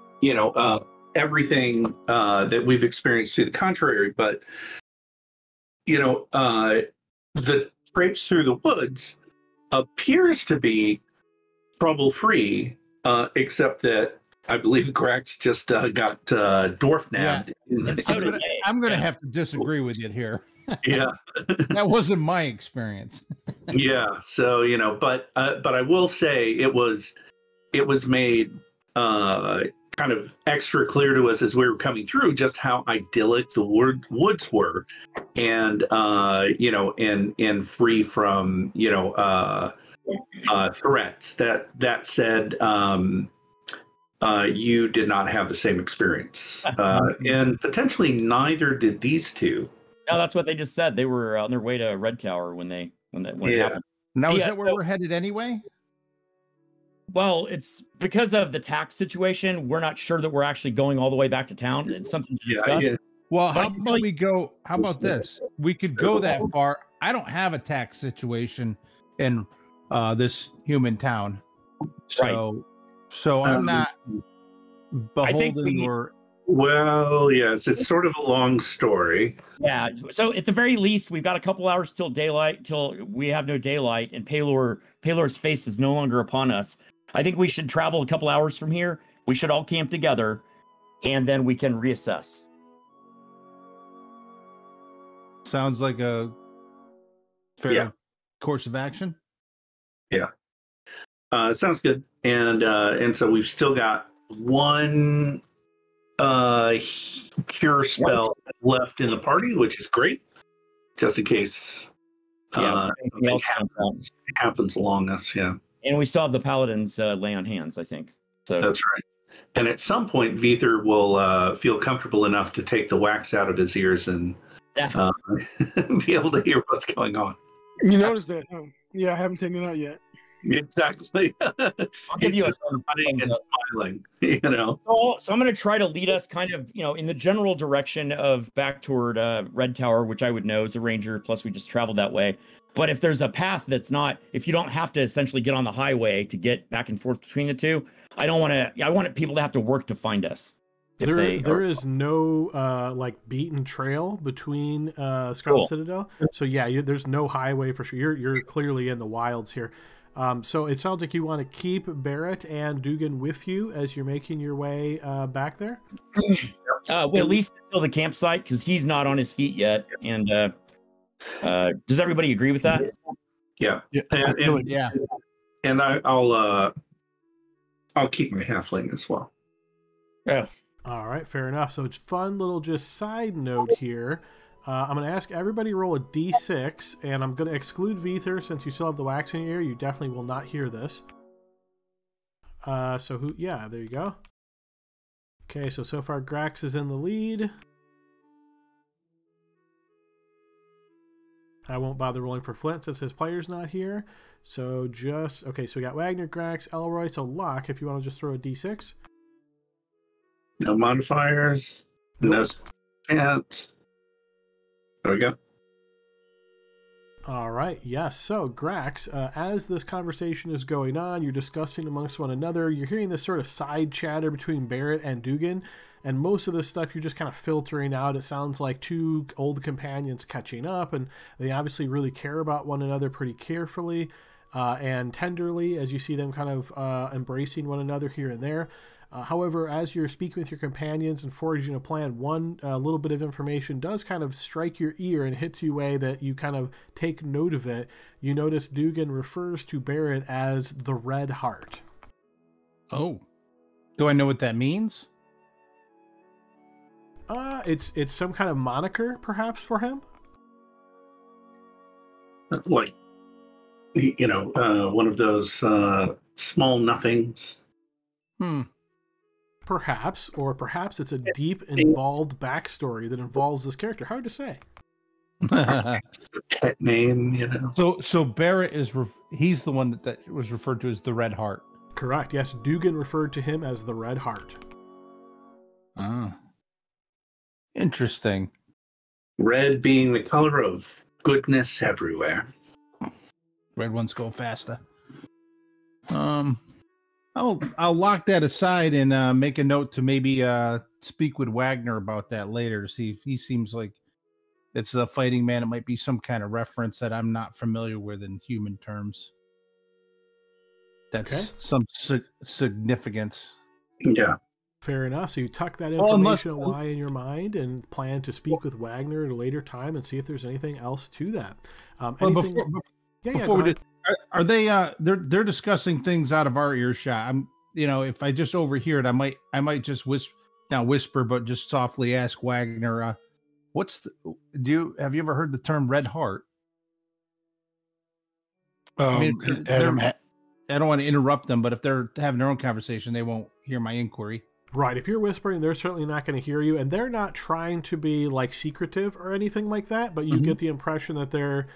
everything that we've experienced to the contrary, but, the traipse through the woods appears to be trouble-free, except that I believe Grax just got dwarf nabbed. Yeah. I'm going to have to disagree with you here. Yeah. That wasn't my experience. Yeah. So, but I will say it was made kind of extra clear to us as we were coming through just how idyllic the woods were, and and free from threats. That said, you did not have the same experience, and potentially neither did these two. No, that's what they just said. They were on their way to Red Tower when it happened. Now, is that where we're headed anyway? Well, it's because of the tax situation. We're not sure that we're actually going all the way back to town. It's something to discuss. Yeah. Well, how about this? We could go that far. I don't have a tax situation in this human town. So I'm not beholden Well, yes, it's sort of a long story. Yeah. So at the very least, we've got a couple hours till daylight, till we have no daylight, and Paylor's face is no longer upon us. I think we should travel a couple hours from here. We should all camp together, and then we can reassess. Sounds like a fair course of action. Yeah. Sounds good. And so we've still got one cure spell left in the party, which is great, just in case anything else happens along us. Yeah. And we still have the paladins lay on hands, I think. So that's right. And at some point, Veether will feel comfortable enough to take the wax out of his ears and be able to hear what's going on. You noticed that? Huh? Yeah, I haven't taken it out yet. Exactly. I'll give you a funny and smiling, you know. So I'm going to try to lead us kind of, in the general direction of back toward Red Tower, which I would know as a ranger. Plus, we just traveled that way. But if there's a path that's not, if you don't have to essentially get on the highway to get back and forth between the two, I want people to have to work to find us. There is no beaten trail between Scarlet Citadel. So yeah, there's no highway for sure. You're clearly in the wilds here. So it sounds like you want to keep Barrett and Dugan with you as you're making your way back there. Well, at least until the campsite, because he's not on his feet yet. And does everybody agree with that? Yeah. And I'll keep my halfling as well. Yeah. All right, fair enough. So it's fun little just side note here. I'm going to ask everybody roll a d6, and I'm going to exclude Veether since you still have the wax in your ear. You definitely will not hear this. So who? Yeah, there you go. Okay, so far Grax is in the lead. I won't bother rolling for Flint since his player's not here. So so we got Wagner, Grax, Elroy. So Locke, if you want to just throw a d6. No modifiers. No chance. There we go. All right. Yes. So, Grax, as this conversation is going on, you're discussing amongst one another. You're hearing this sort of side chatter between Barrett and Dugan, and most of this stuff you're just kind of filtering out. It sounds like two old companions catching up, and they obviously really care about one another pretty carefully and tenderly as you see them kind of embracing one another here and there. However, as you're speaking with your companions and forging a plan, one little bit of information does kind of strike your ear and hits you a way that you kind of take note of it. You notice Dugan refers to Barrett as the Red Heart. Oh. Do I know what that means? It's some kind of moniker, perhaps, for him? Like, one of those small nothings. Perhaps, or perhaps it's a deep, involved backstory that involves this character. Hard to say. It's a pet name, So Barrett he's the one that was referred to as the Red Heart. Correct. Yes, Dugan referred to him as the Red Heart. Ah, interesting. Red being the color of goodness everywhere. Red ones go faster. I'll lock that aside and make a note to maybe speak with Wagner about that later. See if he seems like it's a fighting man. It might be some kind of reference that I'm not familiar with in human terms. That's some significance. Yeah. Fair enough. So you tuck that information away in your mind and plan to speak with Wagner at a later time and see if there's anything else to that. Before we do, are they? They're discussing things out of our earshot. If I just overhear it, I might just whisper, but just softly ask Wagner, have you ever heard the term Red Heart? I don't want to interrupt them, but if they're having their own conversation, they won't hear my inquiry. Right. If you're whispering, they're certainly not going to hear you, and they're not trying to be secretive or anything like that, but you get the impression that they're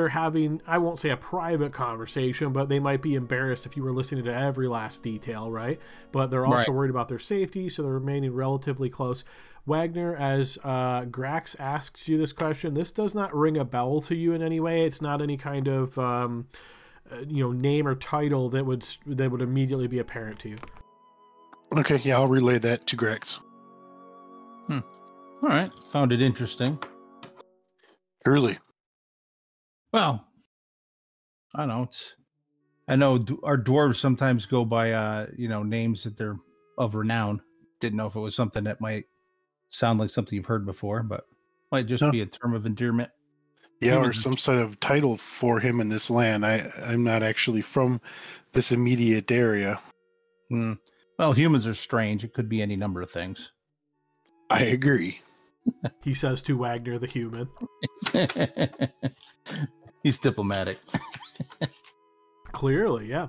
having, I won't say a private conversation, but they might be embarrassed if you were listening to every last detail, right? But they're also worried about their safety, so they're remaining relatively close. Wagner, as Grax asks you this question, this does not ring a bell to you in any way. It's not any kind of name or title that would immediately be apparent to you. Okay, yeah, I'll relay that to Grax. All right. Found it interesting. Truly. Well, I don't know. I know our dwarves sometimes go by, names that they're of renown. Didn't know if it was something that might sound like something you've heard before, but might just be a term of endearment. Yeah, or some sort of title for him in this land. I'm not actually from this immediate area. Well, humans are strange. It could be any number of things. I agree. He says to Wagner the human. He's diplomatic. Clearly, yeah.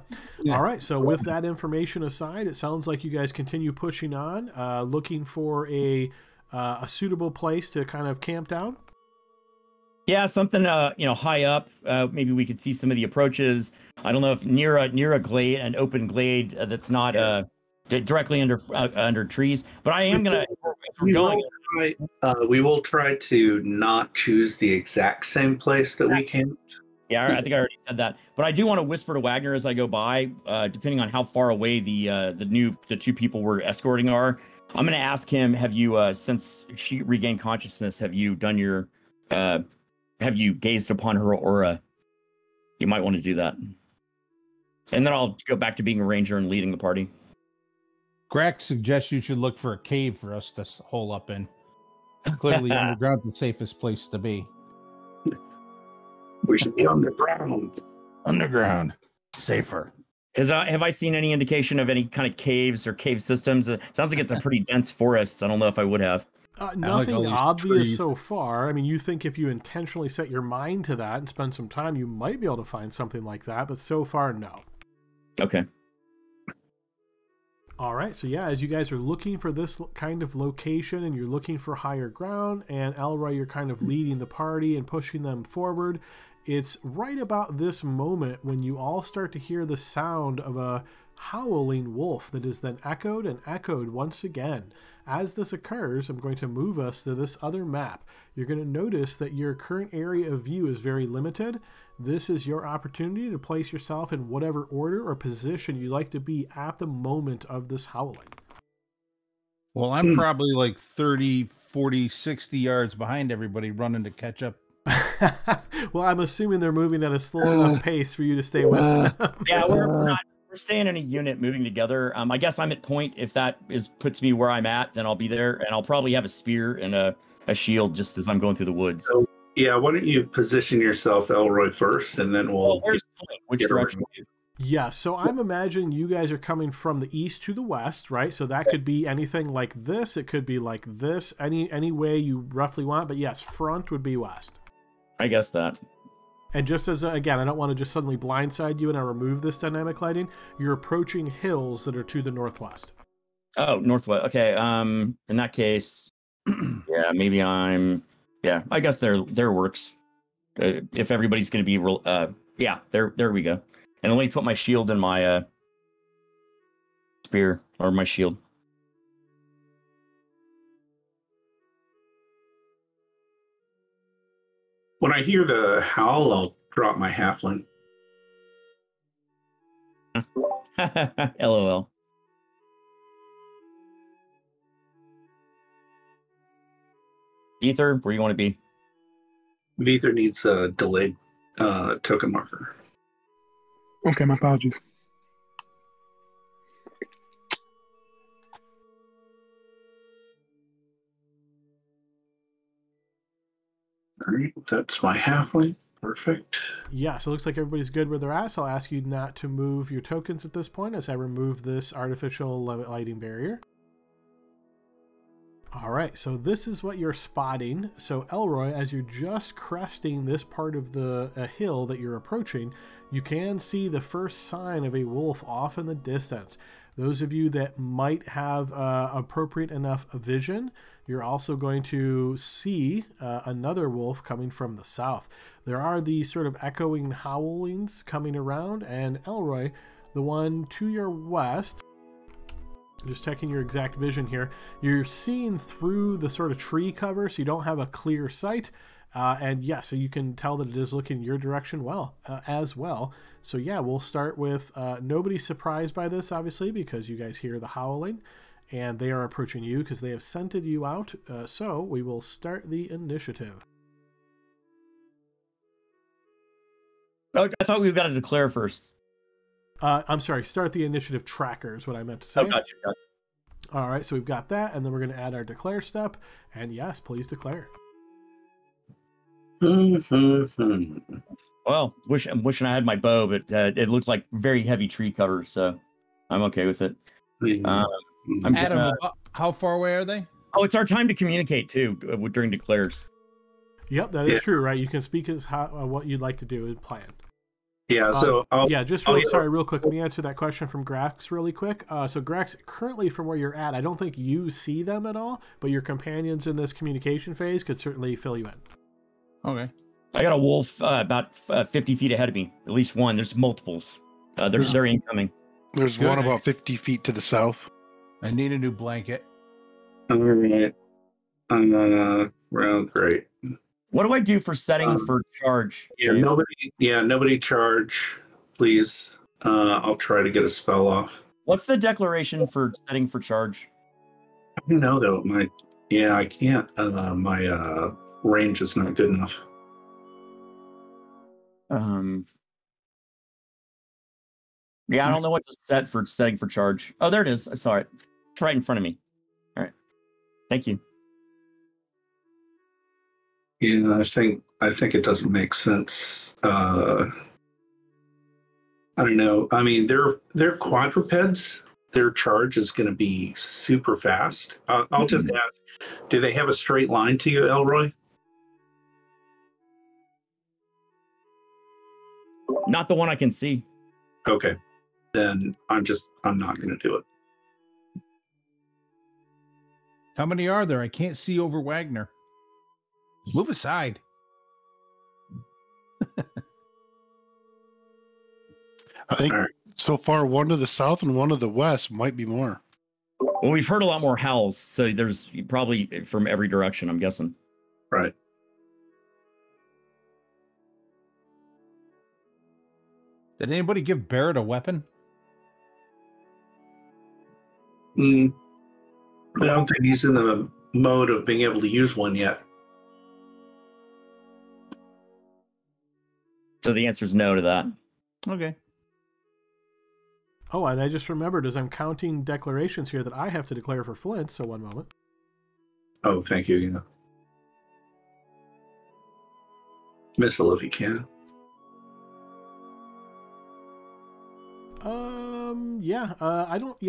All right, so with that information aside, it sounds like you guys continue pushing on, looking for a suitable place to kind of camp down. Yeah, something high up. Maybe we could see some of the approaches. I don't know if near a glade, an open glade that's not directly under trees. But I am gonna. We will try to not choose the exact same place that we camped. Yeah, I think I already said that. But I do want to whisper to Wagner as I go by, depending on how far away the two people we're escorting are. I'm going to ask him: have you, since she regained consciousness, have you done your, have you gazed upon her aura? You might want to do that. And then I'll go back to being a ranger and leading the party. Grack suggests you should look for a cave for us to hole up in. Clearly, underground's the safest place to be. We should be underground. Underground. Safer. Have I seen any indication of any kind of caves or cave systems? It sounds like it's a pretty dense forest. I don't know if I would have. Nothing obvious so far. I mean, you think if you intentionally set your mind to that and spend some time, you might be able to find something like that, but so far, no. Okay. All right, so yeah, as you guys are looking for this kind of location and you're looking for higher ground, and Elroy, you're kind of leading the party and pushing them forward, it's right about this moment when you all start to hear the sound of a howling wolf that is then echoed and echoed once again. As this occurs, I'm going to move us to this other map. You're going to notice that your current area of view is very limited. This is your opportunity to place yourself in whatever order or position you like to be at the moment of this howling. Well, I'm probably like 30, 40, 60 yards behind everybody running to catch up. Well, I'm assuming they're moving at a slow enough pace for you to stay with them. Yeah, we're staying in a unit moving together. I guess I'm at point. If that puts me where I'm at, then I'll be there, and I'll probably have a spear and a shield just as I'm going through the woods. So, yeah, why don't you position yourself, Elroy, first, and then we'll... where's the point? Which direction? Yeah, so I'm imagining you guys are coming from the east to the west, right? So that could be anything like this. It could be like this, any way you roughly want. But yes, front would be west. I guess that. And just as, again, I don't want to just suddenly blindside you and I remove this dynamic lighting. You're approaching hills that are to the northwest. Oh, northwest. Okay. In that case, yeah, maybe yeah, I guess there works. If everybody's going to be real, yeah, there we go. And let me put my shield in my spear or my shield. When I hear the howl, I'll drop my halfling. LOL. Ether, where you want to be? Ether needs a delayed token marker. Okay, my apologies. All right, that's my halfling. Perfect. Yeah, so it looks like everybody's good where they're at. So I'll ask you not to move your tokens at this point as I remove this artificial lighting barrier. All right, so this is what you're spotting. So Elroy, as you're just cresting this part of the hill that you're approaching, you can see the first sign of a wolf off in the distance. Those of you that might have appropriate enough vision, you're also going to see another wolf coming from the south. There are these sort of echoing howlings coming around, and Elroy, the one to your west, just checking your exact vision here, you're seeing through the sort of tree cover, so you don't have a clear sight. And yeah, so you can tell that it is looking your direction as well. So yeah, we'll start with nobody's surprised by this, obviously, because you guys hear the howling. and they are approaching you because they have scented you out. So we will start the initiative. Oh, I thought we got to declare first. I'm sorry, start the initiative tracker is what I meant to say. Oh, gotcha. All right, so we've got that, and then we're going to add our declare step. And yes, please declare. Well, I'm wishing I had my bow, but it looked like very heavy tree cover, so I'm okay with it. Adam, how far away are they? Oh, it's our time to communicate too during declares. Yep, that is true, right? You can speak as what you'd like to do and plan. Yeah, so real quick, let me answer that question from Grax really quick. So Grax, currently from where you're at, I don't think you see them at all, but your companions in this communication phase could certainly fill you in. Okay. I got a wolf about 50 feet ahead of me, at least one. There's multiples. They're incoming. There's one about 50 feet to the south. I need a new blanket. All right. Well, great. What do I do for setting for charge? Yeah, Dave? Nobody charge, please. I'll try to get a spell off. What's the declaration for setting for charge? I don't know though. I can't. My range is not good enough. Yeah, I don't know what to set for setting for charge. Oh, there it is. I saw it. It's right in front of me. All right. Thank you. Yeah, I think it doesn't make sense. I don't know. I mean, they're quadrupeds. Their charge is going to be super fast. I'll just ask: do they have a straight line to you, Elroy? Not the one I can see. Okay, then I'm not going to do it. How many are there? I can't see over Wagner. Move aside. I think so far one to the south and one to the west, might be more. Well, we've heard a lot more howls, so there's probably from every direction, I'm guessing. Right. Did anybody give Barrett a weapon? I don't think he's in the mode of being able to use one yet. So the answer is no to that. Okay. Oh, and I just remembered as I'm counting declarations here that I have to declare for Flint, so one moment. Oh, thank you. Yeah. Missile if you can.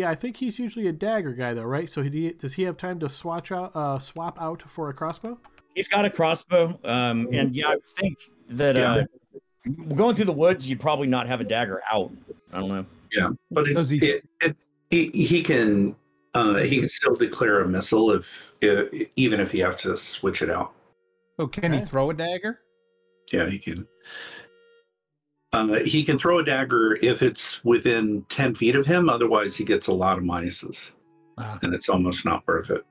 I think he's usually a dagger guy though, right? So does he have time to swap out for a crossbow? He's got a crossbow, and yeah, I think that going through the woods, you'd probably not have a dagger out. I don't know. Yeah, but he can still declare a missile even if he has to switch it out. Oh, can he throw a dagger? Yeah, he can. He can throw a dagger if it's within 10 feet of him. Otherwise, he gets a lot of minuses, and it's almost not worth it.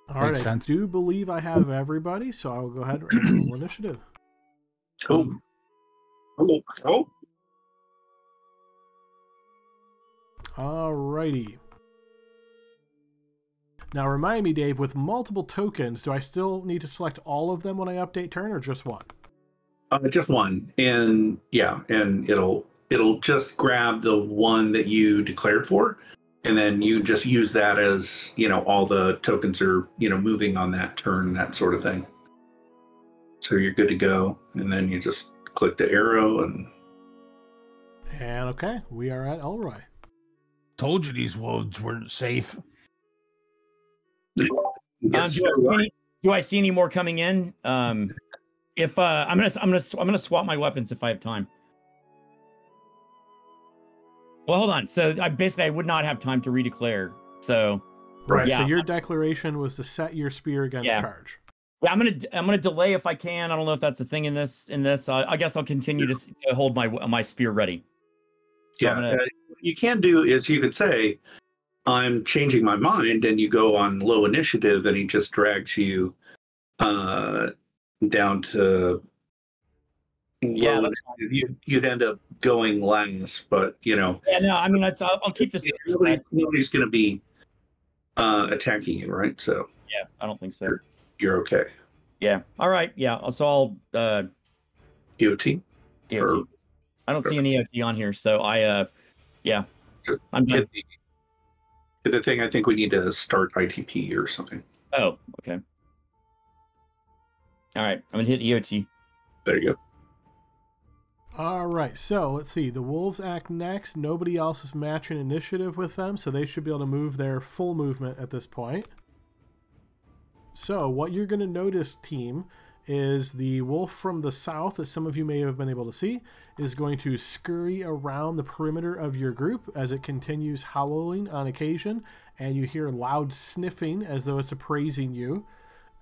All right, I do believe I have everybody, so I'll go ahead and roll initiative. Cool. All righty. Now, remind me, Dave, with multiple tokens, do I still need to select all of them when I update turn, or just one? Just one, and it'll just grab the one that you declared for, and then you just use that as all the tokens are moving on that turn, that sort of thing. So you're good to go, and then you just click the arrow and okay, we are at Elroy. Told you these woods weren't safe. Do I see any more coming in? If I'm gonna swap my weapons if I have time. Well, hold on. So I would not have time to redeclare. So right. Yeah. So your declaration was to set your spear against charge. Yeah, I'm gonna delay if I can. I don't know if that's a thing in this. I guess I'll continue to hold my spear ready. So what you can do is you could say, "I'm changing my mind," and you go on low initiative, and he just drags you down to low initiative. You'd end up going last, but Yeah, no, I mean, I'll keep this. Nobody's going to be attacking you, right? So Yeah, I don't think so. you're okay. Yeah. All right. Yeah. So I'll EOT? EOT. I don't see any EOT on here, so yeah, Just I'm done. hit the thing. I think we need to start ITP or something. Oh, okay. All right, I'm gonna hit EOT. There you go. All right, so let's see. The wolves act next. Nobody else is matching initiative with them, so they should be able to move their full movement at this point. So what you're going to notice, team, is the wolf from the south, that some of you may have been able to see, is going to scurry around the perimeter of your group as it continues howling on occasion, and you hear loud sniffing as though it's appraising you.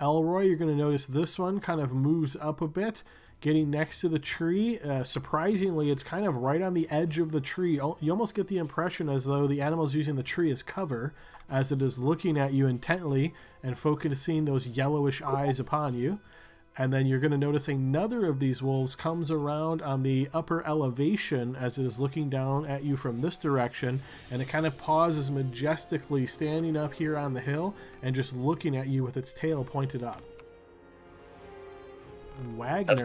Elroy, you're going to notice this one kind of moves up a bit, getting next to the tree. Surprisingly, it's kind of right on the edge of the tree. You almost get the impression as though the animal is using the tree as cover, as it is looking at you intently and focusing those yellowish eyes upon you. And then you're going to notice another of these wolves comes around on the upper elevation as it is looking down at you from this direction, and it kind of pauses majestically, standing up here on the hill and just looking at you with its tail pointed up. Wagner.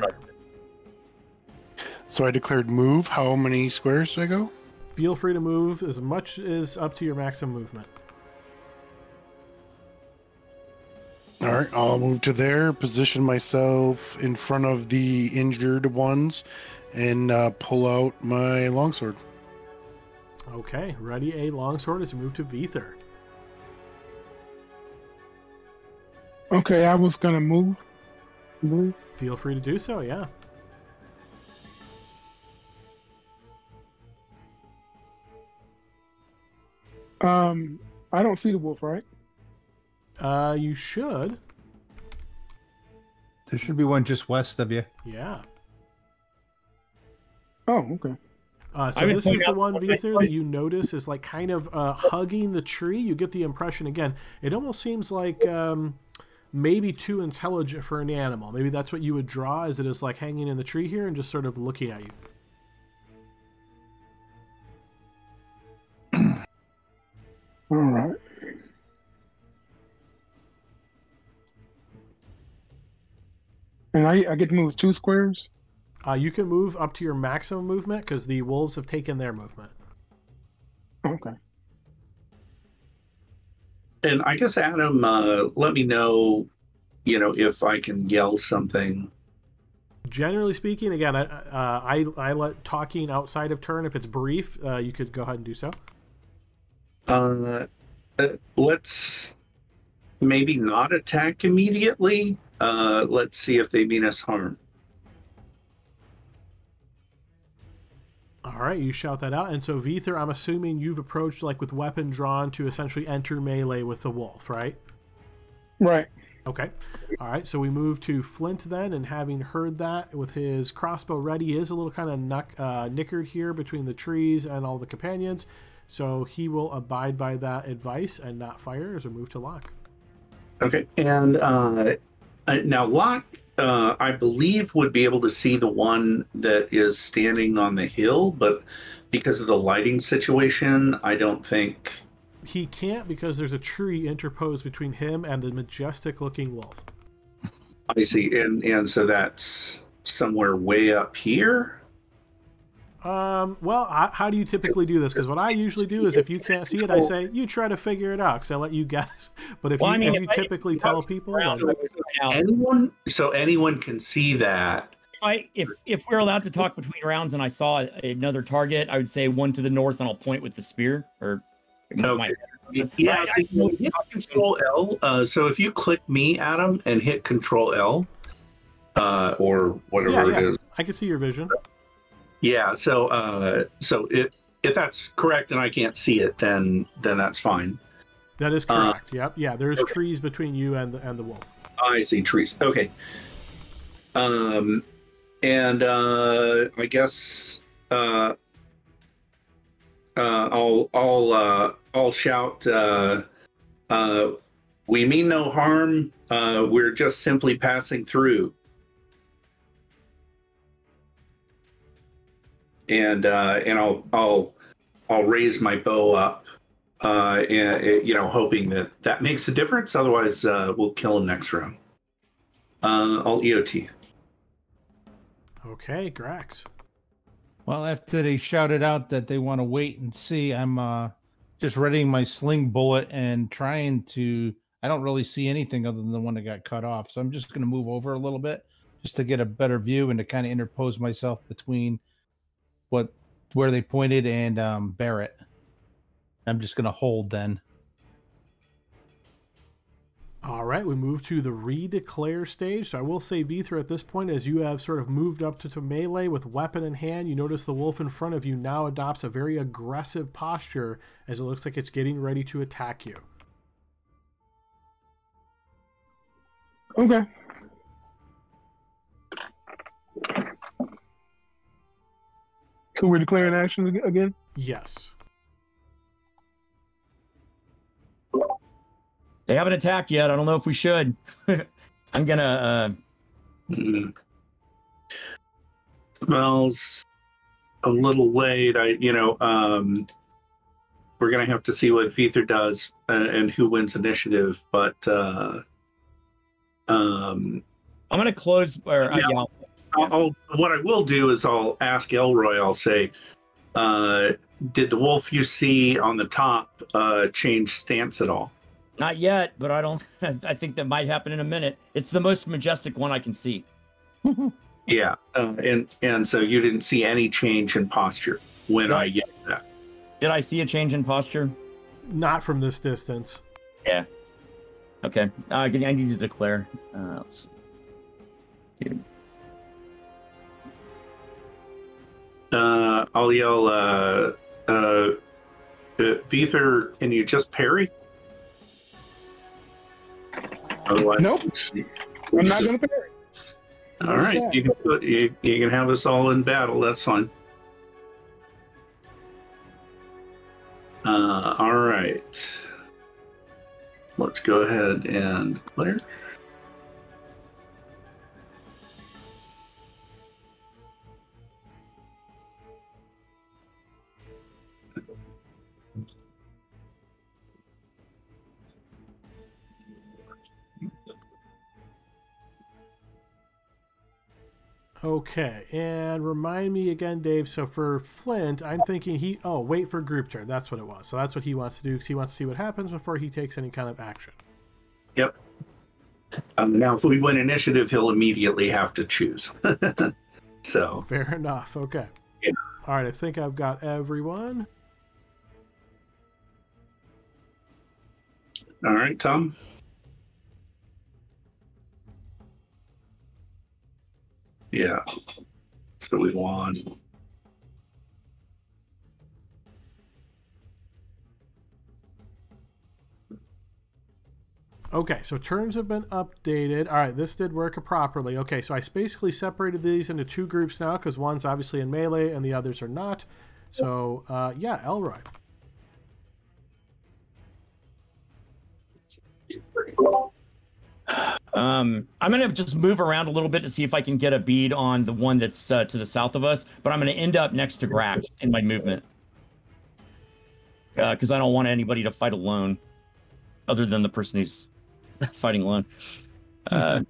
So I declared move. How many squares do I go? Feel free to move as much as up to your maximum movement. All right, I'll move to there, position myself in front of the injured ones, and pull out my longsword. Okay, ready a longsword as you move to Vether. Okay, I was gonna move. I believe. Feel free to do so, yeah. I don't see the wolf, right? You should. There should be one just west of you. Yeah. Oh, okay. So this is the one, Vether, that you notice is like kind of hugging the tree. You get the impression, again, it almost seems like maybe too intelligent for an animal. Maybe that's what you would draw, as it is like hanging in the tree here and just sort of looking at you. All right. And I get to move 2 squares? You can move up to your maximum movement because the wolves have taken their movement. Okay. And I guess, Adam, let me know, if I can yell something. Generally speaking, again, I let talking outside of turn, if it's brief, you could go ahead and do so. Let's maybe not attack immediately. Let's see if they mean us harm. All right, you shout that out. And so, Vether, I'm assuming you've approached like with weapon drawn to essentially enter melee with the wolf, right? Right. Okay. All right, so we move to Flint then, and having heard that, with his crossbow ready, he is a little kind of nickered here between the trees and all the companions, so he will abide by that advice and not fire as we move to Locke. Okay, and now Locke, I believe, would be able to see the one that is standing on the hill, but because of the lighting situation, I don't think... He can't, because there's a tree interposed between him and the majestic-looking wolf. I see, and so that's somewhere way up here? Well, how do you typically do this? Because what I usually do is, if you can't see it, I say, you try to figure it out, because I let you guess. But if you typically tell people... anyone can see that. If we're allowed to talk between rounds and I saw another target, I would say one to the north, and I'll point with the spear. Or yeah, hit Control L. So if you click me, Adam, and hit Control L, or whatever it is, I can see your vision. Yeah. So if that's correct and I can't see it, then that's fine. That is correct. Yep. Yeah. There's trees between you and the wolf. I see trees. Okay. And I guess I'll shout. We mean no harm. We're just simply passing through. And I'll raise my bow up and hoping that makes a difference. Otherwise, we'll kill him next round. I'll EOT. Okay, Grax. Well, after they shouted out that they want to wait and see, I'm just readying my sling bullet and trying to. I don't really see anything other than the one that got cut off, so I'm just going to move over a little bit just to get a better view and to kind of interpose myself between where they pointed and Barrett. I'm just going to hold then. All right, we move to the redeclare stage. So I will say, Vethra, at this point, as you have sort of moved up to melee with weapon in hand, you notice the wolf in front of you now adopts a very aggressive posture as it looks like it's getting ready to attack you. Okay. So we're declaring action again? Yes. They haven't attacked yet. I don't know if we should. I'm gonna. Smells a little late. We're gonna have to see what Feather does and who wins initiative. But I'm gonna close. Or what I will do is I'll ask Elroy. I'll say, did the wolf you see on the top change stance at all? Not yet, but I don't. I think that might happen in a minute. It's the most majestic one I can see. Yeah, and so you didn't see any change in posture when I yelled that. Did I see a change in posture? Not from this distance. Yeah. Okay. I need to declare. Let's see. Dude. I'll yell, Vether, can you just parry? Otherwise, nope. I'm not going to parry. All right, you can have us all in battle. That's fine. All right. Let's go ahead and declare. Okay, and remind me again, Dave. So for Flint, I'm thinking wait for group turn. That's what it was. So that's what he wants to do because he wants to see what happens before he takes any kind of action. Yep. Now, if we win initiative, he'll immediately have to choose. So fair enough. Okay. Yeah. All right, I think I've got everyone. All right, Tom. Yeah. So we won. Okay, so turns have been updated. All right, this did work properly. Okay, so I basically separated these into two groups now because one's obviously in melee and the others are not. So, yeah, Elroy. I'm gonna just move around a little bit to see if I can get a bead on the one that's to the south of us, but I'm gonna end up next to Grax in my movement because I don't want anybody to fight alone, other than the person who's fighting alone. Yeah.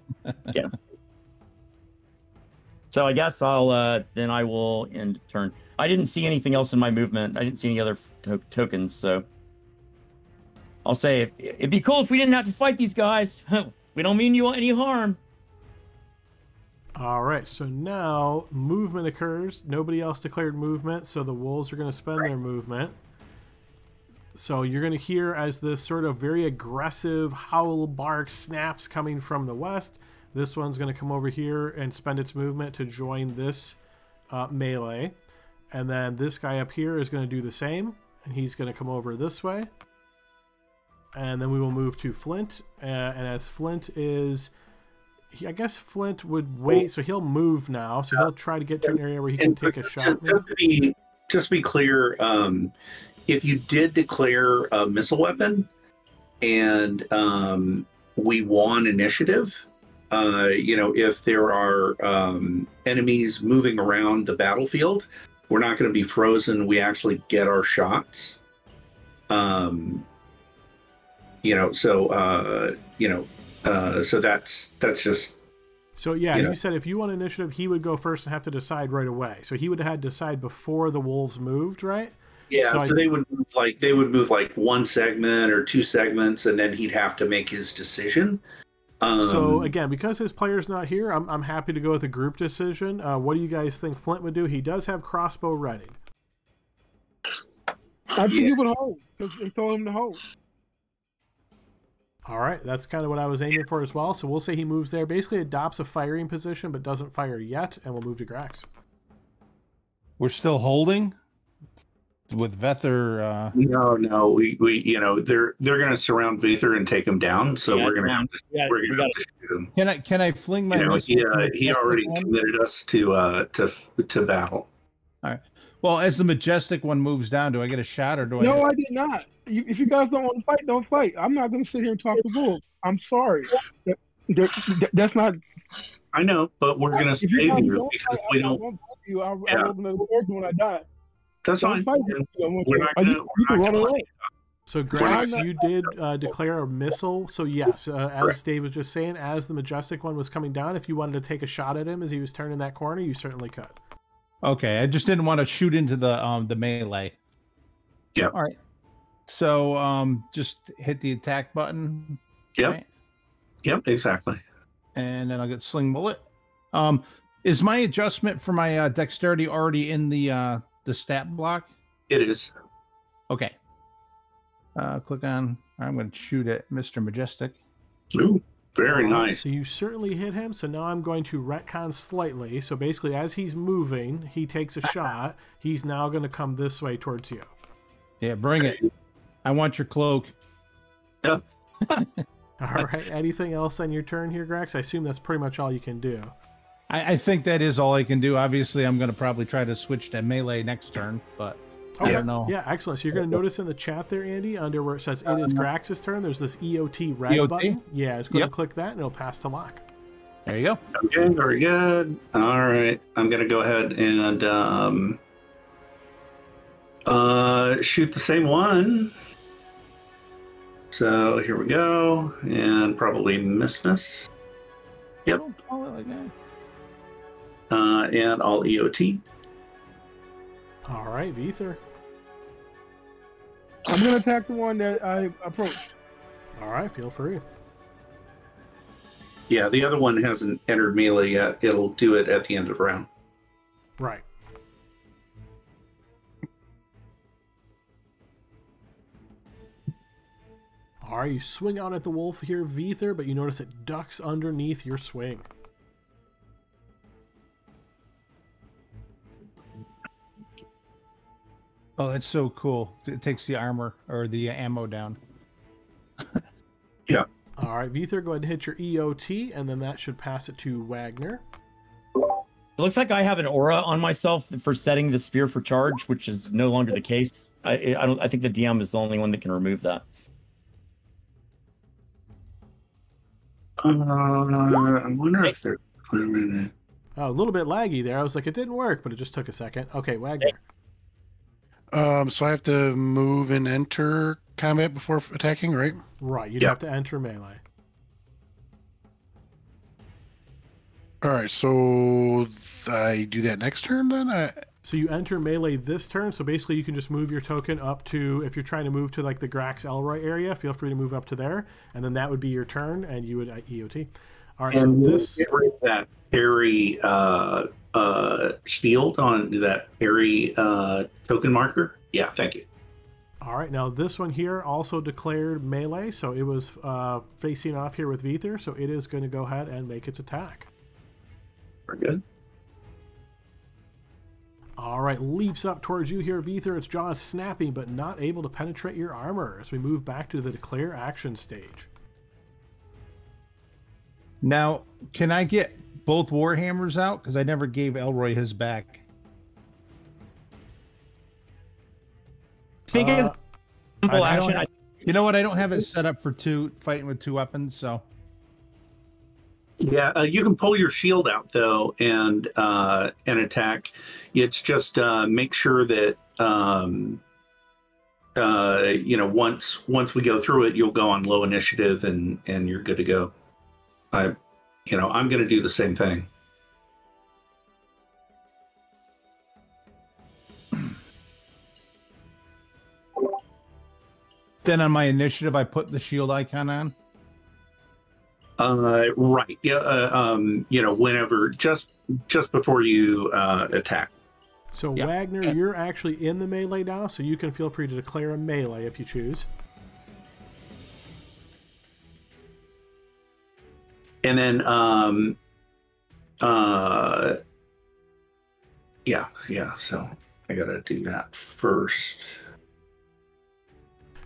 So I guess then I will end turn. I didn't see anything else in my movement. I didn't see any other tokens, so I'll say it'd be cool if we didn't have to fight these guys. We don't mean you any harm. All right, so now movement occurs. Nobody else declared movement, so the wolves are going to spend their movement. So you're going to hear as this sort of very aggressive howl, bark, snaps coming from the west. This one's going to come over here and spend its movement to join this melee. And then this guy up here is going to do the same, and he's going to come over this way. And then we will move to Flint. And as Flint is... I guess Flint would wait, so he'll move now. So he'll try to get to an area where he can take a shot. Just to be clear, if you did declare a missile weapon and we won initiative, if there are enemies moving around the battlefield, we're not going to be frozen. We actually get our shots. So that's just. So yeah, you said if you want initiative, he would go first and have to decide right away. So he would have had to decide before the wolves moved, right? Yeah, so they would move like one segment or two segments, and then he'd have to make his decision. So again, because his player's not here, I'm happy to go with a group decision. What do you guys think Flint would do? He does have crossbow ready. I think he would hold because they told him to hold. All right, that's kind of what I was aiming for as well. So we'll say he moves there, basically adopts a firing position, but doesn't fire yet, and we'll move to Grax. We're still holding with Vether. No, we they're going to surround Vether and take him down. So we're going to have to shoot him. Can I fling my? He already committed us to battle. All right. Well, as the majestic one moves down, do I get a shot or do I? No, I did not. If you guys don't want to fight, don't fight. I'm not going to sit here and talk to wolves. I'm sorry. That's not. I know, but we're going to save you because we don't. I won't fight you. I'll open the doors when I die. That's fine. We're not going to. So, Grax, you did declare a missile. So, yes, as Dave was just saying, as the majestic one was coming down, if you wanted to take a shot at him as he was turning that corner, you certainly could. Okay, I just didn't want to shoot into the melee. Yeah. All right. So just hit the attack button. Yep. Right? Yep, exactly. And then I'll get sling bullet. Is my adjustment for my dexterity already in the stat block? It is. Okay. Click on. I'm going to shoot at Mr. Majestic. Ooh. Very nice. So you certainly hit him. So now I'm going to retcon slightly. So basically, as he's moving, he takes a shot. He's now going to come this way towards you. Yeah, bring it. I want your cloak. Yeah. All right. Anything else on your turn here, Grax? I assume that's pretty much all you can do. I think that is all I can do. Obviously, I'm going to probably try to switch to melee next turn, but I don't know. Yeah, excellent. So you're going to notice in the chat there, Andy, under where it says it is Grax's turn, there's this EOT red button. Yeah, it's going to click that, and it'll pass to lock. There you go. Okay, very good. All right. I'm going to go ahead and shoot the same one. So here we go. And probably miss. Yep. And I'll EOT. All right, Vether. I'm going to attack the one that I approached. All right, feel free. Yeah, the other one hasn't entered melee yet. It'll do it at the end of the round. Right. All right, you swing out at the wolf here, Vether, but you notice it ducks underneath your swing. Oh, that's so cool. It takes the armor or the ammo down. Yeah. All right, Vether, go ahead and hit your EOT, and then that should pass it to Wagner. It looks like I have an aura on myself for setting the spear for charge, which is no longer the case. I think the DM is the only one that can remove that. I wonder if they're. Oh, a little bit laggy there. I was like, it didn't work, but it just took a second. Okay, Wagner. So I have to move and enter combat before attacking, right? Right, you'd have to enter melee. All right, so I do that next turn then? So you enter melee this turn, so basically you can just move your token up to, if you're trying to move to like the Grax Elroy area, feel free to move up to there, and then that would be your turn, and you would EOT. All right, and so this... Get rid of that parry shield on that parry token marker. Yeah, thank you. All right, now this one here also declared melee, so it was facing off here with Vether, so it is going to go ahead and make its attack. Very good. All right, leaps up towards you here, Vether. Its jaw is snapping, but not able to penetrate your armor as we move back to the declare action stage. Now, can I get both Warhammers out? Because I never gave Elroy his back. I think it's simple action. You know what? I don't have it set up for fighting with two weapons, so. Yeah, you can pull your shield out though and attack. It's just make sure that once we go through it, you'll go on low initiative and you're good to go. I'm going to do the same thing. Then on my initiative, I put the shield icon on. Right. Yeah. Whenever just before you attack. So Yeah. Wagner, you're actually in the melee now, so you can feel free to declare a melee if you choose. And then, yeah. So I gotta do that first.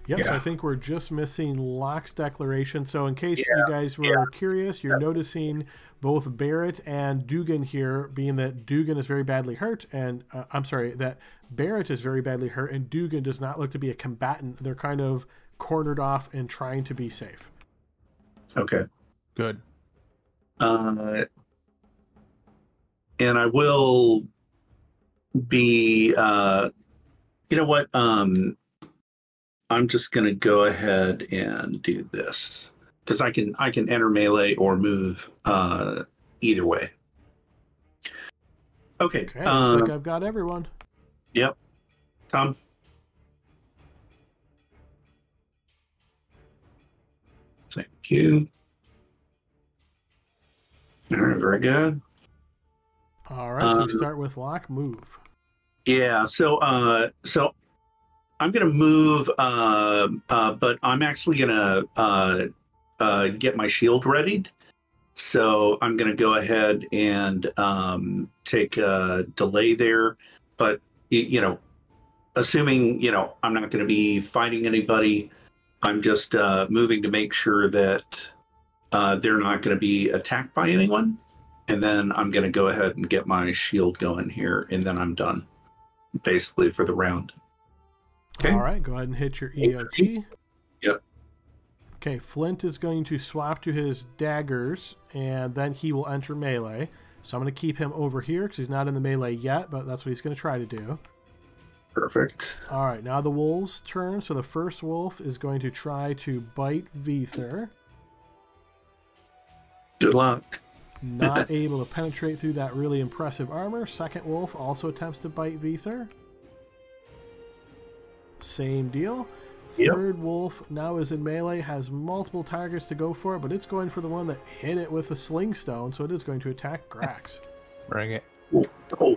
Yep, so Yeah. I think we're just missing Locke's declaration. So in case you guys were curious, you're noticing both Barrett and Dugan here, being that Dugan is very badly hurt, and that Barrett is very badly hurt, and Dugan does not look to be a combatant. They're kind of cornered off and trying to be safe. Okay. Good. And I will be, you know what? I'm just going to go ahead and do this because I can enter melee or move either way. Okay. Okay, looks like I've got everyone. Yep. Tom. Thank you. All right, very good. All right, so we start with Locke. Move. Yeah. So I'm going to move, but I'm actually going to get my shield readied. So I'm going to go ahead and take a delay there. But, assuming, I'm not going to be fighting anybody, I'm just moving to make sure that they're not going to be attacked by anyone. And then I'm going to go ahead and get my shield going here, and then I'm done, basically, for the round. Okay. All right, go ahead and hit your EOT. Yep. Okay, Flint is going to swap to his daggers, and then he will enter melee. So I'm going to keep him over here because he's not in the melee yet, but that's what he's going to try to do. Perfect. All right, now the wolves' turn. So the first wolf is going to try to bite Vether. Good luck. Not able to penetrate through that really impressive armor. Second wolf also attempts to bite Vether. Same deal. Yep. Third wolf now is in melee, has multiple targets to go for, but it's going for the one that hit it with a sling stone, so it is going to attack Grax. Bring it. Oh.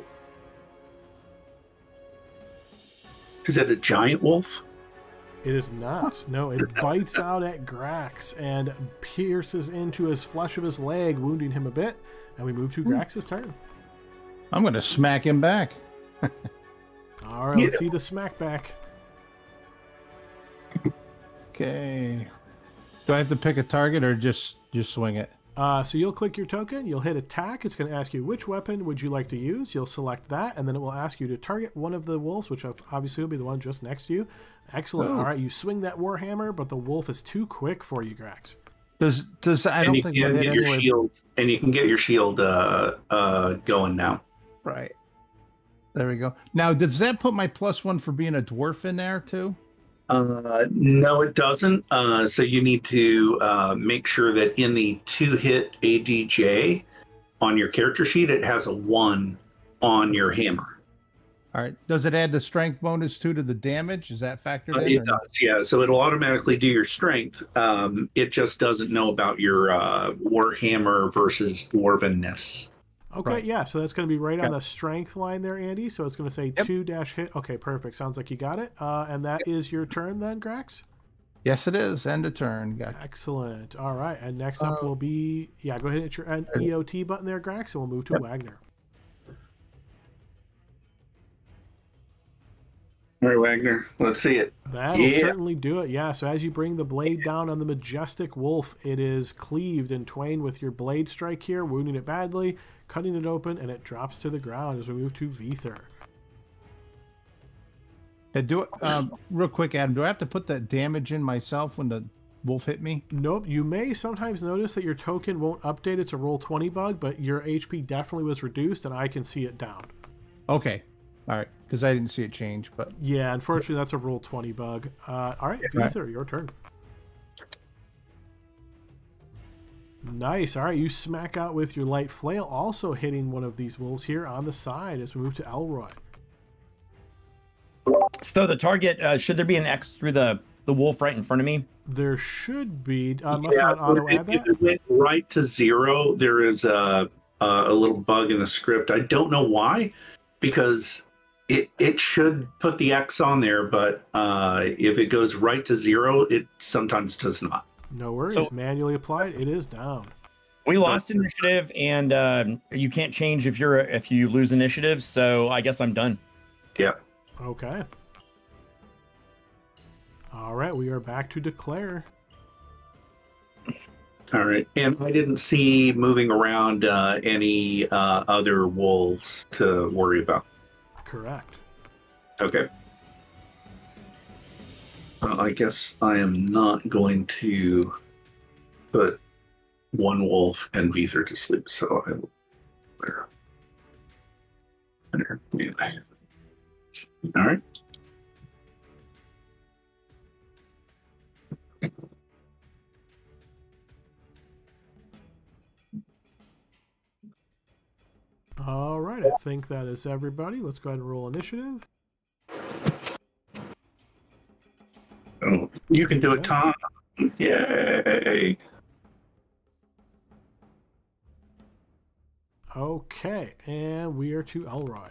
Is that a giant wolf? It is not. No, it bites out at Grax and pierces into his flesh of his leg, wounding him a bit. And we move to Grax's turn. I'm going to smack him back. All right, let's see the smack back. Okay. Do I have to pick a target or just swing it? So you'll click your token, you'll hit attack. It's going to ask you which weapon would you like to use. You'll select that, and then it will ask you to target one of the wolves, which obviously will be the one just next to you. Excellent. Oh. All right, you swing that warhammer, but the wolf is too quick for you, Grax. Does I don't think you we'll can hit get your anyway. shield, and you can get your shield going now. Right. There we go. Now, does that put my +1 for being a dwarf in there too? No, it doesn't. So you need to make sure that in the 2-hit ADJ on your character sheet, it has a 1 on your hammer. All right. Does it add the strength bonus too to the damage? Is that factored in? It does, yeah. So it'll automatically do your strength. It just doesn't know about your warhammer versus dwarvenness. Okay, Right. yeah, so that's going to be right on Yep. the strength line there, Andy. So it's going to say Yep. 2-hit. Okay, perfect. Sounds like you got it. And that is your turn then, Grax? Yes, it is. End of turn. Got Excellent. All right, and next up will be... Yeah, go ahead and hit your EOT button there, Grax, and we'll move to Wagner. All right, Wagner, let's see it. That'll certainly do it, yeah. So as you bring the blade down on the majestic wolf, it is cleaved in twain with your blade strike here, wounding it badly, cutting it open, and it drops to the ground as we move to Vether. do it real quick, Adam. Do I have to put that damage in myself when the wolf hit me? Nope. You may sometimes notice that your token won't update. It's a roll 20 bug, but your HP definitely was reduced, and I can see it down. Okay. All right, because I didn't see it change, but Yeah, unfortunately, that's a roll 20 bug. All right, Ether, your turn. Nice. All right, you smack out with your light flail, also hitting one of these wolves here on the side as we move to Elroy. So the target, should there be an X through the wolf right in front of me? There should be. Must not auto add if that. it went right to 0, there is a little bug in the script. I don't know why, because it should put the X on there, but if it goes right to 0, it sometimes does not. No worries. So- Manually applied. It is down. We lost initiative, and you can't change if you lose initiative. So I guess I'm done. Yeah. Okay. All right, we are back to declare. All right. And I didn't see moving around any other wolves to worry about. Correct. Okay. I guess I am not going to put one wolf and Vether to sleep, so I will. Melee. All right. All right, I think that is everybody. Let's go ahead and roll initiative. Oh, you can do it, Tom. Yay. Okay, and we are to Elroy.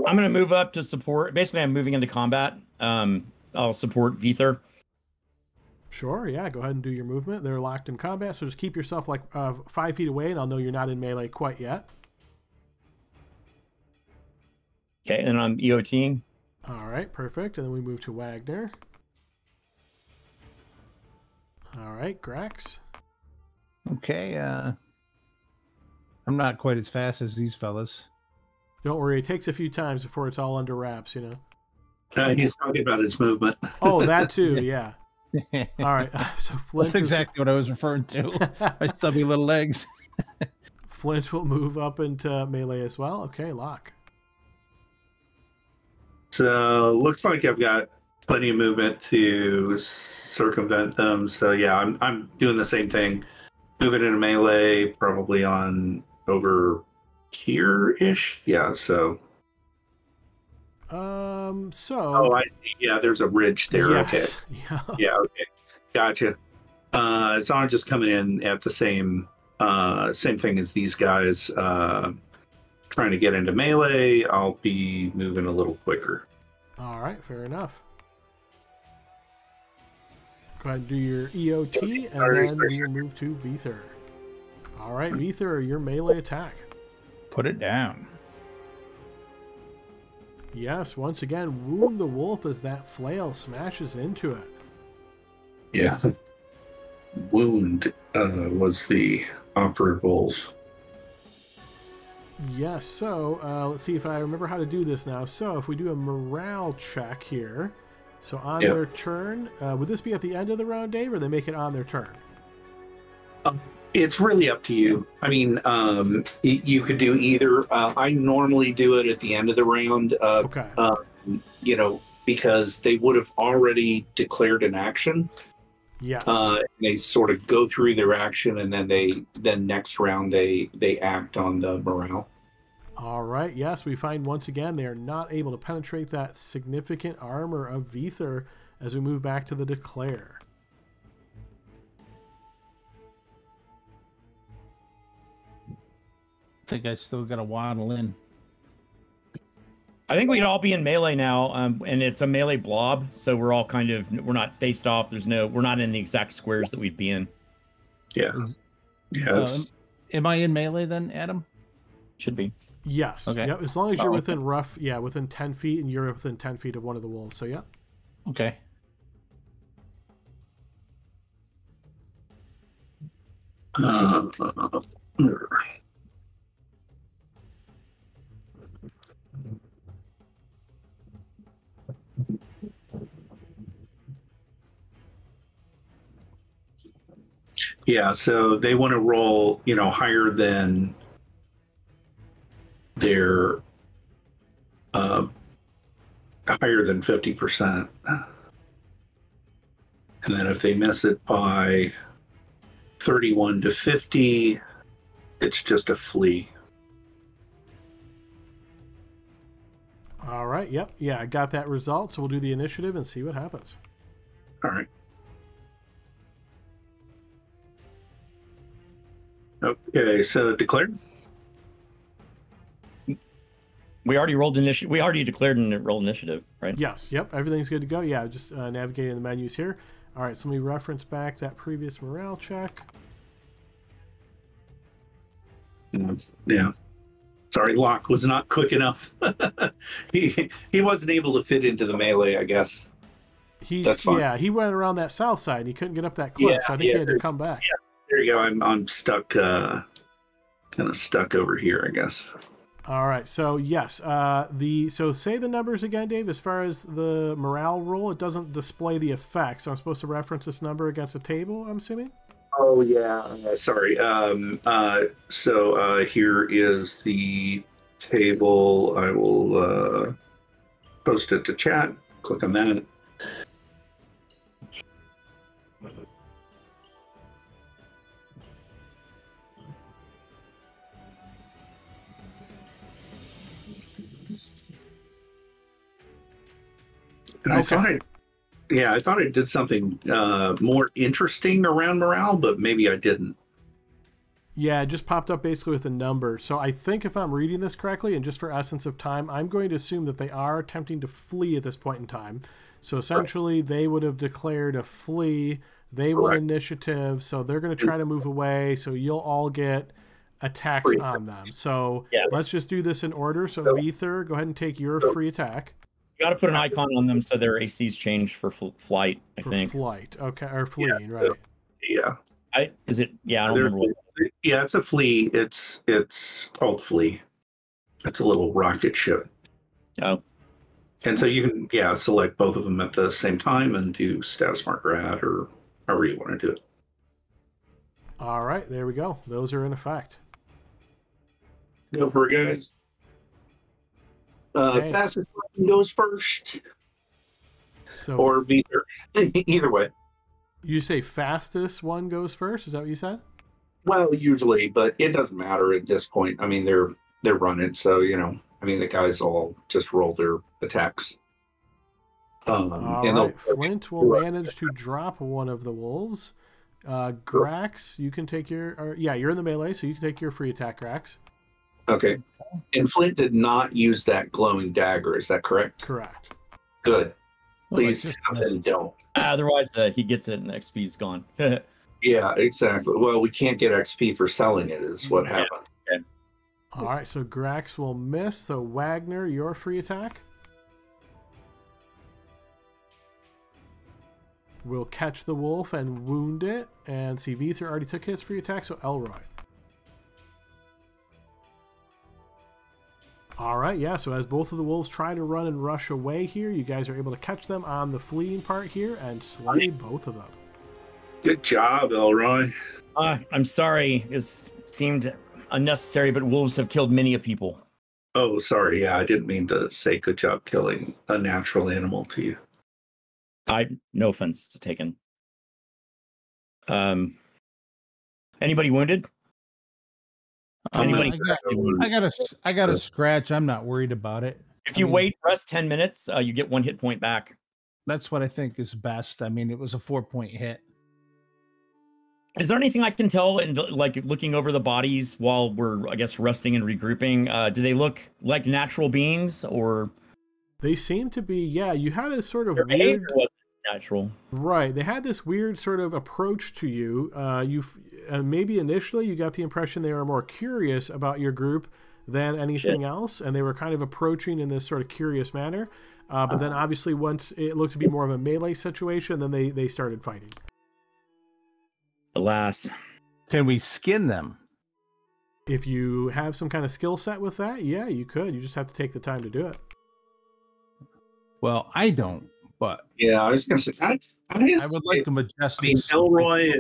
I'm going to move up to support. Basically, I'm moving into combat. I'll support Vether. Sure, yeah, go ahead and do your movement. They're locked in combat, so just keep yourself like 5 feet away, and I'll know you're not in melee quite yet. Okay, and I'm EOTing. All right, perfect. And then we move to Wagner. All right, Grax. okay. I'm not quite as fast as these fellas. Don't worry, it takes a few times before it's all under wraps, you know. He's talking about his movement. Oh, that too, yeah. All right, so Flint That's exactly what I was referring to. My stubby little legs. Flint will move up into melee as well. Okay, lock. So looks like I've got plenty of movement to circumvent them. So yeah, I'm doing the same thing. Moving into melee, probably on over here-ish. Yeah, so. So. I see. Yeah, there's a ridge there. Yes. Okay. Yeah. Yeah, okay. Gotcha. So I'm just coming in at the same thing as these guys. Trying to get into melee, I'll be moving a little quicker. All right, fair enough. Go ahead and do your EOT, and then we'll move to Vether. All right, Vether, your melee attack. Put it down. Yes, once again, wound the wolf as that flail smashes into it. Yeah. Wound was the operables. Yes, so let's see if I remember how to do this now. So if we do a morale check here, so on their turn, would this be at the end of the round, Dave, or they make it on their turn? It's really up to you. I mean, you could do either. I normally do it at the end of the round. Okay. Because they would have already declared an action. Yes. They sort of go through their action, and then next round they act on the morale. All right. Yes, we find once again they are not able to penetrate that significant armor of Vether as we move back to the declare. I think I still got to waddle in. I think we could all be in melee now, and it's a melee blob, so we're all we're not faced off. We're not in the exact squares that we'd be in. Yeah. Yeah. Am I in melee then, Adam? Should be. Yes. Okay. Yep. As long as you're within within 10 feet, and you're within 10 feet of one of the wolves. So, yeah. Okay. Yeah, so they want to roll, higher than they're higher than 50%. And then if they miss it by 31 to 50, it's just a flee. All right. Yep. Yeah, I got that result. So we'll do the initiative and see what happens. All right. Okay, so declared. We already rolled initiative. We already declared and rolled initiative, right? Yes. Yep. Everything's good to go. Yeah, just navigating the menus here. All right. So let me reference back that previous morale check. Yeah. Sorry, Locke was not quick enough. he wasn't able to fit into the melee, I guess. That's fine. Yeah, he went around that south side. He couldn't get up that cliff, so I think he had to come back. Yeah, there you go. I'm stuck, kind of stuck over here, I guess. All right. So yes, so say the numbers again, Dave. As far as the morale roll, it doesn't display the effect. So I'm supposed to reference this number against a table, I'm assuming. Oh yeah. Sorry. So here is the table. I will post it to chat. Click on that. And I thought I did something more interesting around morale, but maybe I didn't. Yeah, it just popped up basically with a number. So I think if I'm reading this correctly, and just for essence of time, I'm going to assume that they are attempting to flee at this point in time. So essentially, they would have declared a flee. They won initiative, so they're going to try to move away. So you'll all get attacks on them. So let's just do this in order. So Vether, go ahead and take your free attack. You got to put an icon on them so their AC's change for flight, I think. Flight, okay, or fleeing, right? Yeah. I don't remember what. Yeah, it's a flee. It's called flee. It's a little rocket ship. Oh. And so you can select both of them at the same time and do status marker add or however you want to do it. All right, there we go. Those are in effect. Go for it, guys. Fastest one goes first. So, or Vether. Either way. You say fastest one goes first? Is that what you said? Well, usually, but it doesn't matter at this point. I mean, they're running, so the guys all just roll their attacks. All right, Flint will manage to drop one of the wolves. Grax, you can take your... you're in the melee, so you can take your free attack, Grax. Okay. And Flint did not use that glowing dagger, is that correct? Correct. Good. Please have them don't. Otherwise, he gets it and the XP's gone. Yeah, exactly. Well, we can't get XP for selling it is what happened. Okay. All right, so Grax will miss. So Wagner, your free attack. Will catch the wolf and wound it. And see, Vether already took his free attack, so Elroy. All right, yeah, so as both of the wolves try to run and rush away here, you guys are able to catch them on the fleeing part here and slay both of them. Good job, Elroy. I'm sorry. It seemed unnecessary, but wolves have killed many a people. Oh, sorry. Yeah, I didn't mean to say good job killing a natural animal to you. No offense to taken. Anybody wounded? I got a scratch. I'm not worried about it. If you rest 10 minutes, you get 1 hit point back. That's what I think is best. I mean, it was a 4-point hit. Is there anything I can tell in looking over the bodies while we're, I guess, resting and regrouping? Do they look like natural beings or? They seem to be. Yeah, you had a sort of weird. Wasn't natural, right? They had this weird sort of approach to you. Maybe initially you got the impression they were more curious about your group than anything else, and they were kind of approaching in this sort of curious manner. But then obviously once it looked to be more of a melee situation, then they started fighting. Alas. Can we skin them? If you have some kind of skill set with that, yeah, you could. You just have to take the time to do it. Well, I don't, but... Yeah, I was going to say, I would like a majestic... I mean, Elroy,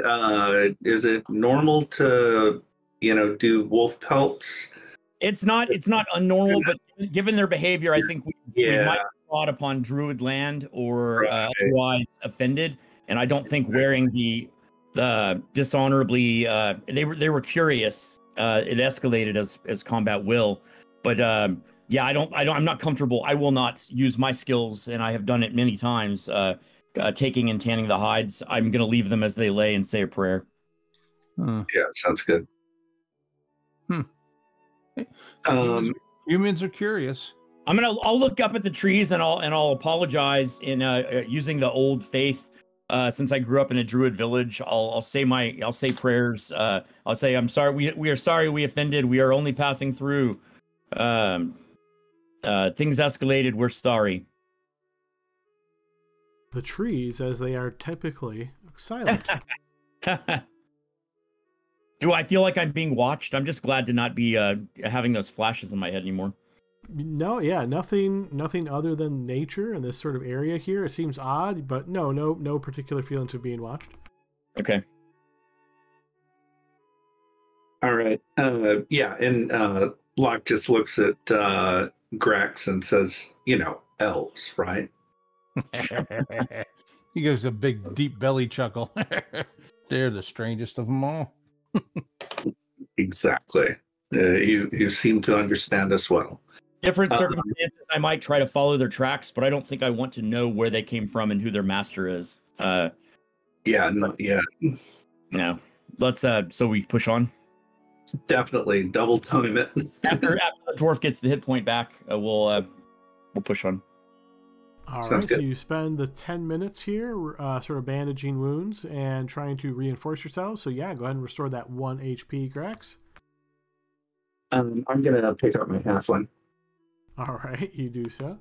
is it normal to, do wolf pelts It's not unnormal, but given their behavior, I think we might have thought upon Druid land or otherwise offended. And I don't think wearing the dishonorably they were curious. It escalated as combat will, but yeah, I'm not comfortable. I will not use my skills, and I have done it many times. Taking and tanning the hides. I'm going to leave them as they lay and say a prayer. Yeah, sounds good. Humans are curious. I'll look up at the trees and I'll apologize in using the old faith. Since I grew up in a Druid village, I'll say prayers. I'll say, I'm sorry. We are sorry we offended. We are only passing through. Things escalated. We're sorry. The trees, as they are typically, silent. Do I feel like I'm being watched? I'm just glad to not be having those flashes in my head anymore. No, yeah, nothing other than nature in this sort of area here. It seems odd, but no particular feelings of being watched. Okay. All right. Yeah, and Locke just looks at Grax and says, elves, right? He gives a big, deep belly chuckle. They're the strangest of them all. Exactly. You seem to understand us well. Different circumstances, I might try to follow their tracks, but I don't think I want to know where they came from and who their master is. Yeah, no, yeah. No. Let's so we push on. Definitely double time it. after the dwarf gets the hit point back, we'll push on. All right, so you spend the 10 minutes here sort of bandaging wounds and trying to reinforce yourselves. So yeah, go ahead and restore that 1 HP, Grax. I'm going to pick up my halfling. All right, you do so.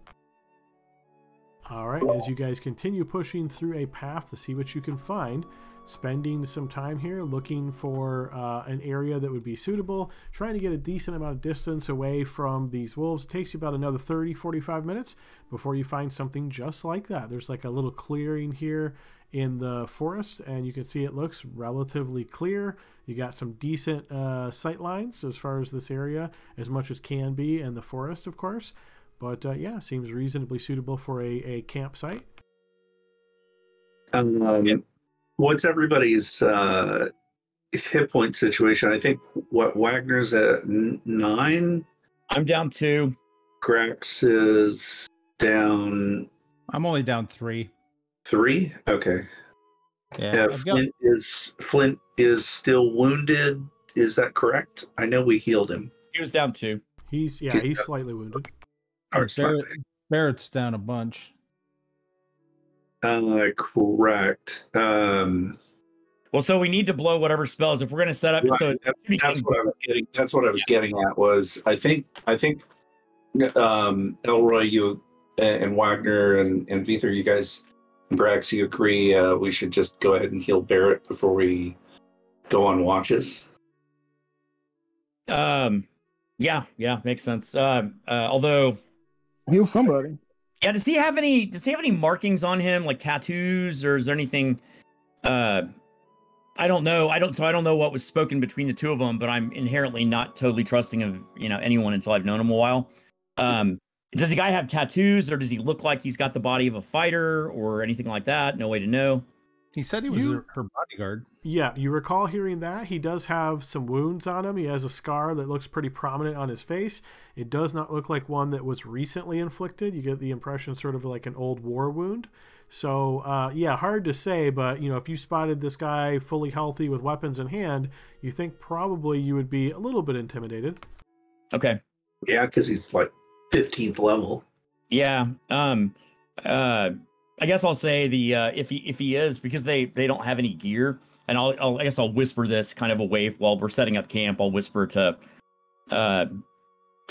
All right, as you guys continue pushing through a path to see what you can find, spending some time here looking for an area that would be suitable, trying to get a decent amount of distance away from these wolves. It takes you about another 30-45 minutes before you find something just like that. There's like a little clearing here in the forest, and you can see it looks relatively clear. You got some decent sight lines as far as this area, as much as can be in the forest, of course. But yeah, seems reasonably suitable for a campsite. What's everybody's hit point situation? I think Wagner's at 9. I'm down 2. Grax is down. I'm only down 3. 3? Okay. Yeah. Flint is still wounded. Is that correct? I know we healed him. He was down 2. He's slightly wounded. Barrett's down a bunch. Correct. Well, so we need to blow whatever spells if we're going to set up. Right. So that's what I was getting. That's what I was getting at. Was I think Elroy, you and Wagner and Vither, you guys, and Brax, you agree we should just go ahead and heal Barrett before we go on watches. Yeah, makes sense. Although heal somebody. Yeah, does he have any markings on him, like tattoos, or is there anything? I don't know. I don't know what was spoken between the two of them, but I'm inherently not totally trusting of anyone until I've known him a while. Does the guy have tattoos, or does he look like he's got the body of a fighter, or anything like that? No way to know. He said he was her bodyguard. Yeah, you recall hearing that. He does have some wounds on him. He has a scar that looks pretty prominent on his face. It does not look like one that was recently inflicted. You get the impression sort of like an old war wound. So, yeah, hard to say, but, if you spotted this guy fully healthy with weapons in hand, you think probably you would be a little bit intimidated. Okay. Yeah, because he's like 15th level. Yeah. I guess I'll say if he is, because they don't have any gear, and I guess I'll whisper this kind of away while we're setting up camp. I'll whisper to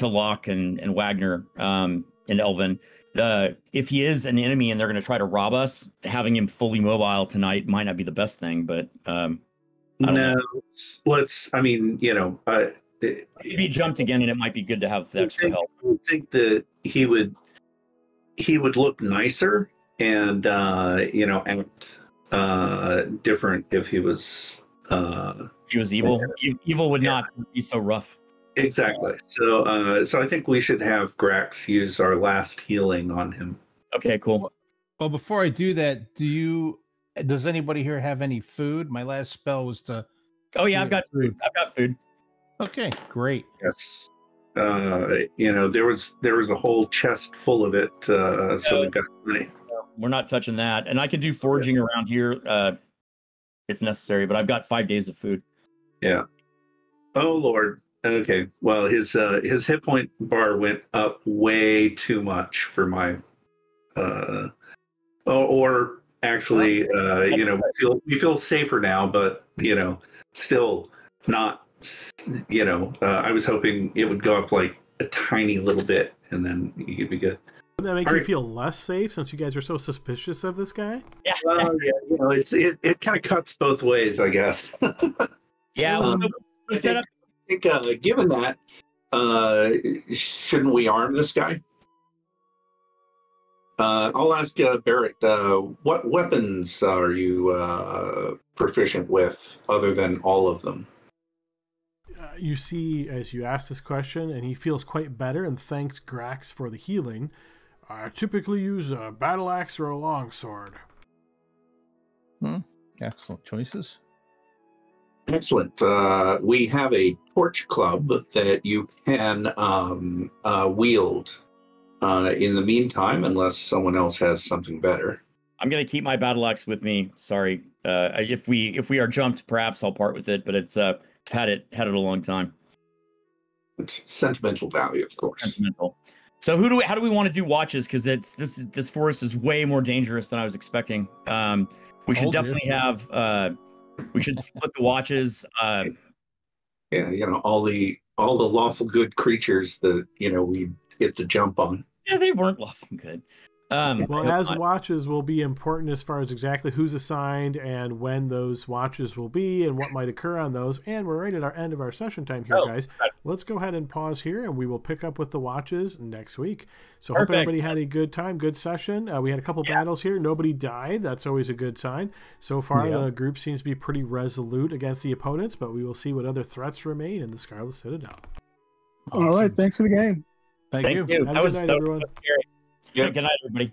Locke and Wagner and Elvin. If he is an enemy and they're going to try to rob us, having him fully mobile tonight might not be the best thing. But I don't know. Let's. I mean, if he jumped again, and it might be good to have the extra help. I think that he would look nicer and act different if he was evil. Evil would not be so rough. Exactly. So I think we should have Grax use our last healing on him. Okay, cool. Well, before I do that, does anybody here have any food? My last spell was to. Oh yeah, I've got food. Okay, great. Yes. There was a whole chest full of it. So we've got plenty. We're not touching that, and I can do foraging around here if necessary. But I've got 5 days of food. Yeah. Oh Lord. Okay. Well, his hit point bar went up way too much for my. Or actually, we feel safer now, but still not. I was hoping it would go up like a tiny little bit, and then he'd be good. Would that make you feel less safe since you guys are so suspicious of this guy? Yeah. Well, yeah, it kind of cuts both ways, I guess. Yeah. I think given that, shouldn't we arm this guy? I'll ask Barrett, what weapons are you proficient with other than all of them? You see, as you ask this question, and he feels quite better and thanks Grax for the healing, I typically use a battle axe or a longsword. Excellent choices. Excellent. We have a torch club that you can wield in the meantime, unless someone else has something better. I'm gonna keep my battle axe with me. Sorry, if we are jumped, perhaps I'll part with it. But it's had it a long time. It's sentimental value, of course. Sentimental. So how do we want to do watches? Because this forest is way more dangerous than I was expecting. We should definitely have. We should split the watches. Yeah, all the lawful good creatures that we get to jump on. Yeah, they weren't lawful good. As watches will be important as far as exactly who's assigned and when those watches will be and what might occur on those. And we're right at our end of our session time here, guys. Let's go ahead and pause here, and we will pick up with the watches next week. So hope everybody had a good time, good session. We had a couple battles here. Nobody died. That's always a good sign. So far, the group seems to be pretty resolute against the opponents, but we will see what other threats remain in the Scarlet Citadel. Awesome. All right. Thanks for the game. Thank you. Have a good night, everyone. Good night, everybody.